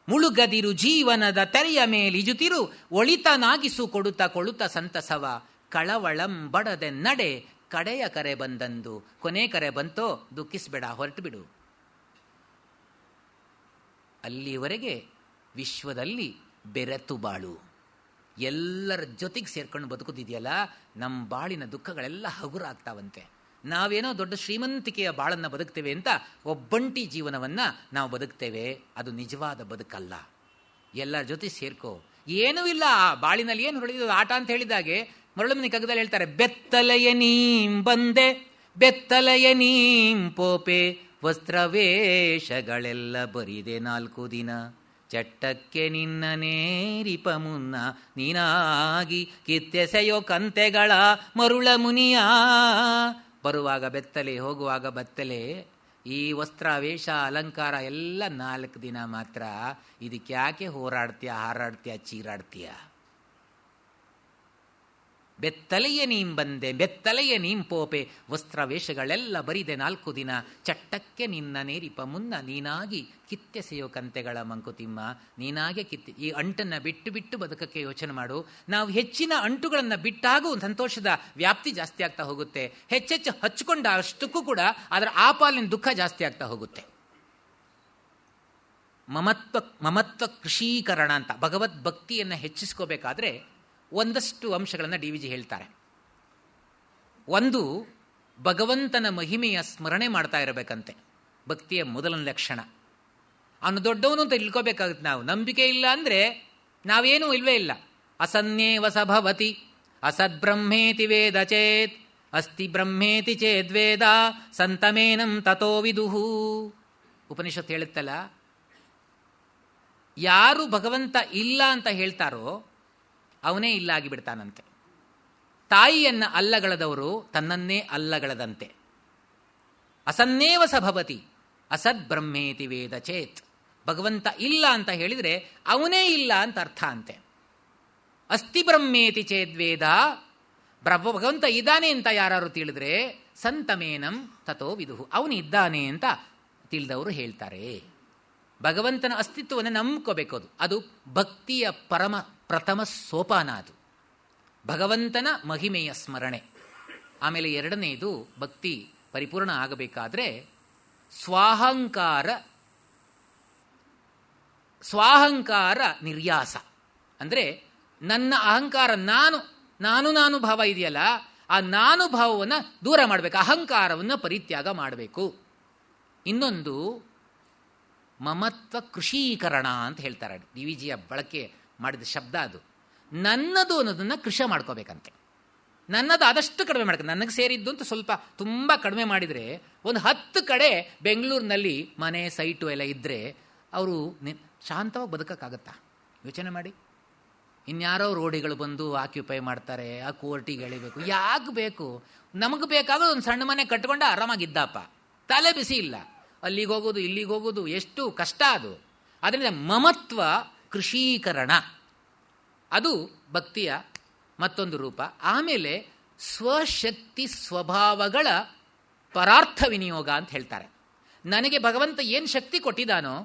ಮುಳುಗದಿರು ಜೀವನದ ತೆರೆಯ ಮೇಲಿಜುತ್ತಿರು. ಒಳಿತನಾಗಿಸು ಕೊಡುತ್ತ ಸಂತಸವ. ಕಳವಳಂ ಬಡದೆ ನಡೆ ಕಡೆಯ ಕರೆ ಬಂದಂದು. ಕೊನೆ ಕರೆ ಬಂತೋ ದುಃಖಿಸ್ಬೇಡ, ಹೊರಟು ಬಿಡು. ಅಲ್ಲಿವರೆಗೆ ವಿಶ್ವದಲ್ಲಿ ಬೆರೆತು ಬಾಳು. ಎಲ್ಲರ ಜೊತೆಗೆ ಸೇರ್ಕೊಂಡು ಬದುಕುತ್ತಿದೆಯಲ್ಲ, ನಮ್ಮ ಬಾಳಿನ ದುಃಖಗಳೆಲ್ಲ ಹಗುರ ಆಗ್ತಾವಂತೆ. ನಾವೇನೋ ದೊಡ್ಡ ಶ್ರೀಮಂತಿಕೆಯ ಬಾಳನ್ನು ಬದುಕ್ತೇವೆ ಅಂತ ಒಬ್ಬಂಟಿ ಜೀವನವನ್ನು ನಾವು ಬದುಕ್ತೇವೆ. ಅದು ನಿಜವಾದ ಬದುಕಲ್ಲ. ಎಲ್ಲರ ಜೊತೆ ಸೇರ್ಕೋ. ಏನೂ ಇಲ್ಲ ಆ ಬಾಳಿನಲ್ಲಿ. ಏನು ಹೊಡೆಯೋದು ಆಟ ಅಂತ ಹೇಳಿದಾಗೆ ಮರಳಮನಿ ಕಗ್ಗದಲ್ಲಿ ಹೇಳ್ತಾರೆ, ಬೆತ್ತಲೆಯ ನೀಂ ಬಂದೆ ಬೆತ್ತಲೆಯ ನೀಂ ಪೋಪೆ. ವಸ್ತ್ರವೇಷಗಳೆಲ್ಲ ಬರಿದೆ 4 ದಿನ. ಚಟ್ಟಕ್ಕೆ ನಿನ್ನ ನೇರಿಪ ಮುನ್ನ ನೀನಾಗಿ ಕಿತ್ತೆಸೆಯೋ ಕಂತೆಗಳ ಮರುಳ ಮುನಿಯ. ಬರುವಾಗ ಬೆತ್ತಲೆ, ಹೋಗುವಾಗ ಬತ್ತಲೆ. ಈ ವಸ್ತ್ರ ವೇಷ ಅಲಂಕಾರ ಎಲ್ಲ 4 ದಿನ ಮಾತ್ರ. ಇದಕ್ಕೆ ಯಾಕೆ ಹೋರಾಡ್ತೀಯ, ಹಾರಾಡ್ತೀಯ, ಚೀರಾಡ್ತೀಯ? ಬೆತ್ತಲೆಯ ನೀಂ ಬಂದೆ ಬೆತ್ತಲೆಯ ನೀಂ ಪೋಪೆ. ವಸ್ತ್ರ ವೇಷಗಳೆಲ್ಲ ಬರಿದೆ 4 ದಿನ. ಚಟ್ಟಕ್ಕೆ ನಿನ್ನ ನೇರಿಪ ಮುನ್ನ ನೀನಾಗಿ ಕಿತ್ತೆಸೆಯೋ ಕಂತೆಗಳ ಮಂಕುತಿಮ್ಮ. ನೀನಾಗೆ ಈ ಅಂಟನ್ನು ಬಿಟ್ಟು ಬದುಕಕ್ಕೆ ಯೋಚನೆ ಮಾಡು. ನಾವು ಹೆಚ್ಚಿನ ಅಂಟುಗಳನ್ನು ಬಿಟ್ಟಾಗೂ ಸಂತೋಷದ ವ್ಯಾಪ್ತಿ ಜಾಸ್ತಿ ಆಗ್ತಾ ಹೋಗುತ್ತೆ. ಹೆಚ್ಚೆಚ್ಚು ಹಚ್ಕೊಂಡ ಅಷ್ಟಕ್ಕೂ ಕೂಡ ಅದರ ಆಪಾಲಿನ ದುಃಖ ಜಾಸ್ತಿ ಆಗ್ತಾ ಹೋಗುತ್ತೆ. ಮಮತ್ವ ಕೃಷೀಕರಣ ಅಂತ ಭಗವದ್ಭಕ್ತಿಯನ್ನು ಹೆಚ್ಚಿಸ್ಕೋಬೇಕಾದ್ರೆ ಒಂದಷ್ಟು ಅಂಶಗಳನ್ನು ಡಿ.ವಿ.ಜಿ ಹೇಳ್ತಾರೆ. ಒಂದು, ಭಗವಂತನ ಮಹಿಮೆಯ ಸ್ಮರಣೆ ಮಾಡ್ತಾ ಇರಬೇಕಂತೆ. ಭಕ್ತಿಯ ಮೊದಲನೇ ಲಕ್ಷಣ. ಅವನು ದೊಡ್ಡವನು ಅಂತ ತಿಳ್ಕೋಬೇಕಾಗುತ್ತೆ. ನಾವು ನಂಬಿಕೆ ಇಲ್ಲ ಅಂದರೆ ನಾವೇನೂ ಇಲ್ವೇ ಇಲ್ಲ. ಅಸನ್ನೇವ ಸಭವತಿ ಅಸದ್ಬ್ರಹ್ಮೇತಿ ವೇದ ಚೇತ್ ಅಸ್ತಿ ಬ್ರಹ್ಮೇತಿ ಚೇದ್ವೇದ ಸಂತಮೇನಂ ತಥೋ ವಿದುಹು. ಉಪನಿಷತ್ ಹೇಳುತ್ತಲ್ಲ, ಯಾರು ಭಗವಂತ ಇಲ್ಲ ಅಂತ ಹೇಳ್ತಾರೋ ಅವನೇ ಇಲ್ಲ ಆಗಿಬಿಡ್ತಾನಂತೆ. ತಾಯಿಯನ್ನ ಅಲ್ಲಗಳದವರು ತನ್ನನ್ನೇ ಅಲ್ಲಗಳದಂತೆ. ಅಸನ್ನೇವ ಸಭವತಿ ಅಸದ್ ಬ್ರಹ್ಮೇತಿ ವೇದ ಚೇತ್. ಭಗವಂತ ಇಲ್ಲ ಅಂತ ಹೇಳಿದರೆ ಅವನೇ ಇಲ್ಲ ಅಂತ ಅರ್ಥ ಅಂತೆ. ಅಸ್ತಿ ಬ್ರಹ್ಮೇತಿ ಚೇದ್ವೇದ, ಭಗವಂತ ಇದ್ದಾನೆ ಅಂತ ಯಾರು ತಿಳಿದ್ರೆ ಸಂತಮೇನಂ ತಥೋ ವಿದುಹು, ಅವನು ಇದ್ದಾನೆ ಅಂತ ತಿಳಿದವರು ಹೇಳ್ತಾರೆ. ಭಗವಂತನ ಅಸ್ತಿತ್ವವನ್ನು ನಂಬ್ಕೋಬೇಕು. ಅದು ಭಕ್ತಿಯ ಪ್ರಥಮ ಸೋಪಾನ. ಅದು ಭಗವಂತನ ಮಹಿಮೆಯ ಸ್ಮರಣೆ. ಆಮೇಲೆ ಎರಡನೆಯದು, ಭಕ್ತಿ ಪರಿಪೂರ್ಣ ಆಗಬೇಕಾದ್ರೆ ಸ್ವಾಹಂಕಾರ ನಿರ್ಯಾಸ. ಅಂದರೆ ನನ್ನ ಅಹಂಕಾರ, ನಾನು ಭಾವ ಇದೆಯಲ್ಲ, ಆ ನಾನು ಭಾವವನ್ನು ದೂರ ಮಾಡಬೇಕು, ಅಹಂಕಾರವನ್ನು ಪರಿತ್ಯಾಗ ಮಾಡಬೇಕು. ಇನ್ನೊಂದು ಮಮತ್ವ ಕೃಷೀಕರಣ ಅಂತ ಹೇಳ್ತಾರೆ. ಡಿ.ವಿ.ಜಿಯ ಬಳಕೆ ಮಾಡಿದ ಶಬ್ದ ಅದು. ನನ್ನದು ಅನ್ನೋದನ್ನು ಕೃಷ ಮಾಡ್ಕೋಬೇಕಂತೆ. ನನ್ನದು ಆದಷ್ಟು ಕಡಿಮೆ ಮಾಡ್ಕೊಂಡು, ನನಗೆ ಸೇರಿದ್ದು ಅಂತ ಸ್ವಲ್ಪ ತುಂಬ ಕಡಿಮೆ ಮಾಡಿದರೆ, ಒಂದು 10 ಕಡೆ ಬೆಂಗಳೂರಿನಲ್ಲಿ ಮನೆ ಸೈಟು ಎಲ್ಲ ಇದ್ದರೆ ಅವರು ಶಾಂತವಾಗಿ ಬದುಕೋಕ್ಕಾಗತ್ತಾ? ಯೋಚನೆ ಮಾಡಿ. ಇನ್ಯಾರೋ ರೋಡಿಗಳು ಬಂದು ಆಕ್ಯುಪೈ ಮಾಡ್ತಾರೆ, ಆ ಕೋರ್ಟಿಗೆ ಎಳಿಬೇಕು. ಯಾಕೆ ಬೇಕು? ನಮಗೆ ಬೇಕಾದ ಒಂದು ಸಣ್ಣ ಮನೆ ಕಟ್ಕೊಂಡು ಆರಾಮಾಗಿದ್ದಪ್ಪ, ತಲೆ ಬಿಸಿ ಇಲ್ಲ. ಅಲ್ಲಿಗೆ ಹೋಗೋದು ಇಲ್ಲಿಗೆ ಹೋಗೋದು ಎಷ್ಟು ಕಷ್ಟ ಅದು. ಅದರಿಂದ ಮಮತ್ವ ಕೃಷೀಕರಣ ಅದು ಭಕ್ತಿಯ ಮತ್ತೊಂದು ರೂಪ. ಆಮೇಲೆ ಸ್ವಶಕ್ತಿ ಸ್ವಭಾವಗಳ ಪರಾರ್ಥ ವಿನಿಯೋಗ ಅಂತ ಹೇಳ್ತಾರೆ. ನನಗೆ ಭಗವಂತ ಏನು ಶಕ್ತಿ ಕೊಟ್ಟಿದ್ದಾನೋ,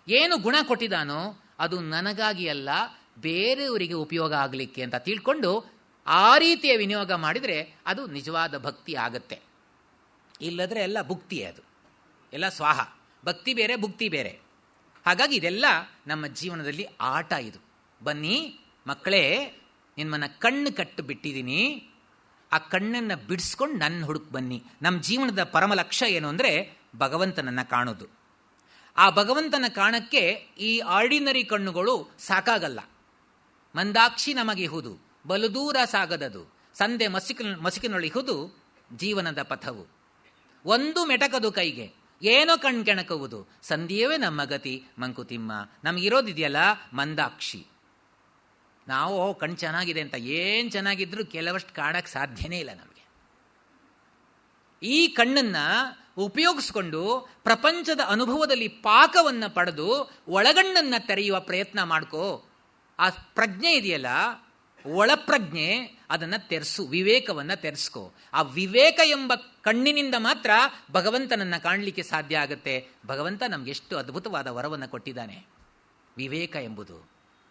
ಏನು ಗುಣ ಕೊಟ್ಟಿದ್ದಾನೋ, ಅದು ನನಗಾಗಿ ಅಲ್ಲ, ಬೇರೆಯವರಿಗೆ ಉಪಯೋಗ ಆಗಲಿಕ್ಕೆ ಅಂತ ತಿಳ್ಕೊಂಡು ಆ ರೀತಿಯ ವಿನಿಯೋಗ ಮಾಡಿದರೆ ಅದು ನಿಜವಾದ ಭಕ್ತಿ ಆಗತ್ತೆ. ಇಲ್ಲದ್ರೆ ಎಲ್ಲ ಭುಕ್ತಿಯೇ, ಅದು ಎಲ್ಲ ಸ್ವಾಹ. ಭಕ್ತಿ ಬೇರೆ, ಭುಕ್ತಿ ಬೇರೆ. ಹಾಗಾಗಿ ಇದೆಲ್ಲ ನಮ್ಮ ಜೀವನದಲ್ಲಿ ಆಟ. ಇದು ಬನ್ನಿ ಮಕ್ಕಳೇ, ನಿಮ್ಮನ್ನ ಕಣ್ಣು ಕಟ್ಟು ಬಿಟ್ಟಿದ್ದೀನಿ, ಆ ಕಣ್ಣನ್ನು ಬಿಡಿಸ್ಕೊಂಡು ನನ್ನ ಹುಡುಕ್ ಬನ್ನಿ. ನಮ್ಮ ಜೀವನದ ಪರಮ ಲಕ್ಷ್ಯ ಏನು ಅಂದರೆ ಭಗವಂತನನ್ನು ಕಾಣೋದು. ಆ ಭಗವಂತನ ಕಾಣಕ್ಕೆ ಈ ಆರ್ಡಿನರಿ ಕಣ್ಣುಗಳು ಸಾಕಾಗಲ್ಲ. ಮಂದಾಕ್ಷಿ ನಮಗಿಹುದು ಬಲುದೂರ ಸಾಗದದು, ಸಂಧೆ ಮಸಿಕಿನೊಳಿಹುದು ಜೀವನದ ಪಥವು. ಒಂದು ಮೆಟಕದು ಕೈಗೆ ಏನೋ ಕಣ್ಕೆಣಕುವುದು, ಸಂಧಿಯವೇ ನಮ್ಮ ಗತಿ ಮಂಕುತಿಮ್ಮ. ನಮಗಿರೋದಿದೆಯಲ್ಲ ಮಂದಾಕ್ಷಿ. ನಾವು ಕಣ್ಣು ಚೆನ್ನಾಗಿದೆ ಅಂತ ಏನು ಚೆನ್ನಾಗಿದ್ರೂ ಕೆಲವಷ್ಟು ಕಾಣಕ್ಕೆ ಸಾಧ್ಯನೇ ಇಲ್ಲ ನಮಗೆ. ಈ ಕಣ್ಣನ್ನು ಉಪಯೋಗಿಸ್ಕೊಂಡು ಪ್ರಪಂಚದ ಅನುಭವದಲ್ಲಿ ಪಾಕವನ್ನು ಪಡೆದು ಒಳಗಣ್ಣನ್ನು ತೆರೆಯುವ ಪ್ರಯತ್ನ ಮಾಡ್ಕೋ. ಆ ಪ್ರಜ್ಞೆ ಇದೆಯಲ್ಲ, ಒಳಪ್ರಜ್ಞೆ, ಅದನ್ನು ತೆರೆಸು, ವಿವೇಕವನ್ನು ತೆರೆಸ್ಕೋ. ಆ ವಿವೇಕ ಎಂಬ ಕಣ್ಣಿನಿಂದ ಮಾತ್ರ ಭಗವಂತನನ್ನು ಕಾಣಲಿಕ್ಕೆ ಸಾಧ್ಯ ಆಗುತ್ತೆ. ಭಗವಂತ ನಮಗೆಷ್ಟು ಅದ್ಭುತವಾದ ವರವನ್ನು ಕೊಟ್ಟಿದ್ದಾನೆ, ವಿವೇಕ ಎಂಬುದು.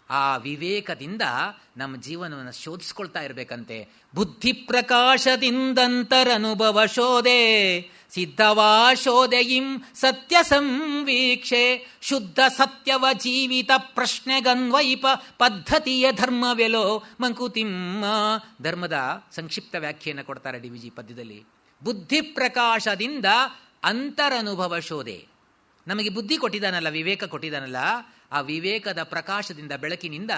ಆ ವಿವೇಕದಿಂದ ನಮ್ಮ ಜೀವನವನ್ನು ಶೋಧಿಸ್ಕೊಳ್ತಾ ಇರಬೇಕಂತೆ. ಬುದ್ಧಿ ಪ್ರಕಾಶದಿಂದಂತರನುಭವ ಶೋಧೆ ಸಿದ್ಧವಾ ಶೋಧೆಯಿಂ ಸತ್ಯ ಸಂವೀಕ್ಷೆ ಶುದ್ಧ ಸತ್ಯವ ಜೀವಿತ ಪ್ರಶ್ನೆಗನ್ವಯಿಪ ಪದ್ಧತಿಯ ಧರ್ಮವೆಲೋ ಮಂಕುತಿಮ್ಮ. ಧರ್ಮದ ಸಂಕ್ಷಿಪ್ತ ವ್ಯಾಖ್ಯೆಯನ್ನು ಕೊಡ್ತಾರೆ ಡಿ.ವಿ.ಜಿ. ಪದ್ಯದಲ್ಲಿ. ಬುದ್ಧಿ ಪ್ರಕಾಶದಿಂದ ಅಂತರನುಭವ ಶೋಧೆ. ನಮಗೆ ಬುದ್ಧಿ ಕೊಟ್ಟಿದ್ದಾನಲ್ಲ, ವಿವೇಕ ಕೊಟ್ಟಿದ್ದಾನಲ್ಲ, ಆ ವಿವೇಕದ ಪ್ರಕಾಶದಿಂದ, ಬೆಳಕಿನಿಂದ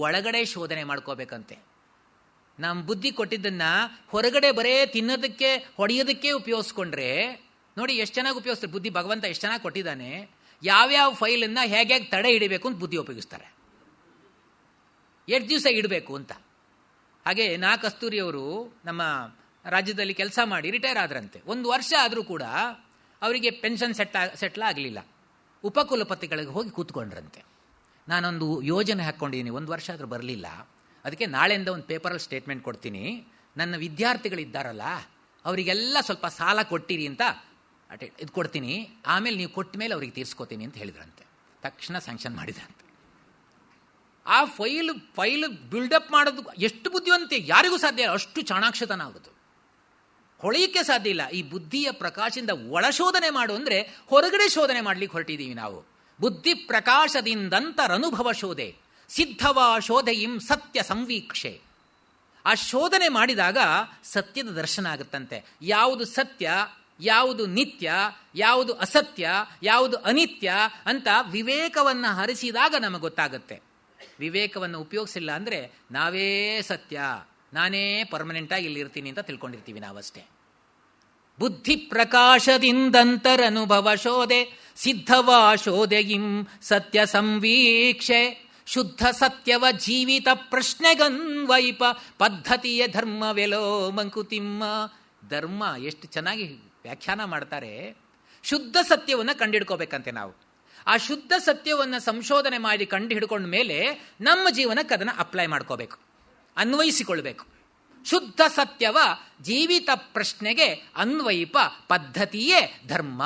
ಒಳಗಡೆ ಶೋಧನೆ ಮಾಡ್ಕೋಬೇಕಂತೆ. ನಮ್ಮ ಬುದ್ಧಿ ಕೊಟ್ಟಿದ್ದನ್ನ ಹೊರಗಡೆ ಬರೇ ತಿನ್ನೋದಕ್ಕೆ ಹೊಡೆಯೋದಕ್ಕೆ ಉಪಯೋಗಿಸ್ಕೊಂಡ್ರೆ, ನೋಡಿ ಎಷ್ಟು ಚೆನ್ನಾಗಿ ಉಪಯೋಗಿಸ್ತಾರೆ ಬುದ್ಧಿ. ಭಗವಂತ ಎಷ್ಟು ಚೆನ್ನಾಗಿ ಕೊಟ್ಟಿದ್ದಾನೆ. ಯಾವ್ಯಾವ ಫೈಲನ್ನು ಹೇಗೆ ತಡೆ ಹಿಡಿಬೇಕು ಅಂತ ಬುದ್ಧಿ ಉಪಯೋಗಿಸ್ತಾರೆ, ಎಷ್ಟು ದಿವಸ ಇಡಬೇಕು ಅಂತ. ಹಾಗೆ ನಾ ಕಸ್ತೂರಿಯವರು ನಮ್ಮ ರಾಜ್ಯದಲ್ಲಿ ಕೆಲಸ ಮಾಡಿ ರಿಟೈರ್ ಆದ್ರಂತೆ. 1 ವರ್ಷ ಆದರೂ ಕೂಡ ಅವರಿಗೆ ಪೆನ್ಷನ್ ಸೆಟ್ಲ್ ಆಗಲಿಲ್ಲ. ಉಪಕುಲಪತಿಗಳಿಗೆ ಹೋಗಿ ಕೂತ್ಕೊಂಡ್ರಂತೆ. ನಾನೊಂದು ಯೋಜನೆ ಹಾಕ್ಕೊಂಡಿದ್ದೀನಿ, 1 ವರ್ಷ ಆದರೂ ಬರಲಿಲ್ಲ. ಅದಕ್ಕೆ ನಾಳೆಯಿಂದ ಒಂದು ಪೇಪರಲ್ಲಿ ಸ್ಟೇಟ್ಮೆಂಟ್ ಕೊಡ್ತೀನಿ, ನನ್ನ ವಿದ್ಯಾರ್ಥಿಗಳಿದ್ದಾರಲ್ಲ ಅವರಿಗೆಲ್ಲ ಸ್ವಲ್ಪ ಸಾಲ ಕೊಟ್ಟಿರಿ ಅಂತ ಇದು ಕೊಡ್ತೀನಿ, ಆಮೇಲೆ ನೀವು ಕೊಟ್ಟ ಮೇಲೆ ಅವ್ರಿಗೆ ತೀರಿಸ್ಕೋತೀನಿ ಅಂತ ಹೇಳಿದ್ರಂತೆ. ತಕ್ಷಣ ಸ್ಯಾಂಕ್ಷನ್ ಮಾಡಿದ್ರಂತೆ. ಆ ಫೈಲ್ ಬಿಲ್ಡಪ್ ಮಾಡೋದು ಎಷ್ಟು ಬುದ್ಧಿವಂತೆ, ಯಾರಿಗೂ ಸಾಧ್ಯ, ಅಷ್ಟು ಚಾಣಾಕ್ಷತನ ಆಗೋದು, ಹೊಳೆಯಕ್ಕೆ ಸಾಧ್ಯ ಇಲ್ಲ. ಈ ಬುದ್ಧಿಯ ಪ್ರಕಾಶದಿಂದ ಒಳಶೋಧನೆ ಮಾಡು ಅಂದರೆ ಹೊರಗಡೆ ಶೋಧನೆ ಮಾಡ್ಲಿಕ್ಕೆ ಹೊರಟಿದ್ದೀವಿ ನಾವು. ಬುದ್ಧಿ ಪ್ರಕಾಶದಿಂದಂತರನುಭವ ಶೋಧೆ ಸಿದ್ಧವಾ ಶೋಧೆಯಿಂ ಸತ್ಯ ಸಂವೀಕ್ಷೆ. ಆ ಶೋಧನೆ ಮಾಡಿದಾಗ ಸತ್ಯದ ದರ್ಶನ ಆಗುತ್ತಂತೆ. ಯಾವುದು ಸತ್ಯ, ಯಾವುದು ನಿತ್ಯ, ಯಾವುದು ಅಸತ್ಯ, ಯಾವುದು ಅನಿತ್ಯ ಅಂತ ವಿವೇಕವನ್ನು ಹರಿಸಿದಾಗ ನಮಗೆ ಗೊತ್ತಾಗುತ್ತೆ. ವಿವೇಕವನ್ನು ಉಪಯೋಗಿಸಿಲ್ಲ ಅಂದರೆ ನಾವೇ ಸತ್ಯ, ನಾನೇ ಪರ್ಮನೆಂಟಾಗಿ ಇಲ್ಲಿರ್ತೀನಿ ಅಂತ ತಿಳ್ಕೊಂಡಿರ್ತೀವಿ ನಾವಷ್ಟೇ. ಬುದ್ಧಿ ಪ್ರಕಾಶದಿಂದಂತರನುಭವ ಶೋಧೆ ಸಿದ್ಧವಾ ಶೋಧೆಯಿಂ ಸತ್ಯ ಸಂವೀಕ್ಷೆ ಶುದ್ಧ ಸತ್ಯವ ಜೀವಿತ ಪ್ರಶ್ನೆಗನ್ವಯಿಪ ಪದ್ಧತಿಯ ಧರ್ಮವೆಲೋ ಮಂಕುತಿಮ್ಮ. ಧರ್ಮ ಎಷ್ಟು ಚೆನ್ನಾಗಿ ವ್ಯಾಖ್ಯಾನ ಮಾಡ್ತಾರೆ. ಶುದ್ಧ ಸತ್ಯವನ್ನು ಕಂಡುಹಿಡ್ಕೋಬೇಕಂತೆ ನಾವು. ಆ ಶುದ್ಧ ಸತ್ಯವನ್ನು ಸಂಶೋಧನೆ ಮಾಡಿ ಕಂಡು ಹಿಡ್ಕೊಂಡ ಮೇಲೆ ನಮ್ಮ ಜೀವನಕ್ಕೆ ಅದನ್ನು ಅಪ್ಲೈ ಮಾಡ್ಕೋಬೇಕು, ಅನ್ವಯಿಸಿಕೊಳ್ಬೇಕು. ಶುದ್ಧ ಸತ್ಯವ ಜೀವಿತ ಪ್ರಶ್ನೆಗೆ ಅನ್ವಯಿಪ ಪದ್ಧತಿಯೇ ಧರ್ಮ.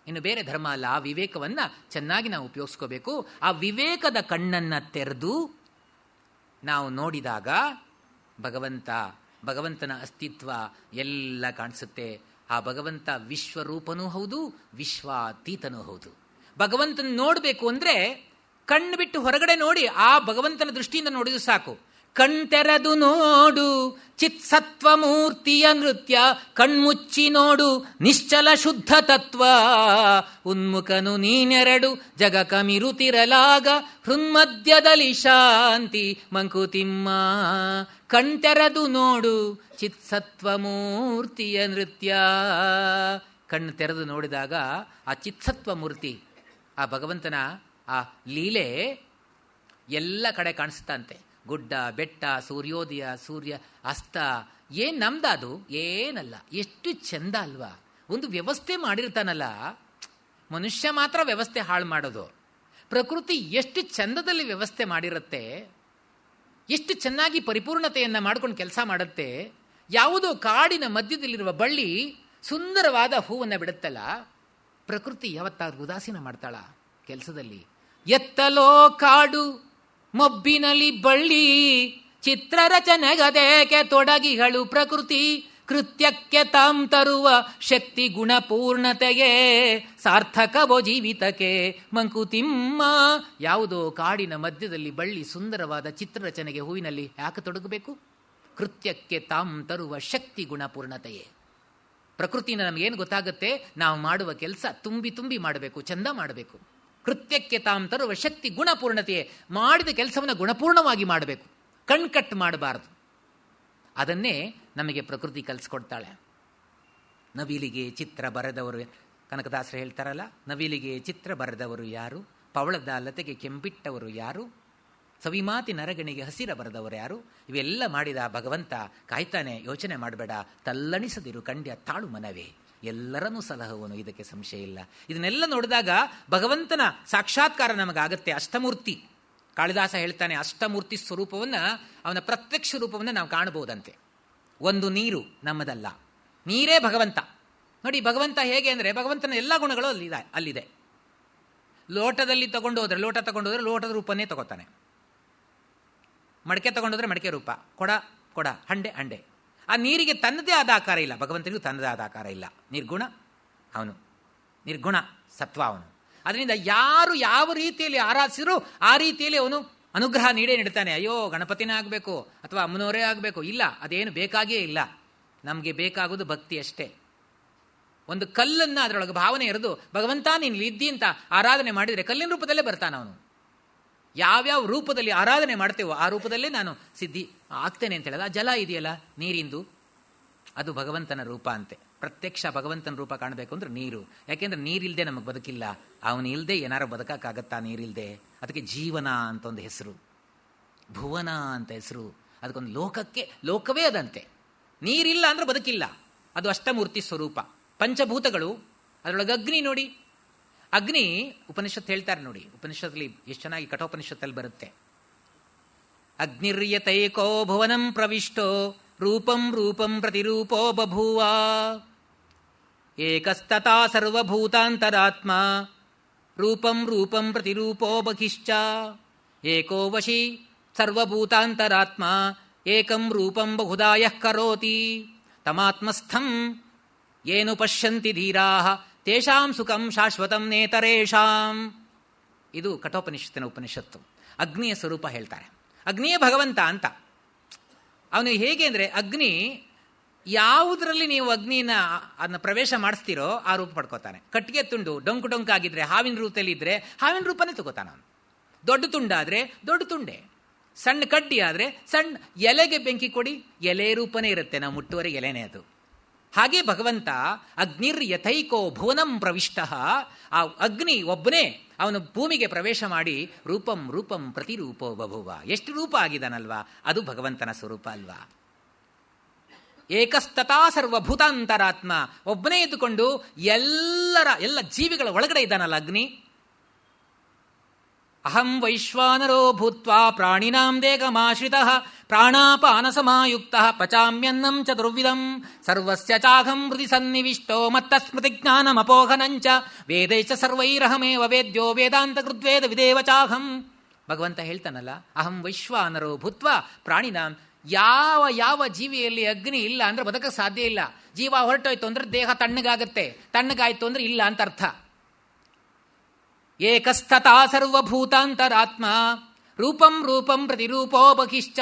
ಇನ್ನು ಬೇರೆ ಧರ್ಮ ಅಲ್ಲ. ಆ ವಿವೇಕವನ್ನು ಚೆನ್ನಾಗಿ ನಾವು ಉಪಯೋಗಿಸ್ಕೋಬೇಕು. ಆ ವಿವೇಕದ ಕಣ್ಣನ್ನು ತೆರೆದು ನಾವು ನೋಡಿದಾಗ ಭಗವಂತನ ಅಸ್ತಿತ್ವ ಎಲ್ಲ ಕಾಣಿಸುತ್ತೆ. ಆ ಭಗವಂತ ವಿಶ್ವರೂಪನೂ ಹೌದು, ವಿಶ್ವಾತೀತನೂ ಹೌದು. ಭಗವಂತನ ನೋಡಬೇಕು ಅಂದರೆ ಕಣ್ಣು ಬಿಟ್ಟು ಹೊರಗಡೆ ನೋಡಿ ಆ ಭಗವಂತನ ದೃಷ್ಟಿಯಿಂದ ನೋಡಿದ್ರು ಸಾಕು. ಕಣ್ತೆರೆದು ನೋಡು ಚಿತ್ಸತ್ವ ಮೂರ್ತಿಯ ನೃತ್ಯ, ಕಣ್ಮುಚ್ಚಿ ನೋಡು ನಿಶ್ಚಲ ಶುದ್ಧ ತತ್ವ, ಉನ್ಮುಖನು ನೀನೆರಡು ಜಗ ಕಮಿರುತಿರಲಾಗ ಹೃನ್ಮಧ್ಯದಲ್ಲಿ ಶಾಂತಿ ಮಂಕುತಿಮ್ಮ. ಕಣ್ತೆರೆದು ನೋಡು ಚಿತ್ಸತ್ವ ಮೂರ್ತಿಯ ನೃತ್ಯ. ಕಣ್ಣು ತೆರೆದು ನೋಡಿದಾಗ ಆ ಚಿತ್ಸತ್ವ ಮೂರ್ತಿ, ಆ ಭಗವಂತನ ಆ ಲೀಲೆ ಎಲ್ಲ ಕಡೆ ಕಾಣಿಸ್ತಂತೆ. ಗುಡ್ಡ ಬೆಟ್ಟ, ಸೂರ್ಯೋದಯ, ಸೂರ್ಯ ಅಸ್ತ, ಏನ್ ನಮ್ದದು? ಏನಲ್ಲ. ಎಷ್ಟು ಚಂದ ಅಲ್ವಾ? ಒಂದು ವ್ಯವಸ್ಥೆ ಮಾಡಿರ್ತಾನಲ್ಲ ಮನುಷ್ಯ, ಮಾತ್ರ ವ್ಯವಸ್ಥೆ ಹಾಳು ಮಾಡೋದು. ಪ್ರಕೃತಿ ಎಷ್ಟು ಚಂದದಲ್ಲಿ ವ್ಯವಸ್ಥೆ ಮಾಡಿರುತ್ತೆ, ಎಷ್ಟು ಚೆನ್ನಾಗಿ ಪರಿಪೂರ್ಣತೆಯನ್ನು ಮಾಡ್ಕೊಂಡು ಕೆಲಸ ಮಾಡುತ್ತೆ. ಯಾವುದೋ ಕಾಡಿನ ಮಧ್ಯದಲ್ಲಿರುವ ಬಳ್ಳಿ ಸುಂದರವಾದ ಹೂವನ್ನು ಬಿಡುತ್ತಲ್ಲ, ಪ್ರಕೃತಿ ಯಾವತ್ತಾದ್ರೂ ಉದಾಸೀನ ಮಾಡ್ತಾಳ ಕೆಲಸದಲ್ಲಿ? ಎತ್ತಲೋ ಕಾಡು ಮೊಬ್ಬಿನಲ್ಲಿ ಬಳ್ಳಿ, ಚಿತ್ರರಚನೆಗದೇಕೆ ತೊಡಗಿಗಳು ಪ್ರಕೃತಿ, ಕೃತ್ಯಕ್ಕೆ ತಾಂ ತರುವ ಶಕ್ತಿ ಗುಣಪೂರ್ಣತೆಗೆ ಸಾರ್ಥಕವೋ ಜೀವಿತಕ್ಕೆ ಮಂಕುತಿಮ್ಮ. ಯಾವುದೋ ಕಾಡಿನ ಮಧ್ಯದಲ್ಲಿ ಬಳ್ಳಿ ಸುಂದರವಾದ ಚಿತ್ರರಚನೆಗೆ ಹೂವಿನಲ್ಲಿ ಯಾಕೆ ತೊಡಗಬೇಕು? ಕೃತ್ಯಕ್ಕೆ ತಾಂ ತರುವ ಶಕ್ತಿ ಗುಣಪೂರ್ಣತೆಯೇ. ಪ್ರಕೃತಿಯಿಂದ ನಮಗೇನು ಗೊತ್ತಾಗುತ್ತೆ? ನಾವು ಮಾಡುವ ಕೆಲಸ ತುಂಬಿ ತುಂಬಿ ಮಾಡಬೇಕು, ಚಂದ ಮಾಡಬೇಕು. ಕೃತ್ಯಕ್ಕೆ ತಾಂ ತರುವ ಶಕ್ತಿ ಗುಣಪೂರ್ಣತೆಯೇ. ಮಾಡಿದ ಕೆಲಸವನ್ನು ಗುಣಪೂರ್ಣವಾಗಿ ಮಾಡಬೇಕು, ಕಣ್ಕಟ್ಟು ಮಾಡಬಾರದು. ಅದನ್ನೇ ನಮಗೆ ಪ್ರಕೃತಿ ಕಲಿಸ್ಕೊಡ್ತಾಳೆ. ನವಿಲಿಗೆ ಚಿತ್ರ ಬರೆದವರು, ಕನಕದಾಸರು ಹೇಳ್ತಾರಲ್ಲ, ನವಿಲಿಗೆ ಚಿತ್ರ ಬರೆದವರು ಯಾರು, ಪವಳದ ಲತೆಗೆ ಕೆಂಪಿಟ್ಟವರು ಯಾರು, ಸವಿಮಾತಿ ನರಗಣಿಗೆ ಹಸಿರ ಬರೆದವರು ಯಾರು. ಇವೆಲ್ಲ ಮಾಡಿದ ಭಗವಂತ ಕಾಯ್ತಾನೆ. ಯೋಚನೆ ಮಾಡಬೇಡ, ತಲ್ಲಣಿಸದಿರು ಕಂಡ್ಯ ತಾಳು ಮನವೇ, ಎಲ್ಲರನ್ನೂ ಸಲಹುವನು, ಇದಕ್ಕೆ ಸಂಶಯ ಇಲ್ಲ. ಇದನ್ನೆಲ್ಲ ನೋಡಿದಾಗ ಭಗವಂತನ ಸಾಕ್ಷಾತ್ಕಾರ ನಮಗಾಗತ್ತೆ. ಅಷ್ಟಮೂರ್ತಿ ಕಾಳಿದಾಸ ಹೇಳ್ತಾನೆ, ಅಷ್ಟಮೂರ್ತಿ ಸ್ವರೂಪವನ್ನು, ಅವನ ಪ್ರತ್ಯಕ್ಷ ರೂಪವನ್ನು ನಾವು ಕಾಣಬಹುದಂತೆ. ಒಂದು ನೀರು ನಮ್ಮದಲ್ಲ, ನೀರೇ ಭಗವಂತ. ನೋಡಿ ಭಗವಂತ ಹೇಗೆ ಅಂದರೆ, ಭಗವಂತನ ಎಲ್ಲ ಗುಣಗಳು ಅಲ್ಲಿದೆ. ಲೋಟದಲ್ಲಿ ತಗೊಂಡೋದ್ರೆ ಲೋಟದ ರೂಪನ್ನೇ ತಗೋತಾನೆ. ಮಡಕೆ ತಗೊಂಡೋದ್ರೆ ಮಡಕೆ ರೂಪ, ಕೊಡ, ಹಂಡೆ. ಆ ನೀರಿಗೆ ತನ್ನದೇ ಆದ ಆಕಾರ ಇಲ್ಲ, ಭಗವಂತನಿಗೂ ತನ್ನದೇ ಆದ ಆಕಾರ ಇಲ್ಲ. ನಿರ್ಗುಣ ಅವನು, ನಿರ್ಗುಣ ಸತ್ವ ಅವನು. ಅದರಿಂದ ಯಾರು ಯಾವ ರೀತಿಯಲ್ಲಿ ಆರಾಧಿಸಿದ್ರು ಆ ರೀತಿಯಲ್ಲಿ ಅವನು ಅನುಗ್ರಹ ನೀಡ್ತಾನೆ. ಅಯ್ಯೋ ಗಣಪತಿನೇ ಆಗಬೇಕು ಅಥವಾ ಅಮ್ಮನವರೇ ಆಗಬೇಕು, ಇಲ್ಲ, ಅದೇನು ಬೇಕಾಗೇ ಇಲ್ಲ. ನಮಗೆ ಬೇಕಾಗೋದು ಭಕ್ತಿ ಅಷ್ಟೇ. ಒಂದು ಕಲ್ಲನ್ನು ಅದರೊಳಗೆ ಭಾವನೆ ಇರೋದು, ಭಗವಂತ ನೀನು ಇದ್ದಿ ಅಂತ ಆರಾಧನೆ ಮಾಡಿದರೆ ಕಲ್ಲಿನ ರೂಪದಲ್ಲೇ ಬರ್ತಾನೆ ಅವನು. ಯಾವ್ಯಾವ ರೂಪದಲ್ಲಿ ಆರಾಧನೆ ಮಾಡ್ತೇವೋ ಆ ರೂಪದಲ್ಲೇ ನಾನು ಸಿದ್ಧಿ ಆಗ್ತೇನೆ ಅಂತ ಹೇಳೋದು. ಆ ಜಲ ಇದೆಯಲ್ಲ ನೀರಿಂದು, ಅದು ಭಗವಂತನ ರೂಪ ಅಂತೆ. ಪ್ರತ್ಯಕ್ಷ ಭಗವಂತನ ರೂಪ ಕಾಣಬೇಕು ಅಂದ್ರೆ ನೀರು. ಯಾಕೆಂದ್ರೆ ನೀರಿಲ್ಲದೆ ನಮಗೆ ಬದುಕಿಲ್ಲ. ಅವನು ಇಲ್ಲದೆ ಏನಾರು ಬದುಕಕ್ಕಾಗತ್ತಾ? ನೀರಿಲ್ಲದೆ. ಅದಕ್ಕೆ ಜೀವನ ಅಂತ ಒಂದು ಹೆಸರು, ಭುವನ ಅಂತ ಹೆಸರು. ಅದಕ್ಕೊಂದು ಲೋಕವೇ ಅದಂತೆ. ನೀರಿಲ್ಲ ಅಂದ್ರೆ ಬದುಕಿಲ್ಲ. ಅದು ಅಷ್ಟಮೂರ್ತಿ ಸ್ವರೂಪ. ಪಂಚಭೂತಗಳು, ಅದರೊಳಗೆ ಅಗ್ನಿ ನೋಡಿ. ಅಗ್ನಿ ಉಪನಿಷತ್ ಹೇಳ್ತಾರೆ ನೋಡಿ, ಉಪನಿಷತ್ತಲ್ಲಿ ಎಷ್ಟು ಚೆನ್ನಾಗಿ ಕಠೋಪನಿಷತ್ತಲ್ಲಿ ಬರುತ್ತೆ. ಅಗ್ನಿರ್ಯತೈಕೋ ಭುವನಂ ಪ್ರವಿಷ್ಟೋ ರೂಪಂ ರೂಪಂ ಪ್ರತಿರೂಪೋ ಬಭೂವ ಏಕಸ್ತತಾ ಸರ್ವಭೂತಾಂತರಾತ್ಮ ರೂಪಂ ರೂಪಂ ಪ್ರತಿರೂಪೋ ಬಹಿಶ್ಚ ಏಕೋ ವಶಿ ಸರ್ವಭೂತಾಂತರಾತ್ಮ ಏಕಂ ರೂಪಂ ಬಹುಧಾ ಯಃ ಕರೋತಿ ತಮಾತ್ಮಸ್ಥಂ ಏನು ಪಶ್ಯಂತಿ ಧೀರಾಃ ತೇಷಾಂ ಸುಖಂ ಶಾಶ್ವತಂ ನೇತರೇಷಾಂ. ಇದು ಕಠೋಪನಿಷತ್ತಿನ ಉಪನಿಷತ್ತು. ಅಗ್ನಿಯ ಸ್ವರೂಪ ಹೇಳ್ತಾರೆ. ಅಗ್ನಿಯೇ ಭಗವಂತ ಅಂತ. ಅವನು ಹೇಗೆ ಅಂದರೆ, ಅಗ್ನಿ ಯಾವುದರಲ್ಲಿ ನೀವು ಅಗ್ನಿನ ಅದನ್ನ ಪ್ರವೇಶ ಮಾಡಿಸ್ತೀರೋ ಆ ರೂಪ ಪಡ್ಕೋತಾನೆ. ಕಟ್ಟಿಗೆ ತುಂಡು ಡೊಂಕಾಗಿದ್ರೆ, ಹಾವಿನ ರೂಪದಲ್ಲಿ ಇದ್ರೆ ಹಾವಿನ ರೂಪನೇ ತಗೋತಾನೆ ಅವನು. ದೊಡ್ಡ ತುಂಡಾದರೆ ದೊಡ್ಡ ತುಂಡೆ, ಸಣ್ಣ ಕಡ್ಡಿ ಆದರೆ ಸಣ್ಣ, ಎಲೆಗೆ ಬೆಂಕಿ ಕೊಡಿ ಎಲೆ ರೂಪನೇ ಇರುತ್ತೆ, ನಾವು ಮುಟ್ಟುವರೆ ಎಲೆನೇ ಅದು. ಹಾಗೆ ಭಗವಂತ ಅಗ್ನಿರ್ ಯಥೈಕೋ ಭುವನಂ ಪ್ರವಿಷ್ಟ. ಆ ಅಗ್ನಿ ಒಬ್ಬನೇ ಅವನು ಭೂಮಿಗೆ ಪ್ರವೇಶ ಮಾಡಿ ರೂಪಂ ರೂಪಂ ಪ್ರತಿರೂಪೋ ಬಭುವ. ಎಷ್ಟು ರೂಪ ಆಗಿದಾನಲ್ವಾ, ಅದು ಭಗವಂತನ ಸ್ವರೂಪ ಅಲ್ವಾ. ಏಕಸ್ತತಾ ಸರ್ವಭೂತಾಂತರಾತ್ಮ, ಒಬ್ಬನೇ ಇದ್ದುಕೊಂಡು ಎಲ್ಲ ಜೀವಿಗಳ ಒಳಗಡೆ ಇದ್ದಾನಲ್ಲ ಅಗ್ನಿ. ಅಹಂ ವೈಶ್ವಾನರೋ ಭೂತ್ವಾ ಪ್ರಾಣಿನಾಂ ದೇಹಮಾಶ್ರಿತಃ ಪ್ರಾಣಾಪಾನ ಸಮಾಯುಕ್ತಃ ಪಚಾಮ್ಯನ್ನಂ ಚತುರ್ವಿಧಂ ಸರ್ವಸ್ಯ ಚಾಹಂ ಹೃದಿ ಸನ್ನಿವಿಷ್ಟೋ ಮತ್ತ ಸ್ಮೃತಿ ಜ್ಞಾನಮಪೋಹನಂಚ ವೇದೈಶ್ಚ ಸರ್ವೈರಹಮೇವ ವೇದ್ಯೋ ವೇದಾಂತ ಕೃದ್ವೇದ ವಿದೇವ ಚಾಹಂ. ಭಗವಂತ ಹೇಳ್ತಾನಲ್ಲ, ಅಹಂ ವೈಶ್ವಾನರೋ ಭೂತ್ವಾ ಪ್ರಾಣಿನಾಂ. ಯಾವ ಜೀವಿಯಲ್ಲಿ ಅಗ್ನಿ ಇಲ್ಲ ಅಂದ್ರೆ ಬದುಕಕ್ಕೆ ಸಾಧ್ಯ ಇಲ್ಲ. ಜೀವ ಹೊರಟೋಯ್ತು ಅಂದ್ರೆ ದೇಹ ತಣ್ಣಗಾಗತ್ತೆ, ತಣ್ಣಗಾಯ್ತು ಅಂದ್ರೆ ಇಲ್ಲ ಅಂತ ಅರ್ಥ. ಏಕಸ್ತತಾ ಸರ್ವಭೂತಾಂತರಾತ್ಮ ರೂಪಂ ರೂಪಂ ಪ್ರತಿರೂಪೋ ಬಹಿಶ್ಚ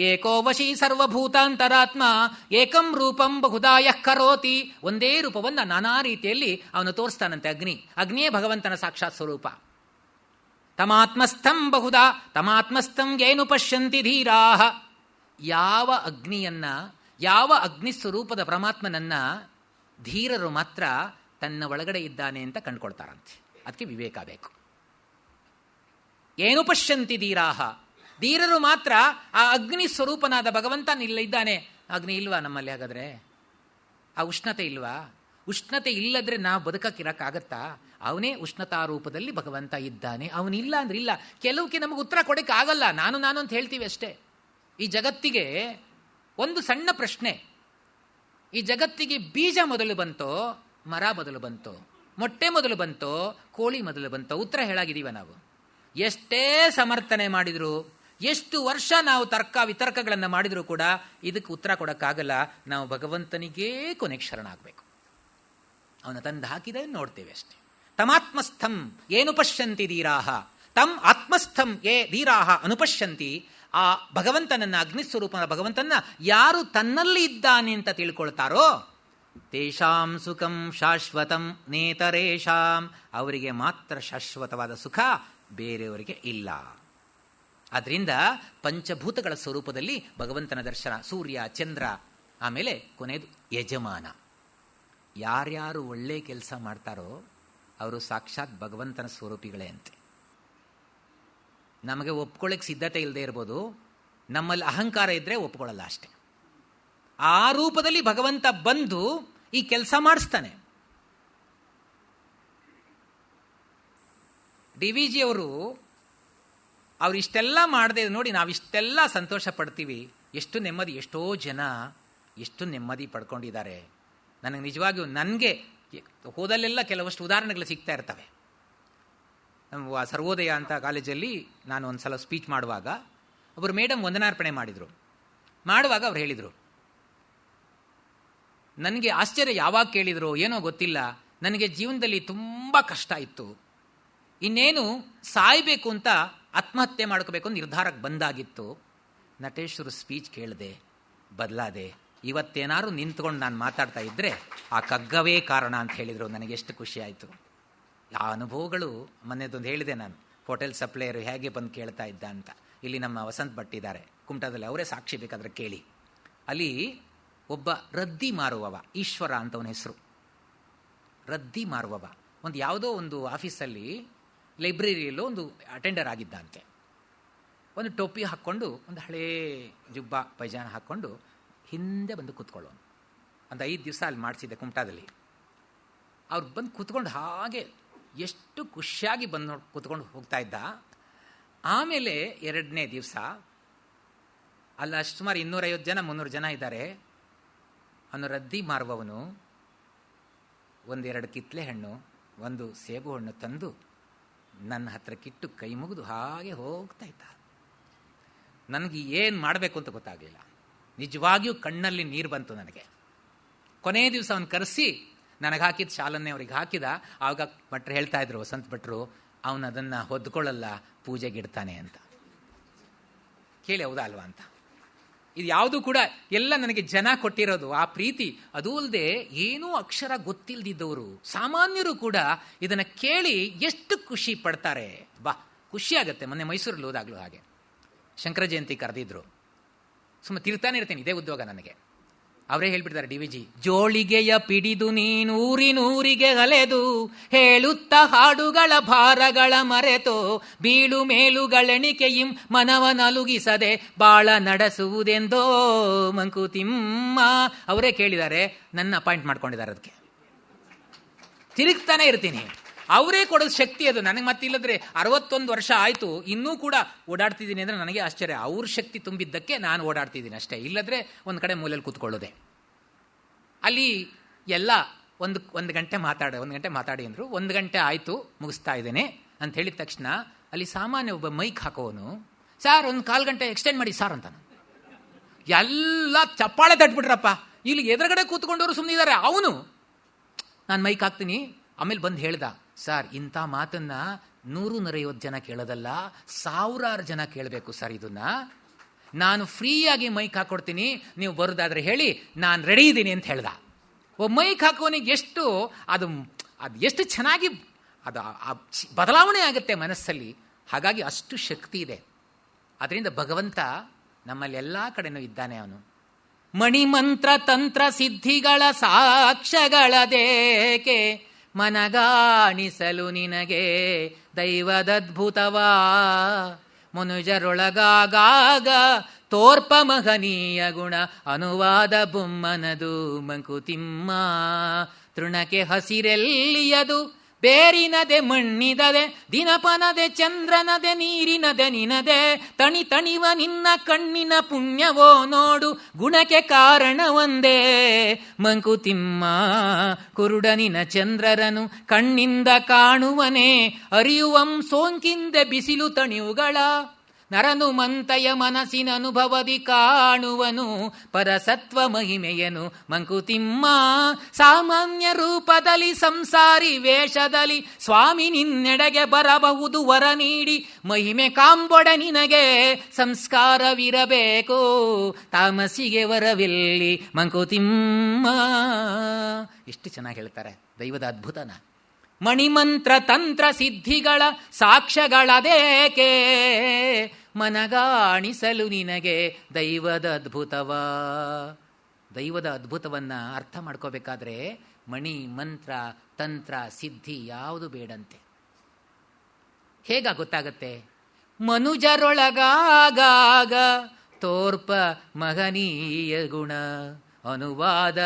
ಏಕೋ ವಶಿ ಸರ್ವಭೂತಾಂತರಾತ್ಮ ಏಕಂ ರೂಪಂ ಬಹುಧಾ ಯಃ ಕರೋತಿ. ಒಂದೇ ರೂಪವನ್ನು ನಾನಾ ರೀತಿಯಲ್ಲಿ ಅವನು ತೋರಿಸ್ತಾನಂತೆ ಅಗ್ನಿ. ಅಗ್ನಿಯೇ ಭಗವಂತನ ಸಾಕ್ಷಾತ್ ಸ್ವರೂಪ. ತಮಾತ್ಮಸ್ಥಂ ಬಹುಧಾ ತಮಾತ್ಮಸ್ಥಂ ಏನು ಪಶ್ಯಂತಿ ಧೀರಾಃ. ಯಾವ ಅಗ್ನಿಯನ್ನ, ಯಾವ ಅಗ್ನಿ ಸ್ವರೂಪದ ಪರಮಾತ್ಮನನ್ನ ಧೀರರು ಮಾತ್ರ ತನ್ನ ಒಳಗಡೆ ಇದ್ದಾನೆ ಅಂತ ಕಂಡುಕೊಳ್ತಾರಂತೆ. ಅದಕ್ಕೆ ವಿವೇಕ ಬೇಕು. ಏನು ಪಶ್ಯಂತಿ ಧೀರಾಹ, ಧೀರರು ಮಾತ್ರ ಆ ಅಗ್ನಿ ಸ್ವರೂಪನಾದ ಭಗವಂತ ಇದ್ದಾನೆ. ಅಗ್ನಿ ಇಲ್ವಾ ನಮ್ಮಲ್ಲಿ? ಹಾಗಾದ್ರೆ ಆ ಉಷ್ಣತೆ ಇಲ್ವಾ? ಉಷ್ಣತೆ ಇಲ್ಲದ್ರೆ ನಾವು ಬದುಕಕ್ಕಿರಕ್ಕಾಗತ್ತಾ? ಅವನೇ ಉಷ್ಣತಾ ರೂಪದಲ್ಲಿ ಭಗವಂತ ಇದ್ದಾನೆ. ಅವನಿಲ್ಲ ಅಂದ್ರೆ ಇಲ್ಲ. ಕೆಲವಕ್ಕೆ ನಮಗೆ ಉತ್ತರ ಕೊಡಕ್ಕೆ ಆಗಲ್ಲ. ನಾನು ಅಂತ ಹೇಳ್ತೀವಿ ಅಷ್ಟೇ. ಈ ಜಗತ್ತಿಗೆ ಒಂದು ಸಣ್ಣ ಪ್ರಶ್ನೆ, ಈ ಜಗತ್ತಿಗೆ ಬೀಜ ಮೊದಲು ಬಂತೋ, ಮರ ಮೊದಲು ಬಂತೋ, ಮೊಟ್ಟೆ ಮೊದಲು ಬಂತೋ, ಕೋಳಿ ಮೊದಲು ಬಂತೋ? ಉತ್ತರ ಹೇಳಾಗಿದ್ದೀವ ನಾವು. ಎಷ್ಟೇ ಸಮರ್ಥನೆ ಮಾಡಿದ್ರು, ಎಷ್ಟು ವರ್ಷ ನಾವು ತರ್ಕ ವಿತರ್ಕಗಳನ್ನು ಮಾಡಿದರೂ ಕೂಡ ಇದಕ್ಕೆ ಉತ್ತರ ಕೊಡೋಕ್ಕಾಗಲ್ಲ. ನಾವು ಭಗವಂತನಿಗೇ ಕೊನೆಗೆ ಶರಣಾಗಬೇಕು. ಅವನ ತಂದು ಹಾಕಿದ ನೋಡ್ತೇವೆ ಅಷ್ಟೇ. ತಮಾತ್ಮಸ್ಥಂ ಏನು ಪಶ್ಯಂತಿ ಧೀರಾಹ, ತಮ್ ಆತ್ಮಸ್ಥಂ ಯೇ ಧೀರಾಹ ಅನುಪಶ್ಯಂತಿ. ಆ ಭಗವಂತನನ್ನ, ಅಗ್ನಿಸ್ವರೂಪನ ಭಗವಂತನ ಯಾರು ತನ್ನಲ್ಲಿ ಇದ್ದಾನೆ ಅಂತ ತಿಳ್ಕೊಳ್ತಾರೋ, ತೇಷಾಂ ಸುಖಂ ಶಾಶ್ವತಂ ನೇತರೇಷಾಂ, ಅವರಿಗೆ ಮಾತ್ರ ಶಾಶ್ವತವಾದ ಸುಖ, ಬೇರೆಯವರಿಗೆ ಇಲ್ಲ. ಆದ್ರಿಂದ ಪಂಚಭೂತಗಳ ಸ್ವರೂಪದಲ್ಲಿ ಭಗವಂತನ ದರ್ಶನ, ಸೂರ್ಯ, ಚಂದ್ರ, ಆಮೇಲೆ ಕೊನೆಯದು ಯಜಮಾನ. ಯಾರ್ಯಾರು ಒಳ್ಳೆ ಕೆಲಸ ಮಾಡ್ತಾರೋ ಅವರು ಸಾಕ್ಷಾತ್ ಭಗವಂತನ ಸ್ವರೂಪಿಗಳೇ ಅಂತೆ. ನಮಗೆ ಒಪ್ಕೊಳ್ಳಿಕ್ಕೆ ಸಿದ್ಧತೆ ಇಲ್ಲದೆ ಇರ್ಬೋದು, ನಮ್ಮಲ್ಲಿ ಅಹಂಕಾರ ಇದ್ದರೆ ಒಪ್ಕೊಳ್ಳಲ್ಲ ಅಷ್ಟೆ. ಆ ರೂಪದಲ್ಲಿ ಭಗವಂತ ಬಂದು ಈ ಕೆಲಸ ಮಾಡಿಸ್ತಾನೆ. DVG ಅವರು ಇಷ್ಟೆಲ್ಲ ಮಾಡದೆ ನೋಡಿ ನಾವಿಷ್ಟೆಲ್ಲ ಸಂತೋಷ ಪಡ್ತೀವಿ. ಎಷ್ಟು ನೆಮ್ಮದಿ, ಎಷ್ಟೋ ಜನ ಎಷ್ಟು ನೆಮ್ಮದಿ ಪಡ್ಕೊಂಡಿದ್ದಾರೆ. ನನಗೆ ನಿಜವಾಗಿಯೂ ನನಗೆ ಹೋದಲ್ಲೆಲ್ಲ ಕೆಲವಷ್ಟು ಉದಾಹರಣೆಗಳು ಸಿಗ್ತಾ ಇರ್ತವೆ. ನಮ್ಮ ಸರ್ವೋದಯ ಅಂತ ಕಾಲೇಜಲ್ಲಿ ನಾನು ಒಂದು ಸಲ ಸ್ಪೀಚ್ ಮಾಡುವಾಗ ಒಬ್ಬರು ಮೇಡಮ್ ವಂದನಾರ್ಪಣೆ ಮಾಡುವಾಗ ಅವ್ರು ಹೇಳಿದರು, ನನಗೆ ಆಶ್ಚರ್ಯ, ಯಾವಾಗ ಕೇಳಿದ್ರು ಏನೋ ಗೊತ್ತಿಲ್ಲ, ನನಗೆ ಜೀವನದಲ್ಲಿ ತುಂಬ ಕಷ್ಟ ಇತ್ತು, ಇನ್ನೇನು ಸಾಯಬೇಕು ಅಂತ ಆತ್ಮಹತ್ಯೆ ಮಾಡ್ಕೋಬೇಕು ಅಂತ ನಿರ್ಧಾರಕ್ಕೆ ಬಂದಾಗಿತ್ತು. ನಟೇಶ್ವರು ಸ್ಪೀಚ್ ಕೇಳಿದೆ, ಬದಲಾದೆ. ಇವತ್ತೇನಾದ್ರು ನಿಂತ್ಕೊಂಡು ನಾನು ಮಾತಾಡ್ತಾ ಇದ್ದರೆ ಆ ಕಗ್ಗವೇ ಕಾರಣ ಅಂತ ಹೇಳಿದರು. ನನಗೆ ಎಷ್ಟು ಖುಷಿ ಆಯಿತು. ಆ ಅನುಭವಗಳು ಮೊನ್ನೆದೊಂದು ಹೇಳಿದೆ ನಾನು, ಹೋಟೆಲ್ ಸಪ್ಲೈಯರು ಹೇಗೆ ಬಂದು ಕೇಳ್ತಾ ಇದ್ದ ಅಂತ. ಇಲ್ಲಿ ನಮ್ಮ ವಸಂತ್ ಭಟ್ ಇದ್ದಾರೆ ಕುಮಟಾದಲ್ಲಿ, ಅವರೇ ಸಾಕ್ಷಿ ಬೇಕಾದ್ರೆ ಕೇಳಿ. ಅಲ್ಲಿ ಒಬ್ಬ ರದ್ದಿ ಮಾರುವವ, ಈಶ್ವರ ಅಂತ ಅವನ ಹೆಸರು. ರದ್ದಿ ಮಾರುವವ ಒಂದು ಯಾವುದೋ ಒಂದು ಆಫೀಸಲ್ಲಿ ಲೈಬ್ರರಿಯಲ್ಲೂ ಒಂದು ಅಟೆಂಡರ್ ಆಗಿದ್ದಂತೆ. ಒಂದು ಟೋಪಿ ಹಾಕ್ಕೊಂಡು, ಒಂದು ಹಳೇ ಜುಬ್ಬ ಪೈಜಾನ ಹಾಕ್ಕೊಂಡು ಹಿಂದೆ ಬಂದು ಕೂತ್ಕೊಳ್ಳೋನು. ಒಂದು 5 ದಿವಸ ಅಲ್ಲಿ ಮಾಡಿಸಿದ್ದೆ ಕುಮಟಾದಲ್ಲಿ. ಅವ್ರು ಬಂದು ಕೂತ್ಕೊಂಡು ಹಾಗೆ ಎಷ್ಟು ಖುಷಿಯಾಗಿ ಬಂದು ಕೂತ್ಕೊಂಡು ಹೋಗ್ತಾ ಇದ್ದ. ಆಮೇಲೆ 2ನೇ ದಿವಸ ಅಲ್ಲ, ಸುಮಾರು 250 ಜನ 300 ಜನ ಇದ್ದಾರೆ. ಅವನು ರದ್ದಿ ಮಾರುವವನು 1-2 ಕಿತ್ಲೆ ಹಣ್ಣು, 1 ಸೇಬು ಹಣ್ಣು ತಂದು ನನ್ನ ಹತ್ರಕ್ಕಿಟ್ಟು ಕೈ ಮುಗಿದು ಹಾಗೆ ಹೋಗ್ತಾ ಇದ್ದ. ನನಗೆ ಏನು ಮಾಡಬೇಕು ಅಂತ ಗೊತ್ತಾಗಲಿಲ್ಲ. ನಿಜವಾಗಿಯೂ ಕಣ್ಣಲ್ಲಿ ನೀರು ಬಂತು ನನಗೆ. ಕೊನೇ ದಿವಸ ಅವನು ಕರೆಸಿ ನನಗೆ ಹಾಕಿದ ಶಾಲನ್ನೇ ಅವ್ರಿಗೆ ಹಾಕಿದ. ಆವಾಗ ಭಟ್ರು ಹೇಳ್ತಾ ಇದ್ರು, ವಸಂತ್ ಭಟ್ರು, ಅವನು ಅದನ್ನು ಹೊದ್ಕೊಳ್ಳಲ್ಲ, ಪೂಜೆಗಿಡ್ತಾನೆ ಅಂತ. ಕೇಳಿ ಹೌದಾ ಅಲ್ವಾ ಅಂತ. ಇದು ಯಾವುದು ಕೂಡ ಎಲ್ಲ ನನಗೆ ಜನ ಕೊಟ್ಟಿರೋದು ಆ ಪ್ರೀತಿ. ಅದೂ ಅಲ್ಲದೆ ಏನೂ ಅಕ್ಷರ ಗೊತ್ತಿಲ್ಲದಿದ್ದವರು ಸಾಮಾನ್ಯರು ಕೂಡ ಇದನ್ನು ಕೇಳಿ ಎಷ್ಟು ಖುಷಿ ಪಡ್ತಾರೆ. ಖುಷಿ ಆಗುತ್ತೆ. ಮೊನ್ನೆ ಮೈಸೂರಲ್ಲಿ ಹೋದಾಗಲೂ ಹಾಗೆ ಶಂಕರ ಜಯಂತಿ ಕರೆದಿದ್ರು. ಸುಮ್ಮನೆ ತಿರ್ತಾನೆ ಇರ್ತೇನೆ, ಇದೇ ಉದ್ಯೋಗ ನನಗೆ. ಅವರೇ ಹೇಳ್ಬಿಡ್ತಾರೆ DVG, ಜೋಳಿಗೆಯ ಪಿಡಿದು ನೀನೂರಿನೂರಿಗೆ ಅಲೆದು ಹೇಳುತ್ತ ಹಾಡುಗಳ ಭಾರಗಳ ಮರೆತೋ ಬೀಳು ಮೇಲುಗಳೆಣಿಕೆಯಿಂ ಮನವನಲುಗಿಸದೆ ಬಾಳ ನಡೆಸುವುದೆಂದೋ ಮಂಕುತಿಮ್ಮ. ಅವರೇ ಕೇಳಿದ್ದಾರೆ, ನನ್ನ ಅಪಾಯಿಂಟ್ ಮಾಡ್ಕೊಂಡಿದ್ದಾರೆ. ಅದಕ್ಕೆ ತಿರುಗ್ತಾನೆ ಇರ್ತೀನಿ. ಅವರೇ ಕೊಡೋದು ಶಕ್ತಿ ಅದು ನನಗೆ. ಮತ್ತಿಲ್ಲದ್ರೆ 61 ವರ್ಷ ಆಯಿತು ಇನ್ನೂ ಕೂಡ ಓಡಾಡ್ತಿದ್ದೀನಿ ಅಂದರೆ ನನಗೆ ಆಶ್ಚರ್ಯ. ಅವ್ರ ಶಕ್ತಿ ತುಂಬಿದ್ದಕ್ಕೆ ನಾನು ಓಡಾಡ್ತಿದ್ದೀನಿ ಅಷ್ಟೇ. ಇಲ್ಲದ್ರೆ ಒಂದು ಕಡೆ ಮೂಲೆಯಲ್ಲಿ ಕೂತ್ಕೊಳ್ಳೋದೆ. ಅಲ್ಲಿ ಎಲ್ಲ ಒಂದು ಗಂಟೆ ಮಾತಾಡಿ ಅಂದರು. 1 ಗಂಟೆ ಆಯಿತು, ಮುಗಿಸ್ತಾ ಇದ್ದೇನೆ ಅಂತ ಹೇಳಿದ ತಕ್ಷಣ ಅಲ್ಲಿ ಸಾಮಾನ್ಯ ಒಬ್ಬ ಮೈಕ್ ಹಾಕೋನು, ಸಾರ್ 1/4 ಗಂಟೆ ಎಕ್ಸ್ಟೆಂಡ್ ಮಾಡಿ ಸಾರ್ ಅಂತಾನು. ಎಲ್ಲ ಚಪ್ಪಾಳೆ ತಟ್ಬಿಟ್ರಪ್ಪ. ಇಲ್ಲಿ ಎದುರುಗಡೆ ಕೂತ್ಕೊಂಡವರು ಸುಮ್ಮನಿದ್ದಾರೆ. ಅವನು ನಾನು ಮೈಕ್ ಹಾಕ್ತೀನಿ. ಆಮೇಲೆ ಬಂದು ಹೇಳ್ದ, ಸರ್ ಇಂಥ ಮಾತನ್ನ 100-150 ಜನ ಕೇಳೋದಲ್ಲ, 1000 ಜನ ಕೇಳಬೇಕು ಸರ್. ಇದನ್ನ ನಾನು ಫ್ರೀಯಾಗಿ ಮೈಕ್ ಹಾಕೊಡ್ತೀನಿ, ನೀವು ಬರೋದಾದ್ರೆ ಹೇಳಿ, ನಾನು ರೆಡಿ ಇದ್ದೀನಿ ಅಂತ ಹೇಳ್ದ. ಒಬ್ಬ ಮೈಕ್ ಹಾಕೋನಿಗೆ ಎಷ್ಟು ಅದು ಎಷ್ಟು ಚೆನ್ನಾಗಿ ಅದು ಬದಲಾವಣೆ ಆಗುತ್ತೆ ಮನಸ್ಸಲ್ಲಿ. ಹಾಗಾಗಿ ಅಷ್ಟು ಶಕ್ತಿ ಇದೆ. ಅದರಿಂದ ಭಗವಂತ ನಮ್ಮಲ್ಲಿ ಎಲ್ಲ ಕಡೆನೂ ಇದ್ದಾನೆ. ಅವನು ಮಣಿಮಂತ್ರ ತಂತ್ರ ಸಿದ್ಧಿಗಳ ಸಾಕ್ಷ್ಯಗಳದೇಕೆ ಮನಗಾಣಿಸಲು ನಿನಗೆ ದೈವದದ್ಭುತವಾ ಮನುಜರೊಳಗಾಗ ತೋರ್ಪ ಮಹನೀಯ ಗುಣ ಅನುವಾದ ಬೊಮ್ಮನದು ಮಂಕುತಿಮ್ಮ. ತೃಣಕ್ಕೆ ಹಸಿರೆಲ್ಲಿಯದು ಬೇರಿನದೆ ಮಣ್ಣಿದದೆ ದಿನಪನದೆ ಚಂದ್ರನದೆ ನೀರಿನದೆ ನಿನದೆ ತಣಿ ತಣಿವ ನಿನ್ನ ಕಣ್ಣಿನ ಪುಣ್ಯವೋ ನೋಡು ಗುಣಕ್ಕೆ ಕಾರಣ ಒಂದೇ ಮಂಕುತಿಮ್ಮ. ಕುರುಡನಿನ ಚಂದ್ರರನು ಕಣ್ಣಿಂದ ಕಾಣುವನೇ ಅರಿಯುವಂ ಸೋಂಕಿಂದೆ ಬಿಸಿಲು ತಣಿವುಗಳ ನರನು ಮಂತಯ ಮನಸ್ಸಿನ ಅನುಭವದಿ ಕಾಣುವನು ಪರಸತ್ವ ಮಹಿಮೆಯನು ಮಂಕುತಿಮ್ಮ. ಸಾಮಾನ್ಯ ರೂಪದಲ್ಲಿ ಸಂಸಾರಿ ವೇಷದಲ್ಲಿ ಸ್ವಾಮಿ ನಿನ್ನೆಡೆಗೆ ಬರಬಹುದು ವರ ನೀಡಿ, ಮಹಿಮೆ ಕಾಂಬೊಡ ನಿನಗೆ ಸಂಸ್ಕಾರವಿರಬೇಕು, ತಾಮಸಿಗೆ ವರವಿಲ್ಲಿ ಮಂಕುತಿಮ್ಮ. ಎಷ್ಟು ಚೆನ್ನಾಗಿ ಹೇಳ್ತಾರೆ ದೈವದ ಅದ್ಭುತನ. ಮಣಿಮಂತ್ರ ತಂತ್ರ ಸಿದ್ಧಿಗಳ ಸಾಕ್ಷ್ಯಗಳದೇಕೆ, ಮನಗಾಣಿಸಲು ನಿನಗೆ ದೈವದ ಅದ್ಭುತವ. ದೈವದ ಅದ್ಭುತವನ್ನ ಅರ್ಥ ಮಾಡ್ಕೋಬೇಕಾದ್ರೆ ಮಣಿ ಮಂತ್ರ ತಂತ್ರ ಸಿದ್ಧಿ ಯಾವುದು ಬೇಡಂತೆ. ಹೇಗ ಗೊತ್ತಾಗತ್ತೆ? ಮನುಜರೊಳಗಾಗ ತೋರ್ಪ ಮಹನೀಯ ಗುಣ, ಅನುವಾದ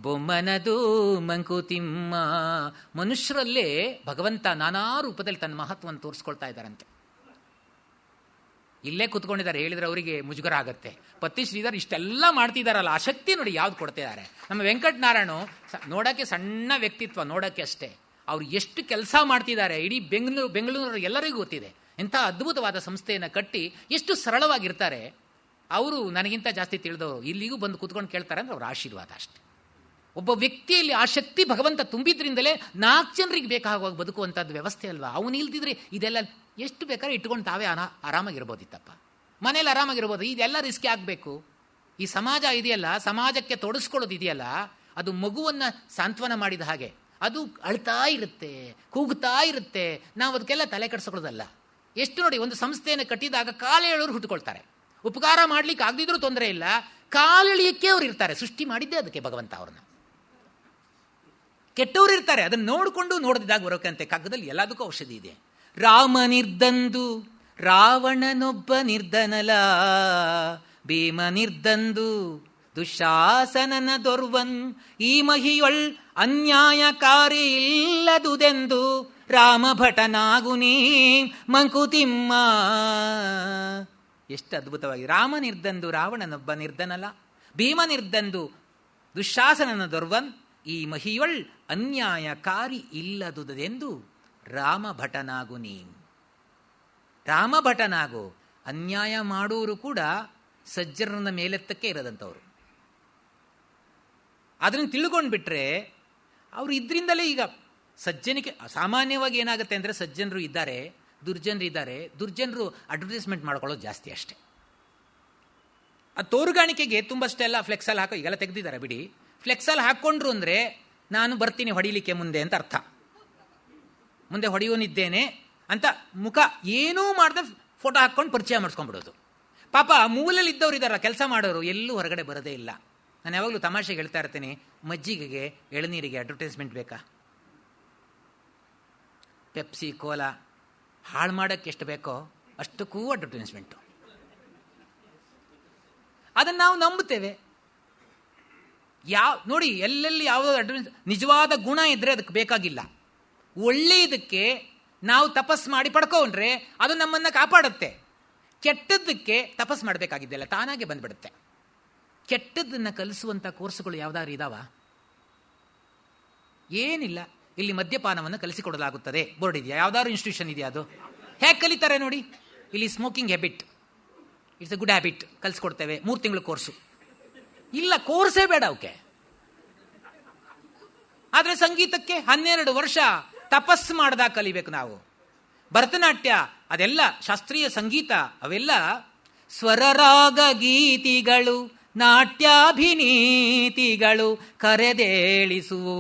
ಬೊಮ್ಮನದು ಮಂಕುತಿಮ್ಮ. ಮನುಷ್ಯರಲ್ಲೇ ಭಗವಂತ ನಾನಾ ರೂಪದಲ್ಲಿ ತನ್ನ ಮಹತ್ವವನ್ನು ತೋರಿಸ್ಕೊಳ್ತಾ ಇದ್ದಾರಂತೆ. ಇಲ್ಲೇ ಕುತ್ಕೊಂಡಿದ್ದಾರೆ, ಹೇಳಿದ್ರೆ ಅವರಿಗೆ ಮುಜುಗರ ಆಗತ್ತೆ. ಪತ್ತಿ ಶ್ರೀಧರ್ ಇಷ್ಟೆಲ್ಲ ಮಾಡ್ತಿದಾರಲ್ಲ, ಆ ಶಕ್ತಿ ನೋಡಿ ಯಾವ್ದು ಕೊಡ್ತಿದ್ದಾರೆ. ನಮ್ಮ ವೆಂಕಟನಾರಾಯಣ ನೋಡಕ್ಕೆ ಸಣ್ಣ ವ್ಯಕ್ತಿತ್ವ, ನೋಡಕ್ಕೆ ಅಷ್ಟೇ. ಅವ್ರು ಎಷ್ಟು ಕೆಲಸ ಮಾಡ್ತಿದ್ದಾರೆ ಇಡೀ ಬೆಂಗಳೂರು ಎಲ್ಲರಿಗೂ ಗೊತ್ತಿದೆ. ಎಂಥ ಅದ್ಭುತವಾದ ಸಂಸ್ಥೆಯನ್ನು ಕಟ್ಟಿ ಎಷ್ಟು ಸರಳವಾಗಿರ್ತಾರೆ. ಅವರು ನನಗಿಂತ ಜಾಸ್ತಿ ತಿಳಿದವರು, ಇಲ್ಲಿಗೂ ಬಂದು ಕೂತ್ಕೊಂಡು ಕೇಳ್ತಾರೆ ಅಂದ್ರೆ ಅವ್ರ ಆಶೀರ್ವಾದ ಅಷ್ಟೆ. ಒಬ್ಬ ವ್ಯಕ್ತಿಯಲ್ಲಿ ಆ ಶಕ್ತಿ ಭಗವಂತ ತುಂಬಿದ್ರಿಂದಲೇ 4 ಜನರಿಗೆ ಬೇಕಾಗುವಾಗ ಬದುಕುವಂಥದ್ದು ವ್ಯವಸ್ಥೆ ಅಲ್ವಾ. ಅವನು ಇಲ್ದಿದ್ರೆ ಇದೆಲ್ಲ ಎಷ್ಟು ಬೇಕಾದ್ರೆ ಇಟ್ಕೊಂಡು ತಾವೇ ಆರಾಮಾಗಿರ್ಬೋದಿತ್ತಪ್ಪ, ಮನೇಲಿ ಆರಾಮಾಗಿರ್ಬೋದು. ಇದೆಲ್ಲ ರಿಸ್ಕಿ ಆಗಬೇಕು. ಈ ಸಮಾಜ ಇದೆಯಲ್ಲ, ಸಮಾಜಕ್ಕೆ ತೊಡಸ್ಕೊಳ್ಳೋದು ಇದೆಯಲ್ಲ, ಅದು ಮಗುವನ್ನು ಸಾಂತ್ವನ ಮಾಡಿದ ಹಾಗೆ. ಅದು ಅಳ್ತಾ ಇರುತ್ತೆ, ಕೂಗ್ತಾ ಇರುತ್ತೆ. ನಾವು ಅದಕ್ಕೆಲ್ಲ ತಲೆ ಕೆಡಿಸ್ಕೊಳ್ಳೋದಲ್ಲ. ಎಷ್ಟು ನೋಡಿ, ಒಂದು ಸಂಸ್ಥೆಯನ್ನು ಕಟ್ಟಿದಾಗ ಕಾಲೆಳೆಯೋರು ಹುಟ್ಟುಕೊಳ್ತಾರೆ. ಉಪಕಾರ ಮಾಡ್ಲಿಕ್ಕೆ ಆಗದಿದ್ರೂ ತೊಂದರೆ ಇಲ್ಲ, ಕಾಲೆಳಿಯಕ್ಕೆ ಅವ್ರು ಇರ್ತಾರೆ. ಸೃಷ್ಟಿ ಮಾಡಿದ್ದೆ ಅದಕ್ಕೆ ಭಗವಂತ ಅವ್ರನ್ನ. ಕೆಟ್ಟವ್ರು ಇರ್ತಾರೆ, ಅದನ್ನ ನೋಡಿಕೊಂಡು ನೋಡದಿದ್ದಾಗ ಬರೋಕಂತೆ. ಕಗ್ಗದಲ್ಲಿ ಎಲ್ಲದಕ್ಕೂ ಔಷಧಿ ಇದೆ. ರಾಮ ನಿರ್ದಂದು ರಾವಣನೊಬ್ಬ ನಿರ್ಧನಲ, ಭೀಮ ನಿರ್ದಂದು ದುಶಾಸನನ ದೊರ್ವನ್, ಈ ಮಹಿಯೊಳ್ ಅನ್ಯಾಯಕಾರಿ ಇಲ್ಲದುದೆಂದು ರಾಮ ಭಟನಾಗು ನೀ ಮಂಕುತಿಮ್ಮ. ಎಷ್ಟು ಅದ್ಭುತವಾಗಿ. ರಾಮ ನಿರ್ದಂದು ರಾವಣನೊಬ್ಬ ನಿರ್ಧನಲ, ಭೀಮ ನಿರ್ದಂದು ದುಶಾಸನನ ದೊರ್ವನ್, ಈ ಮಹಿಯೊಳ್ ಅನ್ಯಾಯಕಾರಿ ಇಲ್ಲದುದೆಂದು ರಾಮ ಭಟನಾಗು ನೀನ್. ರಾಮ ಭಟನಾಗು. ಅನ್ಯಾಯ ಮಾಡುವರು ಕೂಡ ಸಜ್ಜನರನ್ನ ಮೇಲೆತ್ತಕ್ಕೆ ಇರದಂಥವ್ರು. ಅದನ್ನು ತಿಳ್ಕೊಂಡ್ಬಿಟ್ರೆ ಅವರು ಇದರಿಂದಲೇ ಈಗ ಸಜ್ಜನಿಕೆ ಸಾಮಾನ್ಯವಾಗಿ ಏನಾಗುತ್ತೆ ಅಂದರೆ, ಸಜ್ಜನರು ಇದ್ದಾರೆ, ದುರ್ಜನರು ಇದ್ದಾರೆ. ದುರ್ಜನರು ಅಡ್ವರ್ಟೈಸ್ಮೆಂಟ್ ಮಾಡ್ಕೊಳ್ಳೋದು ಜಾಸ್ತಿ ಅಷ್ಟೇ. ಆ ತೋರುಗಾಣಿಕೆಗೆ ತುಂಬಷ್ಟೆಲ್ಲ ಫ್ಲೆಕ್ಸಲ್ಲಿ ಹಾಕೋ, ಈಗೆಲ್ಲ ತೆಗೆದಿದ್ದಾರೆ ಬಿಡಿ. ಫ್ಲೆಕ್ಸಲ್ಲಿ ಹಾಕ್ಕೊಂಡ್ರು ಅಂದರೆ ನಾನು ಬರ್ತೀನಿ ಹೊಡಿಲಿಕ್ಕೆ ಮುಂದೆ ಅಂತ ಅರ್ಥ. ಮುಂದೆ ಹೊಡೆಯೋನಿದ್ದೇನೆ ಅಂತ ಮುಖ ಏನೂ ಮಾಡ್ದೆ ಫೋಟೋ ಹಾಕ್ಕೊಂಡು ಪರಿಚಯ ಮಾಡಿಸ್ಕೊಂಡ್ಬಿಡೋದು. ಪಾಪ ಮೂಲಲ್ಲಿ ಇದ್ದವ್ರು ಇದ್ದಾರ, ಕೆಲಸ ಮಾಡೋರು ಎಲ್ಲೂ ಹೊರಗಡೆ ಬರೋದೇ ಇಲ್ಲ. ನಾನು ಯಾವಾಗಲೂ ತಮಾಷೆಗೆ ಹೇಳ್ತಾ ಇರ್ತೀನಿ, ಮಜ್ಜಿಗೆಗೆ ಎಳನೀರಿಗೆ ಅಡ್ವರ್ಟೈಸ್ಮೆಂಟ್ ಬೇಕಾ? ಪೆಪ್ಸಿ ಕೋಲಾ ಹಾಳು ಮಾಡೋಕ್ಕೆ ಎಷ್ಟು ಬೇಕೋ ಅಷ್ಟಕ್ಕೂ ಅಡ್ವರ್ಟೈಸ್ಮೆಂಟು. ಅದನ್ನು ನಾವು ನಂಬುತ್ತೇವೆ. ನೋಡಿ, ಎಲ್ಲೆಲ್ಲಿ ಯಾವುದೋ ಅಡ್ವರ್ಟೈಸ್, ನಿಜವಾದ ಗುಣ ಇದ್ದರೆ ಅದಕ್ಕೆ ಬೇಕಾಗಿಲ್ಲ. ಒಳ್ಳೆಯದಕ್ಕೆ ನಾವು ತಪಸ್ ಮಾಡಿ ಪಡ್ಕೊಂಡ್ರೆ ಅದು ನಮ್ಮನ್ನು ಕಾಪಾಡುತ್ತೆ. ಕೆಟ್ಟದ್ದಕ್ಕೆ ತಪಸ್ ಮಾಡಬೇಕಾಗಿದ್ದೆಲ್ಲ ತಾನಾಗೆ ಬಂದ್ಬಿಡುತ್ತೆ. ಕೆಟ್ಟದ್ದನ್ನು ಕಲಿಸುವಂಥ ಕೋರ್ಸುಗಳು ಯಾವ್ದಾದ್ರು ಇದಾವ? ಏನಿಲ್ಲ. ಇಲ್ಲಿ ಮದ್ಯಪಾನವನ್ನು ಕಲಿಸಿಕೊಡಲಾಗುತ್ತದೆ ಬೋರ್ಡ್ ಇದೆಯಾ? ಯಾವ್ದಾದ್ರು ಇನ್ಸ್ಟಿಟ್ಯೂಷನ್ ಇದೆಯಾ? ಅದು ಹೇಗೆ ಕಲಿತಾರೆ ನೋಡಿ. ಇಲ್ಲಿ smoking habit, it's a good habit ಕಲಿಸ್ಕೊಡ್ತೇವೆ, 3 ತಿಂಗಳು ಕೋರ್ಸು. ಇಲ್ಲ, ಕೋರ್ಸೇ ಬೇಡ ಅವಕ್ಕೆ. ಆದರೆ ಸಂಗೀತಕ್ಕೆ 12 ವರ್ಷ ತಪಸ್ಸು ಮಾಡಿದಾಗ ಕಲಿಬೇಕು ನಾವು. ಭರತನಾಟ್ಯ ಅದೆಲ್ಲ ಶಾಸ್ತ್ರೀಯ ಸಂಗೀತ, ಅವೆಲ್ಲ ಸ್ವರರಾಗ ಗೀತಿಗಳು, ನಾಟ್ಯಾಭಿನೀತಿಗಳು, ಕರೆದೇಳಿಸುವು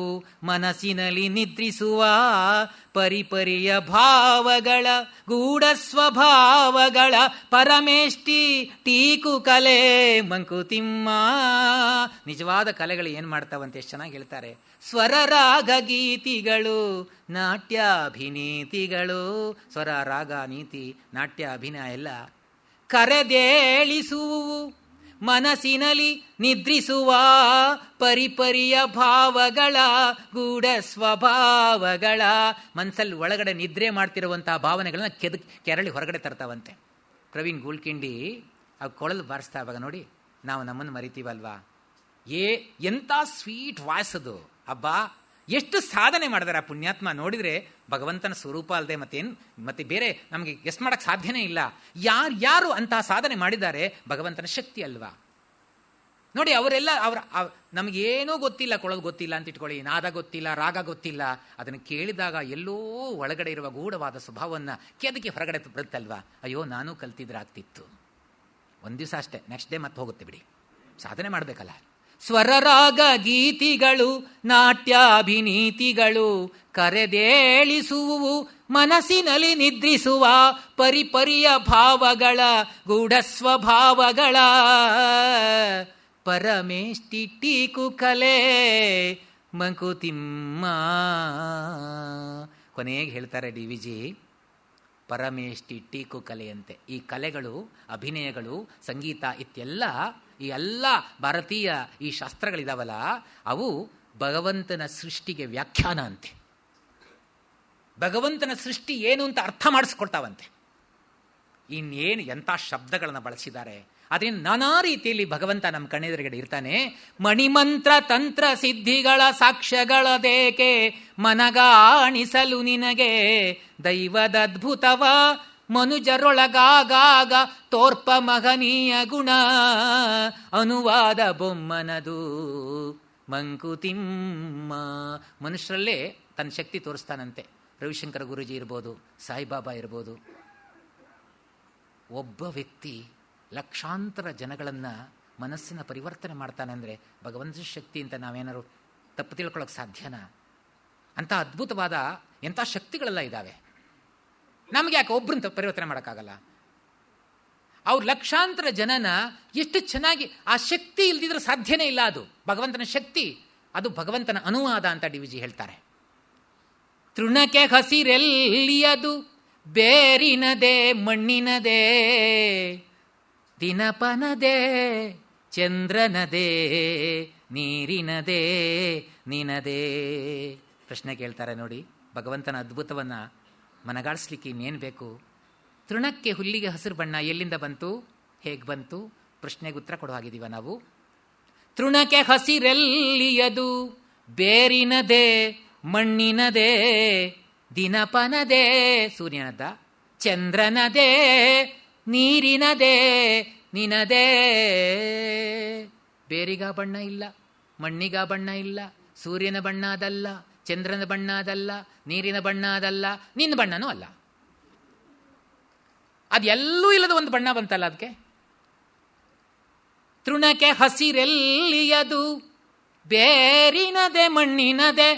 ಮನಸ್ಸಿನಲ್ಲಿ ನಿದ್ರಿಸುವ ಪರಿಪರಿಯ ಭಾವಗಳ ಗೂಢ ಸ್ವಭಾವಗಳ ಪರಮೇಷ್ಠಿ ಟೀಕು ಕಲೆ ಮಂಕುತಿಮ್ಮ. ನಿಜವಾದ ಕಲೆಗಳು ಏನು ಮಾಡ್ತಾವಂತೆ ಎಷ್ಟು ಚೆನ್ನಾಗಿ ಹೇಳ್ತಾರೆ. ಸ್ವರರಾಗ ಗೀತಿಗಳು, ನಾಟ್ಯಾಭಿನೀತಿಗಳು, ಸ್ವರ ರಾಗ ನೀತಿ ನಾಟ್ಯ ಅಭಿನಯ ಎಲ್ಲ ಕರೆದೇಳಿಸುವು ಮನಸ್ಸಿನಲ್ಲಿ ನಿದ್ರಿಸುವ ಪರಿಪರಿಯ ಭಾವಗಳ ಗೂಢ ಸ್ವಭಾವಗಳ. ಮನಸ್ಸಲ್ಲಿ ಒಳಗಡೆ ನಿದ್ರೆ ಮಾಡ್ತಿರುವಂತಹ ಭಾವನೆಗಳನ್ನ ಕೆರಳಿ ಹೊರಗಡೆ ತರ್ತಾವಂತೆ. ಪ್ರವೀಣ್ ಗೂಳ್ಕಿಂಡಿ ಆ ಕೊಳಲು ಬಾರಿಸ್ತಾ ಇವಾಗ ನೋಡಿ, ನಾವು ನಮ್ಮನ್ನು ಮರಿತೀವಲ್ವಾ. ಎಂಥ ಸ್ವೀಟ್ ವಾಯ್ಸ್ ಅದು. ಅಬ್ಬಾ, ಎಷ್ಟು ಸಾಧನೆ ಮಾಡಿದಾರೆ ಆ ಪುಣ್ಯಾತ್ಮ. ನೋಡಿದರೆ ಭಗವಂತನ ಸ್ವರೂಪ ಅಲ್ಲದೆ ಮತ್ತೆ ಬೇರೆ ನಮಗೆ ಗೆಸ್ ಮಾಡಕ್ಕೆ ಸಾಧ್ಯನೇ ಇಲ್ಲ. ಯಾರು ಅಂತಹ ಸಾಧನೆ ಮಾಡಿದ್ದಾರೆ? ಭಗವಂತನ ಶಕ್ತಿ ಅಲ್ವಾ? ನೋಡಿ, ಅವರೆಲ್ಲ ನಮಗೇನೂ ಗೊತ್ತಿಲ್ಲ, ಕೊಳೋದು ಗೊತ್ತಿಲ್ಲ ಅಂತ ಇಟ್ಕೊಳ್ಳಿ, ನಾದ ಗೊತ್ತಿಲ್ಲ, ರಾಗ ಗೊತ್ತಿಲ್ಲ. ಅದನ್ನು ಕೇಳಿದಾಗ ಎಲ್ಲೋ ಒಳಗಡೆ ಇರುವ ಗೂಢವಾದ ಸ್ವಭಾವವನ್ನು ಕೆದಕಿ ಹೊರಗಡೆ ಬರುತ್ತಲ್ವಾ? ಅಯ್ಯೋ, ನಾನೂ ಕಲ್ತಿದ್ರೆ ಆಗ್ತಿತ್ತು. ಒಂದು ದಿವಸ ಅಷ್ಟೇ, ನೆಕ್ಸ್ಟ್ ಡೇ ಮತ್ತೆ ಹೋಗುತ್ತೆ ಬಿಡಿ. ಸಾಧನೆ ಮಾಡಬೇಕಲ್ಲ. ಸ್ವರರಾಗ ಗೀತಿಗಳು, ನಾಟ್ಯಾಭಿನೀತಿಗಳು ಕರೆದೇಳಿಸುವು, ಮನಸ್ಸಿನಲ್ಲಿ ನಿದ್ರಿಸುವ ಪರಿಪರಿಯ ಭಾವಗಳ ಗೂಢ ಸ್ವಭಾವಗಳ ಪರಮೇಷ್ಟಿಟೀಕು ಕಲೆ ಮಂಕುತಿಮ್ಮ. ಕೊನೆಗೆ ಹೇಳ್ತಾರೆ ಡಿ ವಿ ಜಿ, ಪರಮೇಷ್ಟಿಟೀಕು ಕಲೆಯಂತೆ. ಈ ಕಲೆಗಳು, ಅಭಿನಯಗಳು, ಸಂಗೀತ ಈ ಎಲ್ಲ ಭಾರತೀಯ ಈ ಶಾಸ್ತ್ರಗಳಿದಾವಲ್ಲ, ಅವು ಭಗವಂತನ ಸೃಷ್ಟಿಗೆ ವ್ಯಾಖ್ಯಾನ ಅಂತೆ. ಭಗವಂತನ ಸೃಷ್ಟಿ ಏನು ಅಂತ ಅರ್ಥ ಮಾಡಿಸ್ಕೊಳ್ತಾವಂತೆ. ಇನ್ನೇನು ಎಂಥ ಶಬ್ದಗಳನ್ನು ಬಳಸಿದ್ದಾರೆ. ಅದರಿಂದ ನಾನಾ ರೀತಿಯಲ್ಲಿ ಭಗವಂತ ನಮ್ಮ ಕಣ್ಣೆದುರುಗಡೆ ಇರ್ತಾನೆ. ಮಣಿಮಂತ್ರ ತಂತ್ರ ಸಿದ್ಧಿಗಳ ಸಾಕ್ಷ್ಯಗಳದೇಕೆ ಮನಗಾಣಿಸಲು ನಿನಗೆ ದೈವದ ಅದ್ಭುತವ ಮನುಜರೊಳಗಾಗ ತೋರ್ಪ ಮಹನೀಯ ಗುಣ ಅನುವಾದ ಬೊಮ್ಮನದು ಮಂಕುತಿಮ್ಮ. ಮನುಷ್ಯರಲ್ಲೇ ತನ್ನ ಶಕ್ತಿ ತೋರಿಸ್ತಾನಂತೆ. ರವಿಶಂಕರ ಗುರೂಜಿ ಇರ್ಬೋದು, ಸಾಯಿಬಾಬಾ ಇರ್ಬೋದು. ಒಬ್ಬ ವ್ಯಕ್ತಿ ಲಕ್ಷಾಂತರ ಜನಗಳನ್ನು ಮನಸ್ಸಿನ ಪರಿವರ್ತನೆ ಮಾಡ್ತಾನೆ ಅಂದರೆ ಭಗವಂತನ ಶಕ್ತಿ ಅಂತ ನಾವೇನಾದ್ರು ತಪ್ಪು ತಿಳ್ಕೊಳ್ಳೋಕೆ ಸಾಧ್ಯನಾ? ಅಂಥ ಅದ್ಭುತವಾದ ಎಂಥ ಶಕ್ತಿಗಳೆಲ್ಲ ಇದ್ದಾವೆ. ನಮಗೆ ಯಾಕೆ ಒಬ್ಬರನ್ನ ಪರಿವರ್ತನೆ ಮಾಡೋಕ್ಕಾಗಲ್ಲ? ಅವ್ರು ಲಕ್ಷಾಂತರ ಜನನ ಎಷ್ಟು ಚೆನ್ನಾಗಿ, ಆ ಶಕ್ತಿ ಇಲ್ದಿದ್ರೆ ಸಾಧ್ಯನೇ ಇಲ್ಲ. ಅದು ಭಗವಂತನ ಶಕ್ತಿ, ಅದು ಭಗವಂತನ ಅನುವಾದ ಅಂತ ಡಿ ವಿ ಜಿ ಹೇಳ್ತಾರೆ. ತೃಣಕ್ಕೆ ಹಸಿರೆಲ್ಲಿಯದು ಬೇರಿನದೇ ಮಣ್ಣಿನದೇ ದಿನಪನದೇ ಚಂದ್ರನದೇ ನೀರಿನದೇ ನಿನದೇ. ಪ್ರಶ್ನೆ ಕೇಳ್ತಾರೆ ನೋಡಿ, ಭಗವಂತನ ಅದ್ಭುತವನ್ನು ಮನಗಾಡಿಸ್ಲಿಕ್ಕೆ ಇನ್ನೇನು ಬೇಕು? ತೃಣಕ್ಕೆ ಹುಲ್ಲಿಗೆ ಹಸಿರು ಬಣ್ಣ ಎಲ್ಲಿಂದ ಬಂತು, ಹೇಗೆ ಬಂತು? ಪ್ರಶ್ನೆಗೆ ಉತ್ತರ ಕೊಡೋ ಹಾಗಿದ್ದೀವ ನಾವು. ತೃಣಕ್ಕೆ ಹಸಿರೆಲ್ಲಿಯದು ಬೇರಿನದೇ ಮಣ್ಣಿನದೇ ದಿನಪನದೇ ಸೂರ್ಯನದ, ಚಂದ್ರನದೇ ನೀರಿನದೇ ನಿನದೇ. ಬೇರಿಗ ಬಣ್ಣ ಇಲ್ಲ, ಮಣ್ಣಿಗ ಬಣ್ಣ ಇಲ್ಲ, ಸೂರ್ಯನ ಬಣ್ಣ ಅದಲ್ಲ, ಚಂದ್ರನ ಬಣ್ಣ ಅದಲ್ಲ, ನೀರಿನ ಬಣ್ಣ ಅದಲ್ಲ, ನಿನ್ನ ಬಣ್ಣನೂ ಅಲ್ಲ. ಅದೆಲ್ಲೂ ಇಲ್ಲದ ಒಂದು ಬಣ್ಣ ಬಂತಲ್ಲ ಅದಕ್ಕೆ. ತೃಣಕ್ಕೆ ಹಸಿರೆಲ್ಲಿಯದು ಬೇರಿನದೆ ಮಣ್ಣಿನದೆ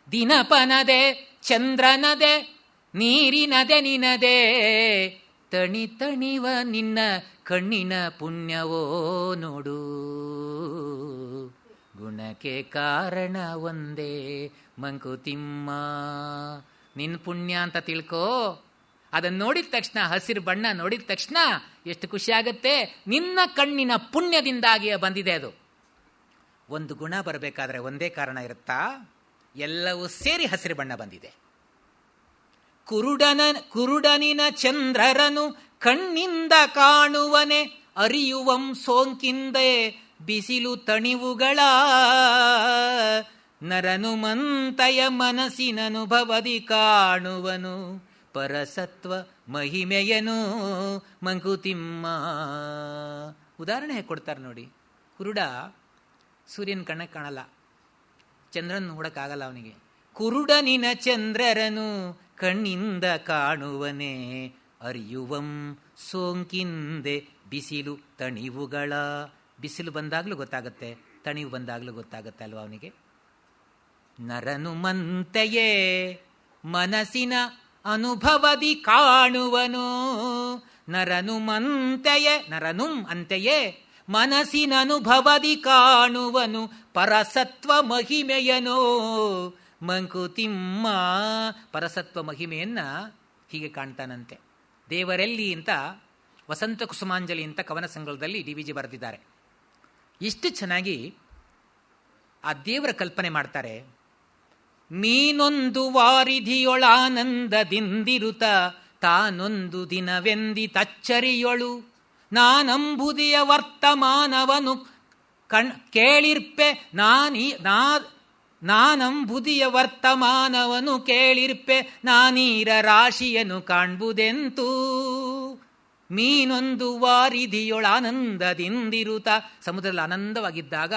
ದಿನಪನದೆ ಚಂದ್ರನದೆ ನೀರಿನದೆ ನಿನದೆ. ತಣಿ ತಣಿವ ನಿನ್ನ ಕಣ್ಣಿನ ಪುಣ್ಯವೋ ನೋಡು, ಗುಣಕ್ಕೆ ಕಾರಣ ಒಂದೇ ಮಂಕುತಿಮ್ಮ. ನಿನ್ನ ಪುಣ್ಯ ಅಂತ ತಿಳ್ಕೋ. ಅದನ್ನು ನೋಡಿದ ತಕ್ಷಣ, ಹಸಿರು ಬಣ್ಣ ನೋಡಿದ ತಕ್ಷಣ ಎಷ್ಟು ಖುಷಿ ಆಗುತ್ತೆ. ನಿನ್ನ ಕಣ್ಣಿನ ಪುಣ್ಯದಿಂದಾಗಿ ಬಂದಿದೆ ಅದು. ಒಂದು ಗುಣ ಬರಬೇಕಾದ್ರೆ ಒಂದೇ ಕಾರಣ ಇರುತ್ತಾ? ಎಲ್ಲವೂ ಸೇರಿ ಹಸಿರು ಬಣ್ಣ ಬಂದಿದೆ. ಕುರುಡನಿನ ಚಂದ್ರರನು ಕಣ್ಣಿಂದ ಕಾಣುವನೆ, ಅರಿಯುವಂ ಸೋಂಕಿಂದೆ ಬಿಸಿಲು ತಣಿವುಗಳ. ನರನು ಮಂತಯ ಮನಸ್ಸಿನನುಭವದಿ ಕಾಣುವನು, ಪರಸತ್ವ ಮಹಿಮೆಯನು ಮಂಕುತಿಮ್ಮ. ಉದಾಹರಣೆ ಹೇಗೆ ಕೊಡ್ತಾರೆ ನೋಡಿ. ಕುರುಡ ಸೂರ್ಯನ ಕಣ್ಣಕ್ಕೆ ಕಾಣಲ್ಲ, ಚಂದ್ರನ ನೋಡಕ್ಕಾಗಲ್ಲ ಅವನಿಗೆ. ಕುರುಡನಿನ ಚಂದ್ರರನು ಕಣ್ಣಿಂದ ಕಾಣುವನೇ, ಅರಿಯುವಂ ಸೋಂಕಿಂದೆ ಬಿಸಿಲು ತಣಿವುಗಳ. ಬಿಸಿಲು ಬಂದಾಗಲೂ ಗೊತ್ತಾಗುತ್ತೆ, ತಣಿವು ಬಂದಾಗಲೂ ಗೊತ್ತಾಗುತ್ತೆ ಅಲ್ವಾ ಅವನಿಗೆ. ನರನು ಮಂತೆಯೇ ಮನಸ್ಸಿನ ಅನುಭವದಿ ಕಾಣುವನು. ನರನು ಮಂತೆಯೇ, ನರನುಂ ಅಂತೆಯೇ ಮನಸ್ಸಿನ ಅನುಭವದಿ ಕಾಣುವನು, ಪರಸತ್ವ ಮಹಿಮೆಯನೋ ಮಂಕುತಿಮ್ಮ. ಪರಸತ್ವ ಮಹಿಮೆಯನ್ನ ಹೀಗೆ ಕಾಣ್ತಾನಂತೆ. ದೇವರೆಲ್ಲಿ ಅಂತ ವಸಂತ ಕುಸುಮಾಂಜಲಿ ಅಂತ ಕವನ ಸಂಗ್ರಹದಲ್ಲಿ ಡಿ ವಿ ಜಿ ಬರೆದಿದ್ದಾರೆ. ಇಷ್ಟು ಚೆನ್ನಾಗಿ ಆ ದೇವರ ಕಲ್ಪನೆ ಮಾಡ್ತಾರೆ. ಮೀನೊಂದು ವಾರಿಧಿಯೊಳಾನಂದದಿಂದಿರುತ್ತ ತಾನೊಂದು ದಿನವೆಂದಿ ತಚ್ಚರಿಯೊಳು, ನಾನಂಬುದಿಯ ವರ್ತಮಾನವನು ಕೇಳಿರ್ಪೆ ನಾನಂಬುದಿಯ ವರ್ತಮಾನವನು ಕೇಳಿರ್ಪೆ ನಾನೀರ ರಾಶಿಯನ್ನು ಕಾಣ್ಬುದೆಂತೂ. ಮೀನೊಂದು ವಾರಿಧಿಯೊಳ ಆನಂದದಿಂದಿರುತ್ತ, ಸಮುದ್ರದಲ್ಲಿ ಆನಂದವಾಗಿದ್ದಾಗ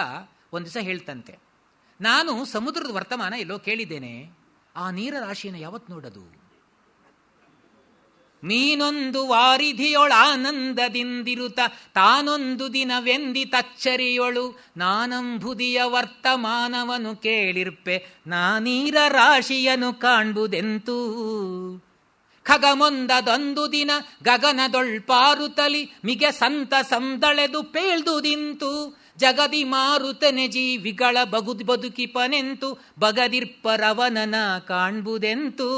ಒಂದು ದಿವಸ ಹೇಳ್ತಂತೆ, ನಾನು ಸಮುದ್ರದ ವರ್ತಮಾನ ಎಲ್ಲೋ ಕೇಳಿದ್ದೇನೆ, ಆ ನೀರ ರಾಶಿಯನ್ನು ಯಾವತ್ತು ನೋಡೋದು? ಮೀನೊಂದು ವಾರಿಧಿಯೊಳ ಆನಂದದಿಂದಿರುತ್ತ ತಾನೊಂದು ದಿನವೆಂದಿ ತಚ್ಚರಿಯೊಳು ನಾನಂಬುದಿಯ ವರ್ತಮಾನವನು ಕೇಳಿರ್ಪೆ ನಾನೀರ ರಾಶಿಯನ್ನು ಕಾಣ್ಬುದೆಂತೂ. ಖಗಮೊಂದದೊಂದು ದಿನ ಗಗನದೊಳ್ಪಾರುತಲಿ ಮಿಗೆ ಸಂತ ಸಂದಳೆದು ಪೇಳ್ದುದಿಂತು. ಜಗದಿ ಮಾರುತನೆ ಜೀವಿಗಳ ಬದುಕಿಪನೆಂತು ಬಗದಿರ್ಪರವನನ ಕಾಣ್ಬುದೆಂತೂ.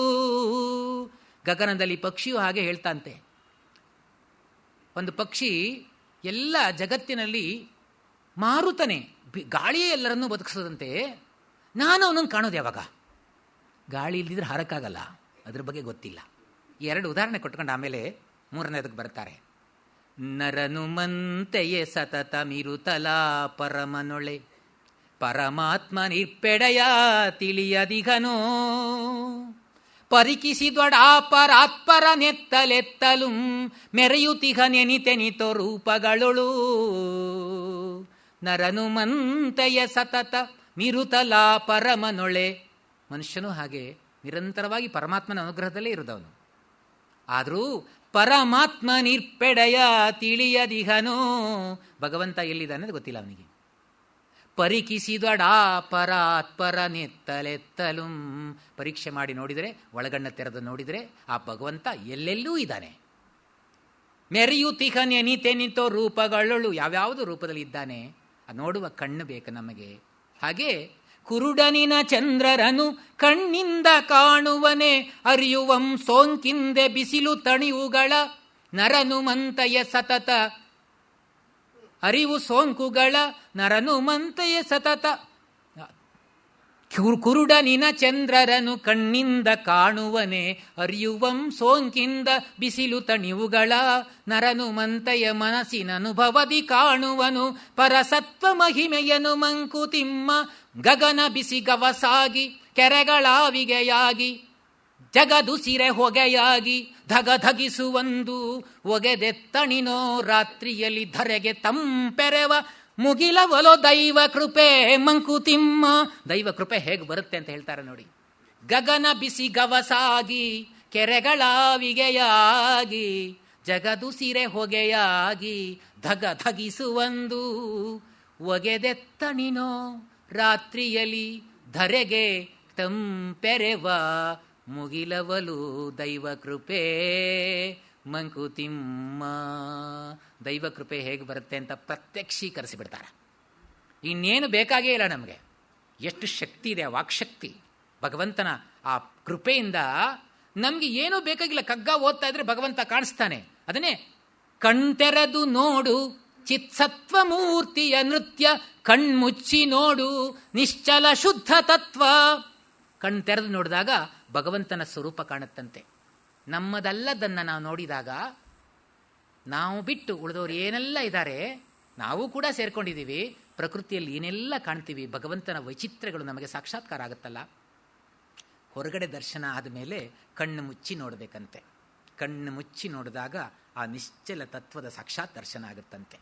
ಗಗನದಲ್ಲಿ ಪಕ್ಷಿಯು ಹಾಗೆ ಹೇಳ್ತಂತೆ. ಒಂದು ಪಕ್ಷಿ ಎಲ್ಲ ಜಗತ್ತಿನಲ್ಲಿ ಮಾರುತನೆ, ಗಾಳಿಯೇ ಎಲ್ಲರನ್ನೂ ಬದುಕಿಸದಂತೆ, ನಾನು ಅವನನ್ನು ಕಾಣೋದು ಯಾವಾಗ? ಗಾಳಿ ಇಲ್ದಿದ್ರೆ ಹಾರಕ್ಕಾಗಲ್ಲ, ಅದ್ರ ಬಗ್ಗೆ ಗೊತ್ತಿಲ್ಲ. ಎರಡು ಉದಾಹರಣೆ ಕೊಟ್ಕೊಂಡು ಆಮೇಲೆ ಮೂರನೇದಕ್ಕೆ ಬರ್ತಾರೆ. ನರನು ಮಂತೆಯೇ ಸತತ ಮಿರುತಲಾ ಪರಮನೊಳೆ ಪರಮಾತ್ಮ ನಿರ್ಪೆಡೆಯ ತಿಳಿಯದಿಗನೋ. ಪರಿಕಿಸಿದೊಡಾಪರಾತ್ಪರ ನೆತ್ತಲೆತ್ತಲು ಮೆರೆಯುತಿಗ ನೆನಿತೆನಿತೋ ರೂಪಗಳೊಳು. ನರನು ಮಂತೆಯ ಸತತ ಮಿರುತಲಾ ಪರಮನೊಳೆ. ಮನುಷ್ಯನು ಹಾಗೆ ನಿರಂತರವಾಗಿ ಪರಮಾತ್ಮನ ಅನುಗ್ರಹದಲ್ಲೇ ಇರುದವನು. ಆದರೂ ಪರಮಾತ್ಮ ನಿರ್ಪೆಡೆಯ ತಿಳಿಯದಿಗನೋ, ಭಗವಂತ ಎಲ್ಲಿದ್ದಾನೆ ಗೊತ್ತಿಲ್ಲ ಅವನಿಗೆ. ಪರಿಕಿಸಿದೊಡಾಪರಾತ್ಪರ ನೆತ್ತಲೆತ್ತಲು, ಪರೀಕ್ಷೆ ಮಾಡಿ ನೋಡಿದರೆ, ಒಳಗಣ್ಣ ತೆರೆದು ನೋಡಿದರೆ ಆ ಭಗವಂತ ಎಲ್ಲೆಲ್ಲೂ ಇದ್ದಾನೆ. ಮೆರೆಯುತಿಗ ನೆನಿತೆನಿತೋ ರೂಪಗಳೊಳು, ಯಾವ್ಯಾವುದು ರೂಪದಲ್ಲಿ ಇದ್ದಾನೆ ಅದು ನೋಡುವ ಕಣ್ಣು ಬೇಕು ನಮಗೆ. ಹಾಗೆ ಕುರುಡನಿನ ಚಂದ್ರರನು ಕಣ್ಣಿಂದ ಕಾಣುವನೆ ಅರಿಯುವಂ ಸೋಂಕಿಂದೆ ಬಿಸಿಲು ತಣಿವುಗಳ. ನರನು ಮಂತೆಯ ಸತತ ಅರಿವು ಸೋಂಕುಗಳ, ನರನು ಮಂತೆಯ ಸತತ. ಕುರುಡನಿನ ಚಂದ್ರರನು ಕಣ್ಣಿಂದ ಕಾಣುವನೆ ಅರಿಯುವಂ ಸೋಂಕಿಂದ ಬಿಸಿಲು ತಣಿವುಗಳ. ನರನು ಮಂತೆಯ ಮನಸ್ಸಿನ ಅನುಭವದಿ ಕಾಣುವನು ಪರಸತ್ವ ಮಹಿಮೆಯನು ಮಂಕುತಿಮ್ಮ. ಗಗನ ಬಿಸಿ ಗವಸಾಗಿ ಕೆರೆಗಳಾವಿಗೆಯಾಗಿ ಜಗದುಸಿರೆ ಹೊಗೆಯಾಗಿ ಧಗಧಗಿಸುವಂದು ಒಗೆದೆತ್ತಣಿನೋ ರಾತ್ರಿಯಲ್ಲಿ ಧರೆಗೆ ತಂಪೆರೆವ ಮುಗಿಲವಲೋ ದೈವ ಕೃಪೆ ಮಂಕುತಿಮ್ಮ. ದೈವ ಕೃಪೆ ಹೇಗೆ ಬರುತ್ತೆ ಅಂತ ಹೇಳ್ತಾರೆ ನೋಡಿ. ಗಗನ ಬಿಸಿ ಗವಸಾಗಿ ಕೆರೆಗಳಾವಿಗೆಯಾಗಿ ಜಗದುಸಿರೆ ಹೊಗೆಯಾಗಿ ಧಗಧಗಿಸುವಂದು ಒಗೆದೆತ್ತಣಿನೋ ರಾತ್ರಿಯಲ್ಲಿ ಧರೆಗೆ ತಂಪೆರೆವ ಮುಗಿಲವಲು ದೈವ ಕೃಪೆ ಮಂಕುತಿಮ್ಮ. ದೈವ ಕೃಪೆ ಹೇಗೆ ಬರುತ್ತೆ ಅಂತ ಪ್ರತ್ಯಕ್ಷೀಕರಿಸಿಬಿಡ್ತಾರೆ. ಇನ್ನೇನು ಬೇಕಾಗೇ ಇಲ್ಲ ನಮಗೆ. ಎಷ್ಟು ಶಕ್ತಿ ಇದೆ, ವಾಕ್ಶಕ್ತಿ ಭಗವಂತನ ಆ ಕೃಪೆಯಿಂದ ನಮಗೆ ಏನೂ ಬೇಕಾಗಿಲ್ಲ. ಕಗ್ಗ ಓದ್ತಾ ಇದ್ರೆ ಭಗವಂತ ಕಾಣಿಸ್ತಾನೆ. ಅದನ್ನೇ ಕಣ್ತೆರೆದು ನೋಡು ಚಿತ್ಸತ್ವ ಮೂರ್ತಿಯ ನೃತ್ಯ, ಕಣ್ಮುಚ್ಚಿ ನೋಡು ನಿಶ್ಚಲ ಶುದ್ಧ ತತ್ವ. ಕಣ್ತೆರೆದು ನೋಡಿದಾಗ ಭಗವಂತನ ಸ್ವರೂಪ ಕಾಣುತ್ತಂತೆ. ನಮ್ಮದಲ್ಲದನ್ನು ನಾವು ನೋಡಿದಾಗ ನಾವು ಬಿಟ್ಟು ಉಳಿದವರು ಏನೆಲ್ಲ ಇದ್ದಾರೆ, ನಾವು ಕೂಡ ಸೇರ್ಕೊಂಡಿದ್ದೀವಿ. ಪ್ರಕೃತಿಯಲ್ಲಿ ಏನೆಲ್ಲ ಕಾಣ್ತೀವಿ, ಭಗವಂತನ ವೈಚಿತ್ರ್ಯಗಳು ನಮಗೆ ಸಾಕ್ಷಾತ್ಕಾರ ಆಗುತ್ತಲ್ಲ. ಹೊರಗಡೆ ದರ್ಶನ ಆದಮೇಲೆ ಕಣ್ಣು ಮುಚ್ಚಿ ನೋಡಬೇಕಂತೆ. ಕಣ್ಣು ಮುಚ್ಚಿ ನೋಡಿದಾಗ ಆ ನಿಶ್ಚಲ ತತ್ವದ ಸಾಕ್ಷಾತ್ ದರ್ಶನ ಆಗುತ್ತಂತೆ.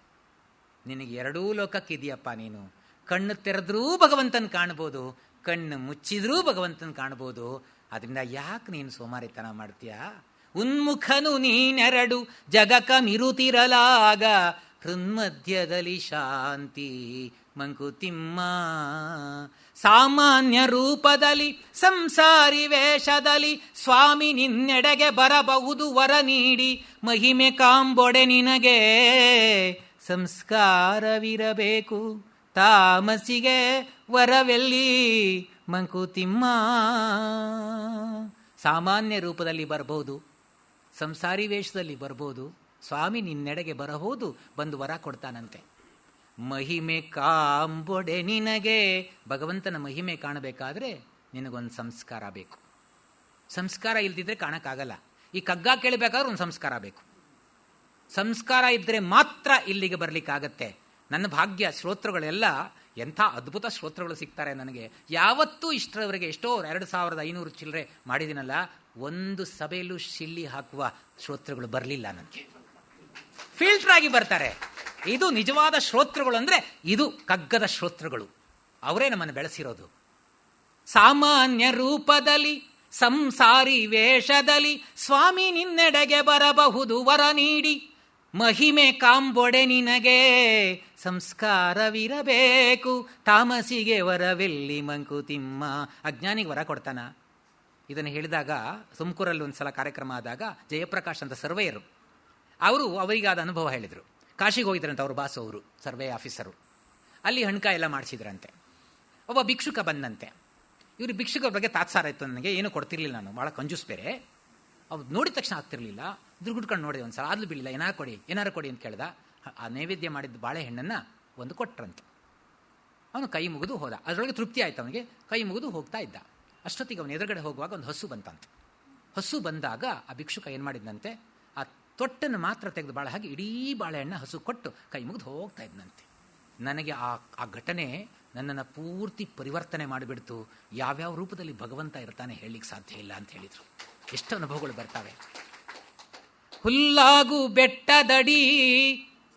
ನಿನಗೆ ಎರಡೂ ಲೋಕಕ್ಕಿದೆಯಪ್ಪ, ನೀನು ಕಣ್ಣು ತೆರೆದ್ರೂ ಭಗವಂತನ ಕಾಣ್ಬೋದು, ಕಣ್ಣು ಮುಚ್ಚಿದ್ರೂ ಭಗವಂತನ ಕಾಣ್ಬೋದು. ಅದರಿಂದ ಯಾಕೆ ನೀನು ಸೋಮಾರಿತನ ಮಾಡ್ತೀಯಾ? ಉನ್ಮುಖನು ನೀನೆರಡು ಜಗಕ ಮಿರುತಿರಲಾಗ ಹೃನ್ಮಧ್ಯದಲ್ಲಿ ಶಾಂತಿ ಮಂಕುತಿಮ್ಮ. ಸಾಮಾನ್ಯ ರೂಪದಲ್ಲಿ ಸಂಸಾರಿ ವೇಷದಲ್ಲಿ ಸ್ವಾಮಿ ನಿನ್ನೆಡೆಗೆ ಬರಬಹುದು ವರ ನೀಡಿ. ಮಹಿಮೆ ಕಾಂಬೊಡೆ ನಿನಗೆ ಸಂಸ್ಕಾರವಿರಬೇಕು, ತಾಮಸಿಗೆ ವರವೆಲ್ಲಿ ಮಂಕುತಿಮ್ಮ. ಸಾಮಾನ್ಯ ರೂಪದಲ್ಲಿ ಬರಬಹುದು, ಸಂಸಾರಿ ವೇಷದಲ್ಲಿ ಬರ್ಬೋದು, ಸ್ವಾಮಿ ನಿನ್ನೆಡೆಗೆ ಬರಬಹುದು, ಬಂದು ವರ ಕೊಡ್ತಾನಂತೆ. ಮಹಿಮೆ ಕಾಂಬೊಡೆ ನಿನಗೆ, ಭಗವಂತನ ಮಹಿಮೆ ಕಾಣಬೇಕಾದ್ರೆ ನಿನಗೊಂದು ಸಂಸ್ಕಾರ ಬೇಕು. ಸಂಸ್ಕಾರ ಇಲ್ದಿದ್ರೆ ಕಾಣಕ್ಕಾಗಲ್ಲ. ಈ ಕಗ್ಗ ಕೇಳಬೇಕಾದ್ರೆ ಒಂದು ಸಂಸ್ಕಾರ ಬೇಕು. ಸಂಸ್ಕಾರ ಇದ್ದರೆ ಮಾತ್ರ ಇಲ್ಲಿಗೆ ಬರಲಿಕ್ಕಾಗತ್ತೆ. ನನ್ನ ಭಾಗ್ಯ ಶ್ರೋತೃಗಳೆಲ್ಲ ಎಂಥ ಅದ್ಭುತ ಶ್ರೋತೃಗಳು ಸಿಗ್ತಾರೆ ನನಗೆ. ಯಾವತ್ತೂ ಇಷ್ಟರವರೆಗೆ ಎಷ್ಟೋ 2500 ಚಿಲ್ಲರೆ ಮಾಡಿದ್ದೀನಲ್ಲ, ಒಂದು ಸಭೆಯಲ್ಲೂ ಶಿಲ್ಲಿ ಹಾಕುವ ಶ್ರೋತೃಗಳು ಬರಲಿಲ್ಲ ನನಗೆ. ಫಿಲ್ಟರ್ ಆಗಿ ಬರ್ತಾರೆ. ಇದು ನಿಜವಾದ ಶ್ರೋತೃಗಳು ಅಂದರೆ ಇದು ಕಗ್ಗದ ಶ್ರೋತೃಗಳು. ಅವರೇ ನಮ್ಮನ್ನು ಬೆಳೆಸಿರೋದು. ಸಾಮಾನ್ಯ ರೂಪದಲ್ಲಿ ಸಂಸಾರಿ ವೇಷದಲ್ಲಿ ಸ್ವಾಮಿ ನಿನ್ನೆಡೆಗೆ ಬರಬಹುದು ವರ ನೀಡಿ, ಮಹಿಮೆ ಕಾಂಬೊಡೆ ನಿನಗೆ ಸಂಸ್ಕಾರವಿರಬೇಕು, ತಾಮಸಿಗೆ ವರವೆಲ್ಲಿ ಮಂಕುತಿಮ್ಮ. ಅಜ್ಞಾನಿಗೆ ವರ ಕೊಡ್ತಾನ? ಇದನ್ನು ಹೇಳಿದಾಗ ತುಮಕೂರಲ್ಲಿ ಒಂದು ಸಲ ಕಾರ್ಯಕ್ರಮ ಆದಾಗ ಜಯಪ್ರಕಾಶ್ ಅಂತ ಸರ್ವೇಯರು ಅವರು ಅವರಿಗಾದ ಅನುಭವ ಹೇಳಿದರು. ಕಾಶಿಗೆ ಹೋಗಿದ್ರಂತೆ ಅವ್ರ ಬಾಸು, ಅವರು ಸರ್ವೇ ಆಫೀಸರು. ಅಲ್ಲಿ ಹಣ್ಕಾಯಿ ಎಲ್ಲ ಮಾಡಿಸಿದ್ರಂತೆ. ಒಬ್ಬ ಭಿಕ್ಷುಕ ಬಂದಂತೆ. ಇವರು ಭಿಕ್ಷುಕರ ಬಗ್ಗೆ ತಾತ್ಸಾರ ಇತ್ತು ನನಗೆ, ಏನೂ ಕೊಡ್ತಿರ್ಲಿಲ್ಲ, ನಾನು ಭಾಳ ಕಂಜೂಸ್ ಬೇರೆ. ಅವ್ರು ನೋಡಿದ ತಕ್ಷಣ ಆಗ್ತಿರ್ಲಿಲ್ಲ. ದುರ್ಗುಡ್ಕೊಂಡು ನೋಡಿದೆ ಒಂದು ಸಲ, ಆದ್ರೂ ಬಿಡಲಿಲ್ಲ. ಏನಾರು ಕೊಡಿ ಅಂತ ಕೇಳ್ದ. ಆ ನೈವೇದ್ಯ ಮಾಡಿದ ಬಾಳೆಹಣ್ಣನ್ನು ಒಂದು ಕೊಟ್ರಂತೆ. ಅವನು ಕೈ ಮುಗಿದು ಹೋದ. ಅದರೊಳಗೆ ತೃಪ್ತಿ ಆಯ್ತು ಅವನಿಗೆ. ಕೈ ಮುಗಿದು ಹೋಗ್ತಾ ಇದ್ದ. ಅಷ್ಟೊತ್ತಿಗೆ ಅವನು ಎದುರುಗಡೆ ಹೋಗುವಾಗ ಒಂದು ಹಸು ಬಂತಂತೆ. ಹಸು ಬಂದಾಗ ಆ ಭಿಕ್ಷುಕ ಏನು ಮಾಡಿದ್ನಂತೆ, ಆ ತೊಟ್ಟನ್ನು ಮಾತ್ರ ತೆಗೆದು ಬಾಳೆ ಹಾಗೆ ಇಡೀ ಬಾಳೆಹಣ್ಣ ಹಸು ಕೊಟ್ಟು ಕೈ ಮುಗಿದು ಹೋಗ್ತಾ ಇದ್ದಂತೆ. ನನಗೆ ಆ ಘಟನೆ ನನ್ನನ್ನು ಪೂರ್ತಿ ಪರಿವರ್ತನೆ ಮಾಡಿಬಿಡ್ತು. ಯಾವ್ಯಾವ ರೂಪದಲ್ಲಿ ಭಗವಂತ ಇರ್ತಾನೆ ಹೇಳಲಿಕ್ಕೆ ಸಾಧ್ಯ ಇಲ್ಲ ಅಂತ ಹೇಳಿದರು. ಎಷ್ಟು ಅನುಭವಗಳು ಬರ್ತಾವೆ. ಹುಲ್ಲಾಗು ಬೆಟ್ಟದಡಿ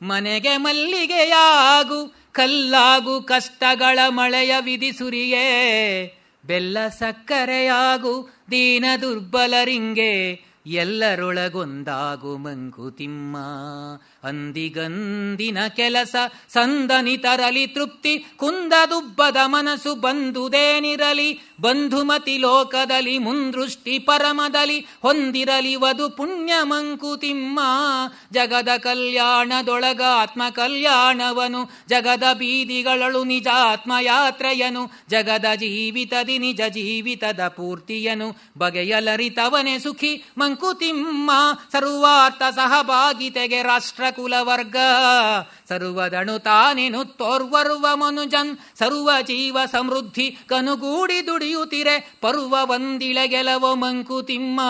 ಮನೆಗೆ ಮಲ್ಲಿಗೆಯಾಗು, ಕಲ್ಲಾಗು ಕಷ್ಟಗಳ ಮಳೆಯ ವಿಧಿಸುರಿಯೇ, ಬೆಲ್ಲ ಸಕ್ಕರೆಯಾಗು ದೀನ ದುರ್ಬಲರಿಂಗೆ, ಎಲ್ಲರೊಳಗೊಂದಾಗು ಮಂಕುತಿಮ್ಮ. ಅಂದಿಗಂದಿನ ಕೆಲಸ ಸಂದನಿತರಲಿ ತೃಪ್ತಿ, ಕುಂದದುಬ್ಬದ ಮನಸ್ಸು ಬಂದುದೇನಿರಲಿ, ಬಂಧುಮತಿ ಲೋಕದಲ್ಲಿ ಮುಂದೃಷ್ಟಿ ಪರಮದಲ್ಲಿ ಹೊಂದಿರಲಿ ವಧು ಪುಣ್ಯ ಮಂಕುತಿಮ್ಮ. ಜಗದ ಕಲ್ಯಾಣದೊಳಗ ಆತ್ಮ ಕಲ್ಯಾಣವನು, ಜಗದ ಬೀದಿಗಳಳು ನಿಜಾತ್ಮ ಯಾತ್ರೆಯನು, ಜಗದ ಜೀವಿತದಿ ನಿಜ ಜೀವಿತದ ಪೂರ್ತಿಯನು, ಬಗೆಯಲರಿತವನೇ ಸುಖಿ ಮಂಕುತಿಮ್ಮ. ಸರ್ವಾರ್ಥ ಸಹಭಾಗಿತೆಗೆ ರಾಷ್ಟ್ರ ಕುಲವರ್ಗ, ಸರ್ವದಣು ತಾನೆನು ತೋರ್ವರ್ವ ಮನುಜನ್, ಸರ್ವ ಜೀವ ಸಮೃದ್ಧಿ ಕನುಗೂಡಿ ದುಡಿಯುತ್ತಿರೆ, ಪರ್ವ ಒಂದಿಳ ಗೆಲವೋ ಮಂಕುತಿಮ್ಮ.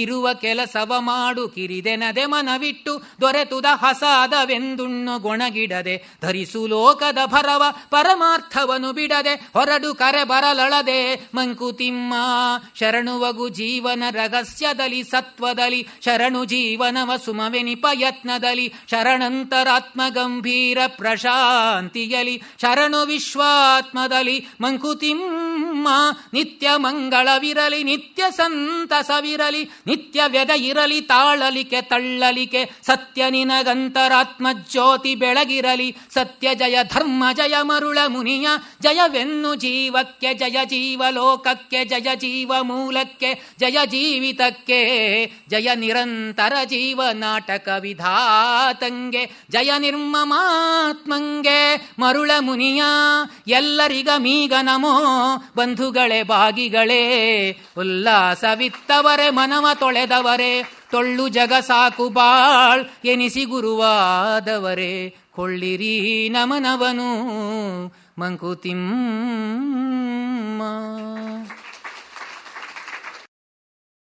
ಇರುವ ಕೆಲಸವ ಮಾಡು ಕಿರಿದೆನದೆ ಮನವಿಟ್ಟು, ದೊರೆತುದ ಹಸಾದವೆಂದುಣ್ಣು ಗೊಣಗಿಡದೆ, ಧರಿಸು ಲೋಕದ ಭರವ ಪರಮಾರ್ಥವನು ಬಿಡದೆ, ಹೊರಡು ಕರೆ ಬರಲಳದೆ ಮಂಕುತಿಮ್ಮ. ಶರಣುವಗು ಜೀವನ ರಹಸ್ಯದಲ್ಲಿ ಸತ್ವದಲ್ಲಿ, ಶರಣು ಜೀವನವ ಸುಮವೆನಿಪ ಯತ್ನದಲ್ಲಿ, ಶರಣಂತರಾತ್ಮ ಗಂಭೀರ ಪ್ರಶಾಂತಿಯಲಿ, ಶರಣು ವಿಶ್ವಾತ್ಮದಲ್ಲಿ ಮಂಕುತಿಮ್ಮ. ನಿತ್ಯ ಮಂಗಳವಿರಲಿ ನಿತ್ಯ ಸಂತಸವಿರಲಿ, ನಿತ್ಯ ವ್ಯದ ಇರಲಿ ತಾಳಲಿಕೆ ತಳ್ಳಲಿಕೆ, ಸತ್ಯ ನಿನಗಂತರಾತ್ಮ ಜ್ಯೋತಿ ಬೆಳಗಿರಲಿ, ಸತ್ಯ ಜಯ ಧರ್ಮ ಜಯ ಮರುಳ ಮುನಿಯ ಜಯವೆನ್ನು ಜೀವಕ್ಕೆ, ಜಯ ಜೀವ ಲೋಕಕ್ಕೆ, ಜಯ ಜೀವ ಮೂಲಕ್ಕೆ, ಜಯ ಜೀವಿತಕ್ಕೆ, ಜಯ ನಿರಂತರ ಜೀವ ನಾಟಕ ವಿಧಾತಂಗೆ, ಜಯ ನಿರ್ಮಮಾತ್ಮಂಗೆ ಮರುಳ ಮುನಿಯ. ಎಲ್ಲರಿಗ ಮೀಗ ನಮೋ ಬಂಧುಗಳೇ ಭಾಗಿಗಳೇ, ಉಲ್ಲಾಸವಿತ್ತವರೇ ಮನವ ತೊಳೆದವರೇ, ತೊಳ್ಳು ಜಗ ಸಾಕು ಬಾಳ್ ಎನಿಸಿ ಗುರುವಾದವರೇ, ಕೊಳ್ಳಿರಿ ನಮನವನು ಮಂಕುತಿಮ್ಮ.